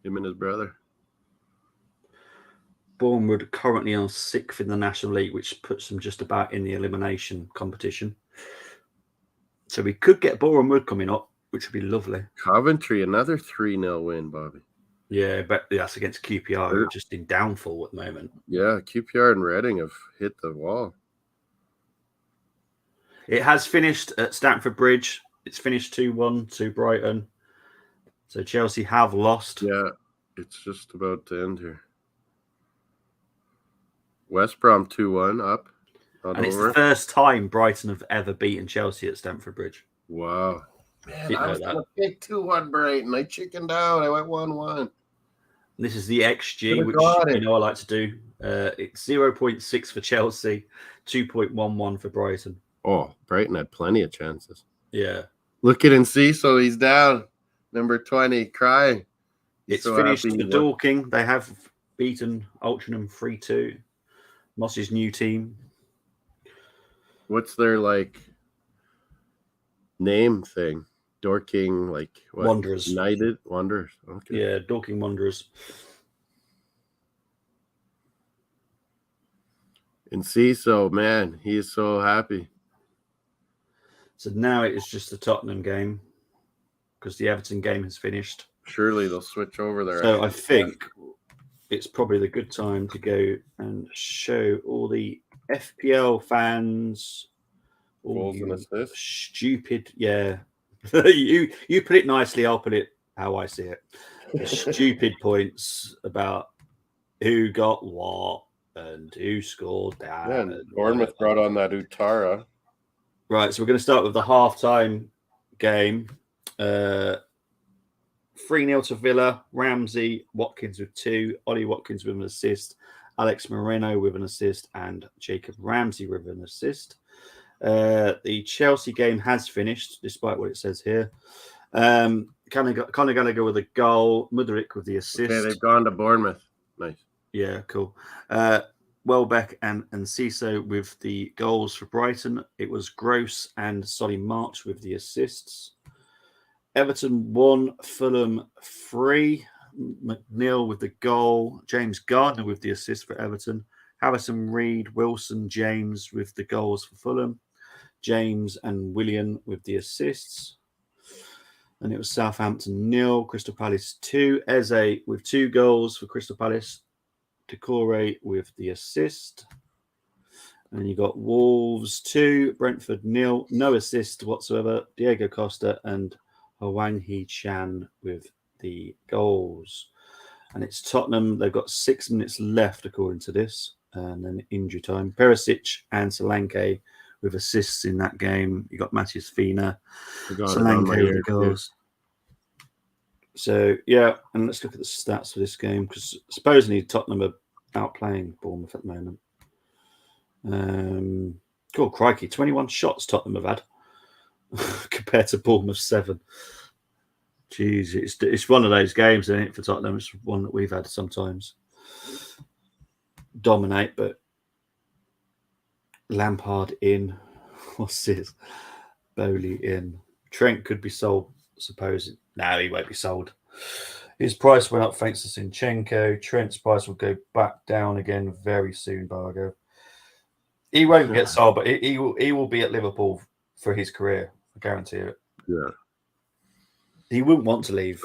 Him and his brother. Bournemouth currently on 6th in the National League, which puts them just about in the elimination competition. So we could get Bournemouth coming up, which would be lovely. Coventry, another 3-0 win, Bobby. Yeah, but that's against QPR, who are just in downfall at the moment. Yeah, QPR and Reading have hit the wall. It has finished at Stamford Bridge. It's finished 2-1 to Brighton. So Chelsea have lost. Yeah, it's just about to end here. West Brom 2-1 up. And it's the first time Brighton have ever beaten Chelsea at Stamford Bridge. Wow. Man, I was going to pick 2-1 Brighton. I chickened out. I went 1-1. This is the XG, which I like to do. It's 0.6 for Chelsea, 2.11 for Brighton. Oh, Brighton had plenty of chances. Yeah. Look at Enciso. He's down. Number 20, crying. It's so finished for Dorking. They have beaten Altrincham 3-2. Moss's new team. What's their, name thing? Dorking, what? Wanderers. United Wanderers. Okay. Yeah, Dorking Wanderers. Enciso, man, he is so happy. So now it is just the Tottenham game because the Everton game has finished. Surely they'll switch over there. So I think it's probably the good time to go and show all the FPL fans. Goals and assists. Stupid, yeah. you put it nicely. I'll put it how I see it. Stupid points about who got what and who scored that. Yeah, and Bournemouth brought on that Utara. Right, so we're going to start with the halftime game. 3-0 to Villa. Ramsey, Watkins with 2. Ollie Watkins with an assist. Alex Moreno with an assist. And Jacob Ramsey with an assist. The Chelsea game has finished, despite what it says here. Conor Gallagher with a goal. Mudryk with the assist. Okay, they've gone to Bournemouth. Nice. Yeah, cool. Welbeck and Ciso with the goals for Brighton. It was Gross and Solly March with the assists. Everton 1, Fulham 3. McNeil with the goal. James Gardner with the assist for Everton. Harrison Reed, Wilson, James with the goals for Fulham. James and Willian with the assists. And it was Southampton 0, Crystal Palace 2. Eze with 2 goals for Crystal Palace. Decore with the assist. And you got Wolves 2, Brentford 0, no assist whatsoever. Diego Costa and Hwang Hee-chan with the goals. And it's Tottenham. They've got 6 minutes left, according to this. And then injury time. Perisic and Solanke with assists in that game. You got Matthias Fina. Solanke with the goals. So, yeah, and let's look at the stats for this game, because supposedly Tottenham are outplaying Bournemouth at the moment. Cool, crikey, 21 shots Tottenham have had compared to Bournemouth 7. Jeez, it's one of those games, isn't it, for Tottenham? It's one that we've had sometimes dominate, but Lampard in. What's this? Bowley in. Trent could be sold, supposed. No, he won't be sold. His price went up thanks to Zinchenko. Trent's price will go back down again very soon, Bargo. He won't get sold, but he will be at Liverpool for his career. I guarantee it. Yeah. He wouldn't want to leave.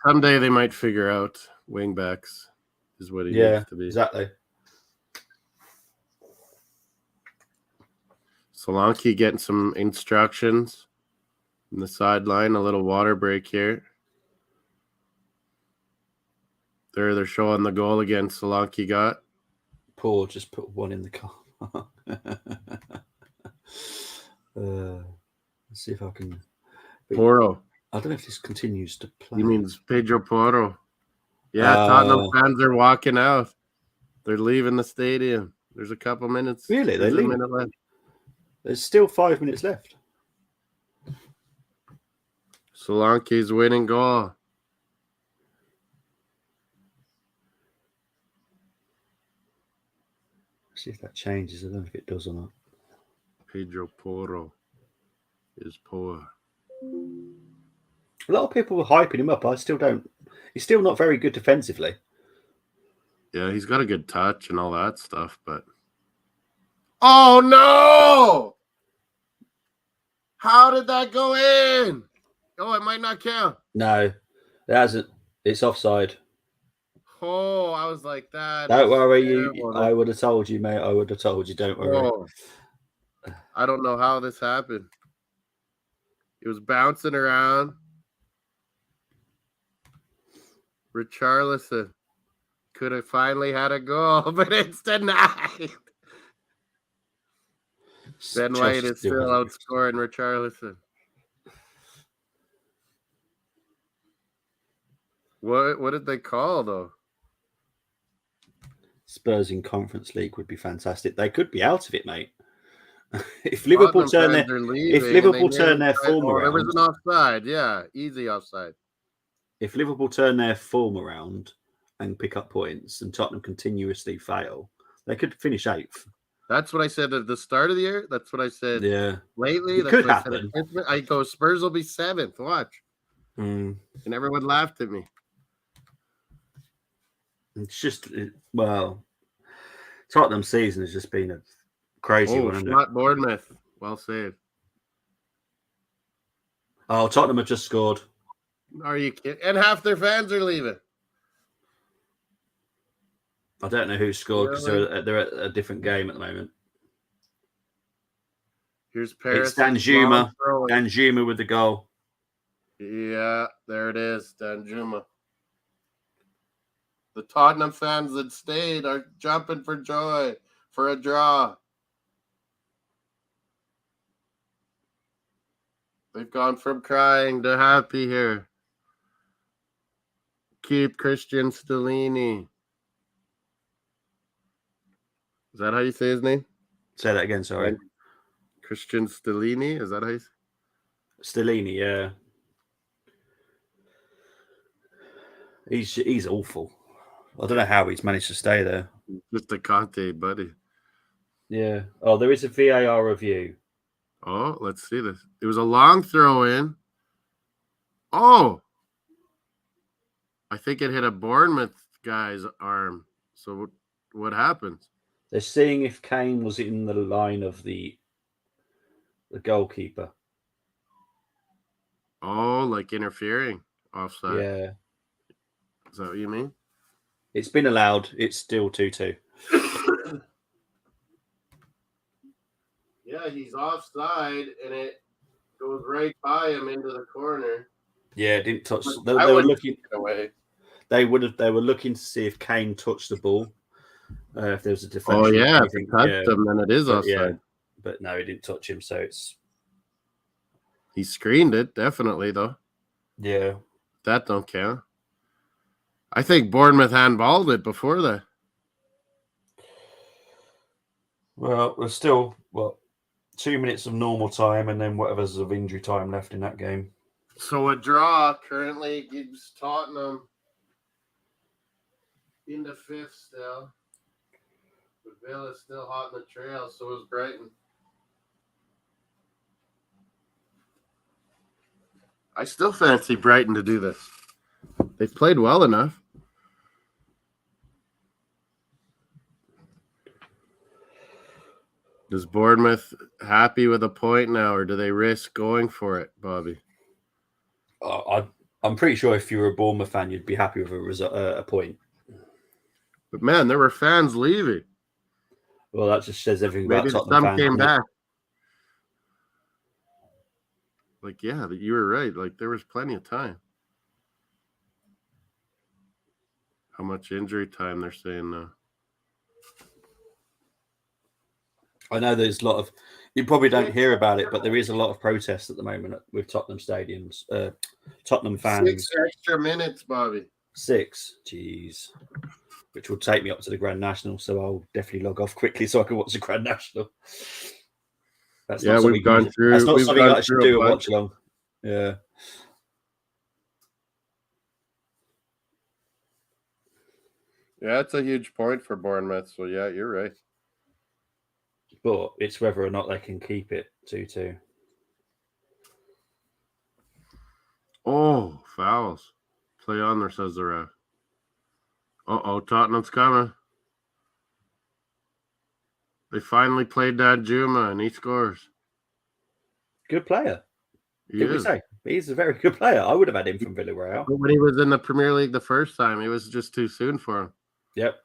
Someday they might figure out wing backs is what he needs to be. Exactly. Solanke getting some instructions on the sideline. A little water break here. They're showing the goal again. Solanke got. Paul just put one in the car. Let's see if I can. Porro. I don't know if this continues to play. He means Pedro Porro. Yeah, Tottenham fans are walking out. They're leaving the stadium. There's a couple minutes. Really? They leave? Left. There's still 5 minutes left. Solanke's winning goal. See if that changes. I don't know if it does or not. Pedro Porro is poor. A lot of people were hyping him up. I still don't. He's still not very good defensively. Yeah, he's got a good touch and all that stuff, but. Oh, no! How did that go in? Oh, it might not count. No, it hasn't. It's offside. Oh, I was like that. Don't worry, you. I would have told you, mate. I would have told you. Don't worry. Oh, I don't know how this happened. It was bouncing around. Richarlison could have finally had a goal, but it's denied. Ben White is still outscoring Richarlison. What did they call, though? Spurs in Conference League would be fantastic. They could be out of it, mate. If Liverpool turn their form around, there was an offside. Yeah, easy offside. If Liverpool turn their form around and pick up points, and Tottenham continuously fail, they could finish 8th. That's what I said at the start of the year. That's what I said. Yeah, lately. It could happen. I go, Spurs will be 7th. Watch. And everyone laughed at me. It's just, Tottenham's season has just been a crazy one. Not Bournemouth. Well saved. Oh, Tottenham have just scored. Are you kidding? And half their fans are leaving. I don't know who scored because they're at a different game at the moment. Here's Paris. It's Danjuma. Danjuma with the goal. Yeah, there it is. Danjuma. The Tottenham fans that stayed are jumping for joy for a draw. They've gone from crying to happy here. Keep Christian Stellini. Is that how you say his name? Say that again, sorry. Christian Stellini, is that how you say? Stellini, yeah. He's awful. I don't know how he's managed to stay there. Just a Conte buddy. Yeah. Oh, there is a VAR review. Oh, let's see this. It was a long throw in. Oh, I think it hit a Bournemouth guy's arm. So what happens? They're seeing if Kane was in the line of the goalkeeper. Oh, like interfering offside. Yeah. Is that what you mean? It's been allowed. It's still 2-2. Yeah, he's offside, and it goes right by him into the corner. Yeah, it didn't touch. They I were wouldn't looking take it away. They were looking to see if Kane touched the ball. If there was a deflection. Oh yeah, if anything. it touched him, then it is But, offside. but no, he didn't touch him, so it's He screened it, definitely though. yeah. That don't count. I think Bournemouth handballed it before that. Well, there's still 2 minutes of normal time, and then whatever's of injury time left in that game. So a draw currently gives Tottenham in the fifth still. But Villa's still hot in the trail, so is Brighton. I still fancy Brighton to do this. They've played well enough. Is Bournemouth happy with a point now, or do they risk going for it, Bobby? I'm pretty sure if you were a Bournemouth fan, you'd be happy with a point. But man, there were fans leaving. Well, that just says everything about Maybe Tottenham some fans. came back. Like, yeah, you were right. Like, there was plenty of time. How much injury time they're saying now? I know there's a lot of. You probably don't hear about it, but there is a lot of protests at the moment with Tottenham stadiums. Tottenham fans. 6 extra minutes, Bobby. 6, jeez, which will take me up to the Grand National. So I'll definitely log off quickly so I can watch the Grand National. That's Yeah, we've gone through. That's not we've something gone I should through do a a bunch. watch along. Yeah. Yeah, it's a huge point for Bournemouth. So yeah, you're right. But it's whether or not they can keep it 2-2. Oh, fouls. Play on there, says the ref. Uh-oh, Tottenham's coming. They finally played that Juma, and he scores. Good player. He Did we is. say? He's a very good player. I would have had him from Villarreal. But when he was in the Premier League the first time, it was just too soon for him. Yep.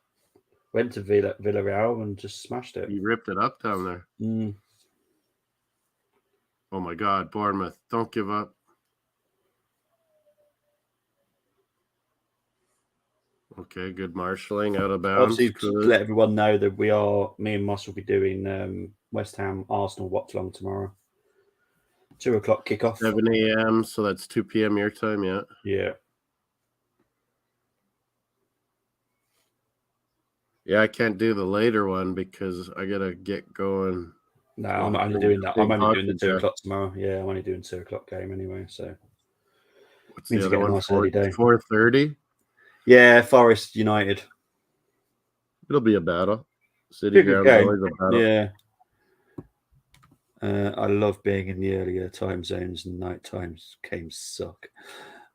Went to Villarreal and just smashed it. He ripped it up down there. Mm. Oh, my God, Bournemouth, don't give up. Okay, good marshalling out of bounds. Obviously, to let everyone know that me and Moss will be doing West Ham Arsenal watch along tomorrow. 2:00 kickoff. 7 a.m., so that's 2 p.m. your time, yeah. Yeah. Yeah, I can't do the later one because I got to get going. No, I'm only doing that. I'm only doing the 2:00 tomorrow. Yeah, I'm only doing 2:00 game anyway. So What's means the you other get a one? nice early day. 4:30? Yeah, Forest United. It'll be a battle. City Good ground game. always a battle. Yeah. I love being in the earlier time zones, and night times games suck.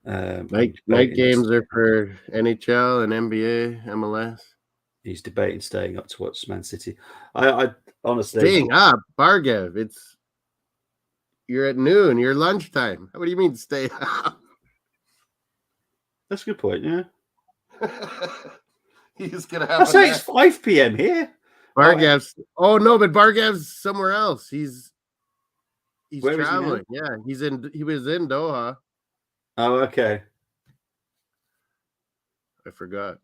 Night games are for NHL and NBA, MLS. He's debating staying up to watch Man City. I honestly Staying up, Bargev. You're at noon. You're lunchtime. What do you mean stay up? That's a good point. Yeah. He's gonna have. I say it's 5 p.m. here. Bargev's. Oh no, but Bargev's somewhere else. He's Where is he now? traveling. Yeah, he was in Doha. Oh, okay. I forgot.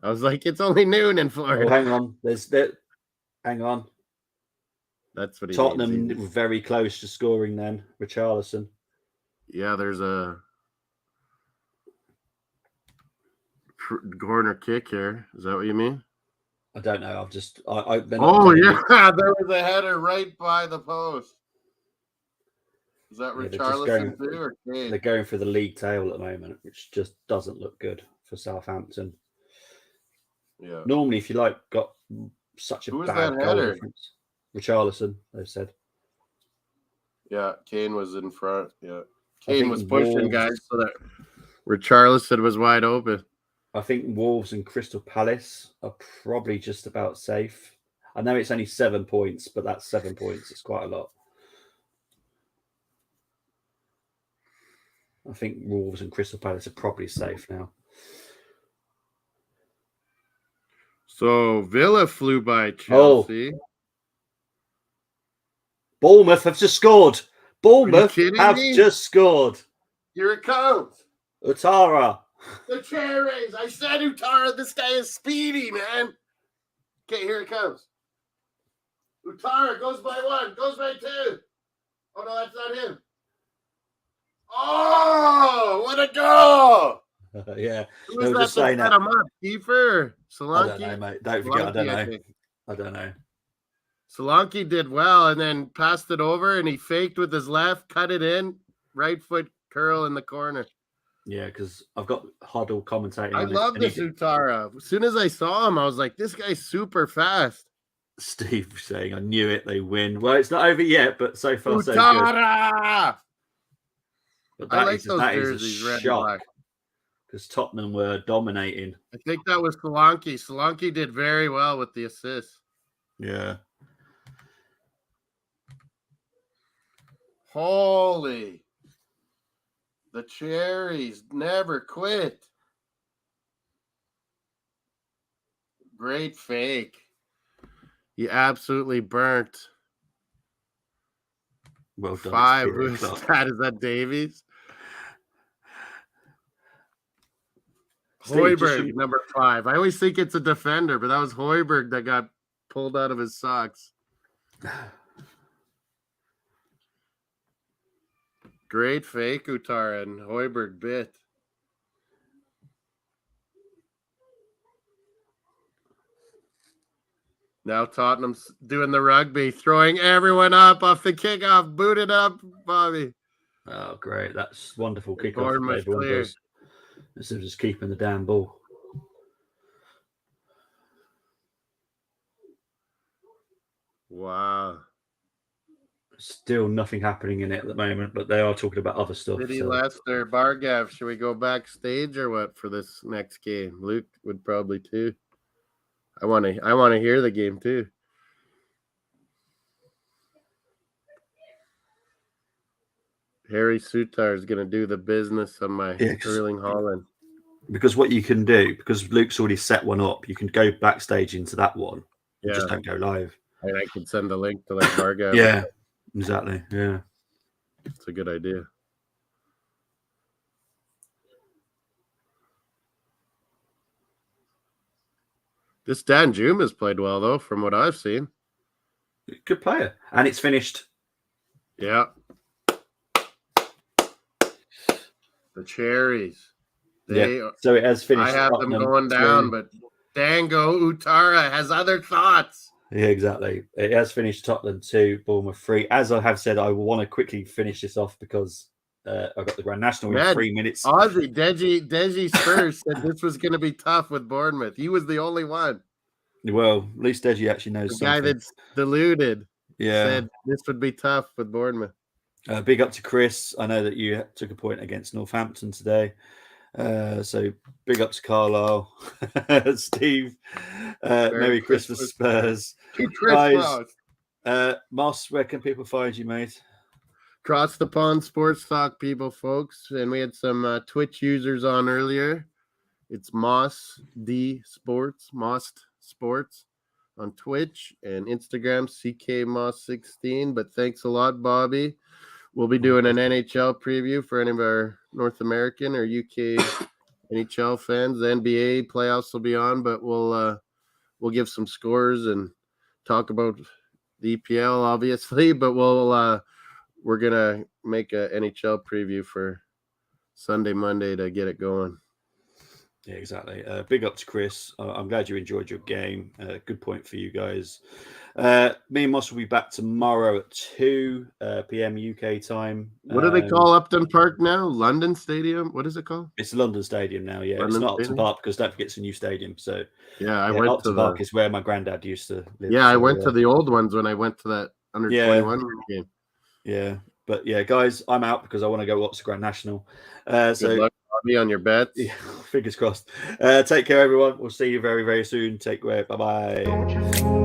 I was like, it's only noon in Florida. Oh, hang on. Hang on. That's what he Tottenham means. were very close to scoring then. Richarlison. Yeah, there's a corner kick here. Is that what you mean? I don't know. I've just Oh yeah, there was a header right by the post. Is that Yeah, they're just going- Richarlison too, or Kane? They're going for the league table at the moment, which just doesn't look good for Southampton. Yeah. Normally, if you got such a Who was bad that goal header? difference, Richarlison, they've said. Yeah, Kane was in front. Yeah, I Kane think was pushing Wolves- guys so that Richarlison was wide open. I think Wolves and Crystal Palace are probably just about safe. I know it's only 7 points, but that's 7 points. It's quite a lot. I think Wolves and Crystal Palace are probably safe now. So Villa flew by Chelsea. Bournemouth have just scored. Bournemouth kidding have me? just scored. Here it comes. Utara. The Cherries. I said Utara. This guy is speedy, man. Okay, here it comes. Utara goes by 1, goes by 2. Oh no, that's not him. Oh, what a goal! Yeah. Who They was were that just saying set that. him up? Kiefer? I Solanke? don't know, mate. Don't forget. I don't Solanke, I know. think. I don't know. Solanke did well and then passed it over and he faked with his left, cut it in, right foot curl in the corner. Yeah, because I've got Huddle commentating. I on it, love and he this Utara. As soon as I saw him, I was like, this guy's super fast. Steve saying, I knew it, they win. Well, it's not over yet, but so far so good. Utara! But I like that those is jerseys, a red and shock black. because Tottenham were dominating. I think that was Solanke. Solanke did very well with the assist. Yeah. Holy. The Cherries never quit. Great fake. He absolutely burnt. Well done. 5. It's Who is 3 o'clock. that? Is that Davies? Steve, Hoiberg, just- number 5. I always think it's a defender, but that was Hoiberg that got pulled out of his socks. Great fake, Utara, and Hoiberg bit. Now Tottenham's doing the rugby, throwing everyone up off the kickoff. Boot it up, Bobby. Oh, great. That's wonderful kickoff. Bournemouth Everyone clear. does. Instead of just keeping the damn ball. Wow. Still nothing happening in it at the moment, but they are talking about other stuff. City So. Leicester, Bargav. Should we go backstage or what for this next game? Luke would probably too. I want to hear the game too. Harry Sutar is going to do the business on my Erling Haaland. Because what you can do, because Luke's already set one up, you can go backstage into that one. Yeah. Just don't go live. And I can send a link to like Bargav. Yeah, exactly. Yeah. It's a good idea. This Dan Juma's played well, though, from what I've seen. Good player. And it's finished. Yeah. The Cherries. Yeah. So it has finished. I have them going down, but Dango Utara has other thoughts. Yeah, exactly. It has finished Tottenham 2, Bournemouth 3. As I have said, I want to quickly finish this off because I got the Grand National in 3 minutes. Aussie, Deji Spurs said this was going to be tough with Bournemouth. He was the only one. Well, at least Deji actually knows the something. Guy that's deluded. Yeah. Said this would be tough with Bournemouth. Big up to Chris. I know that you took a point against Northampton today. So big up to Carlisle. Steve. Merry Christmas, Spurs. Guys, Moss, where can people find you, mate? Cross the Pond Sports Talk, people, folks. And we had some Twitch users on earlier. It's Moss D Sports, Most Sports on Twitch and Instagram, CK Moss16. But thanks a lot, Bobby. We'll be doing an NHL preview for any of our North American or UK NHL fans. The NBA playoffs will be on, but we'll give some scores and talk about the EPL, obviously. But we're gonna make a NHL preview for Sunday, Monday to get it going. Yeah, exactly. Big up to Chris. I'm glad you enjoyed your game. Good point for you guys. Me and Moss will be back tomorrow at 2 p.m. UK time. What do they call Upton Park now? London Stadium? What is it called? It's London Stadium now. Yeah, London it's not Upton Stadium? Park because don't forget it's a new stadium. So Yeah, I went Upton to Park is where my granddad used to live. Yeah, I so, went to the old ones when I went to that under 21 game. Yeah, but yeah, guys, I'm out because I want to go watch the Grand National. Good luck, Bobby, on your bets. Yeah, fingers crossed. Take care, everyone. We'll see you very, very soon. Take care. Bye bye.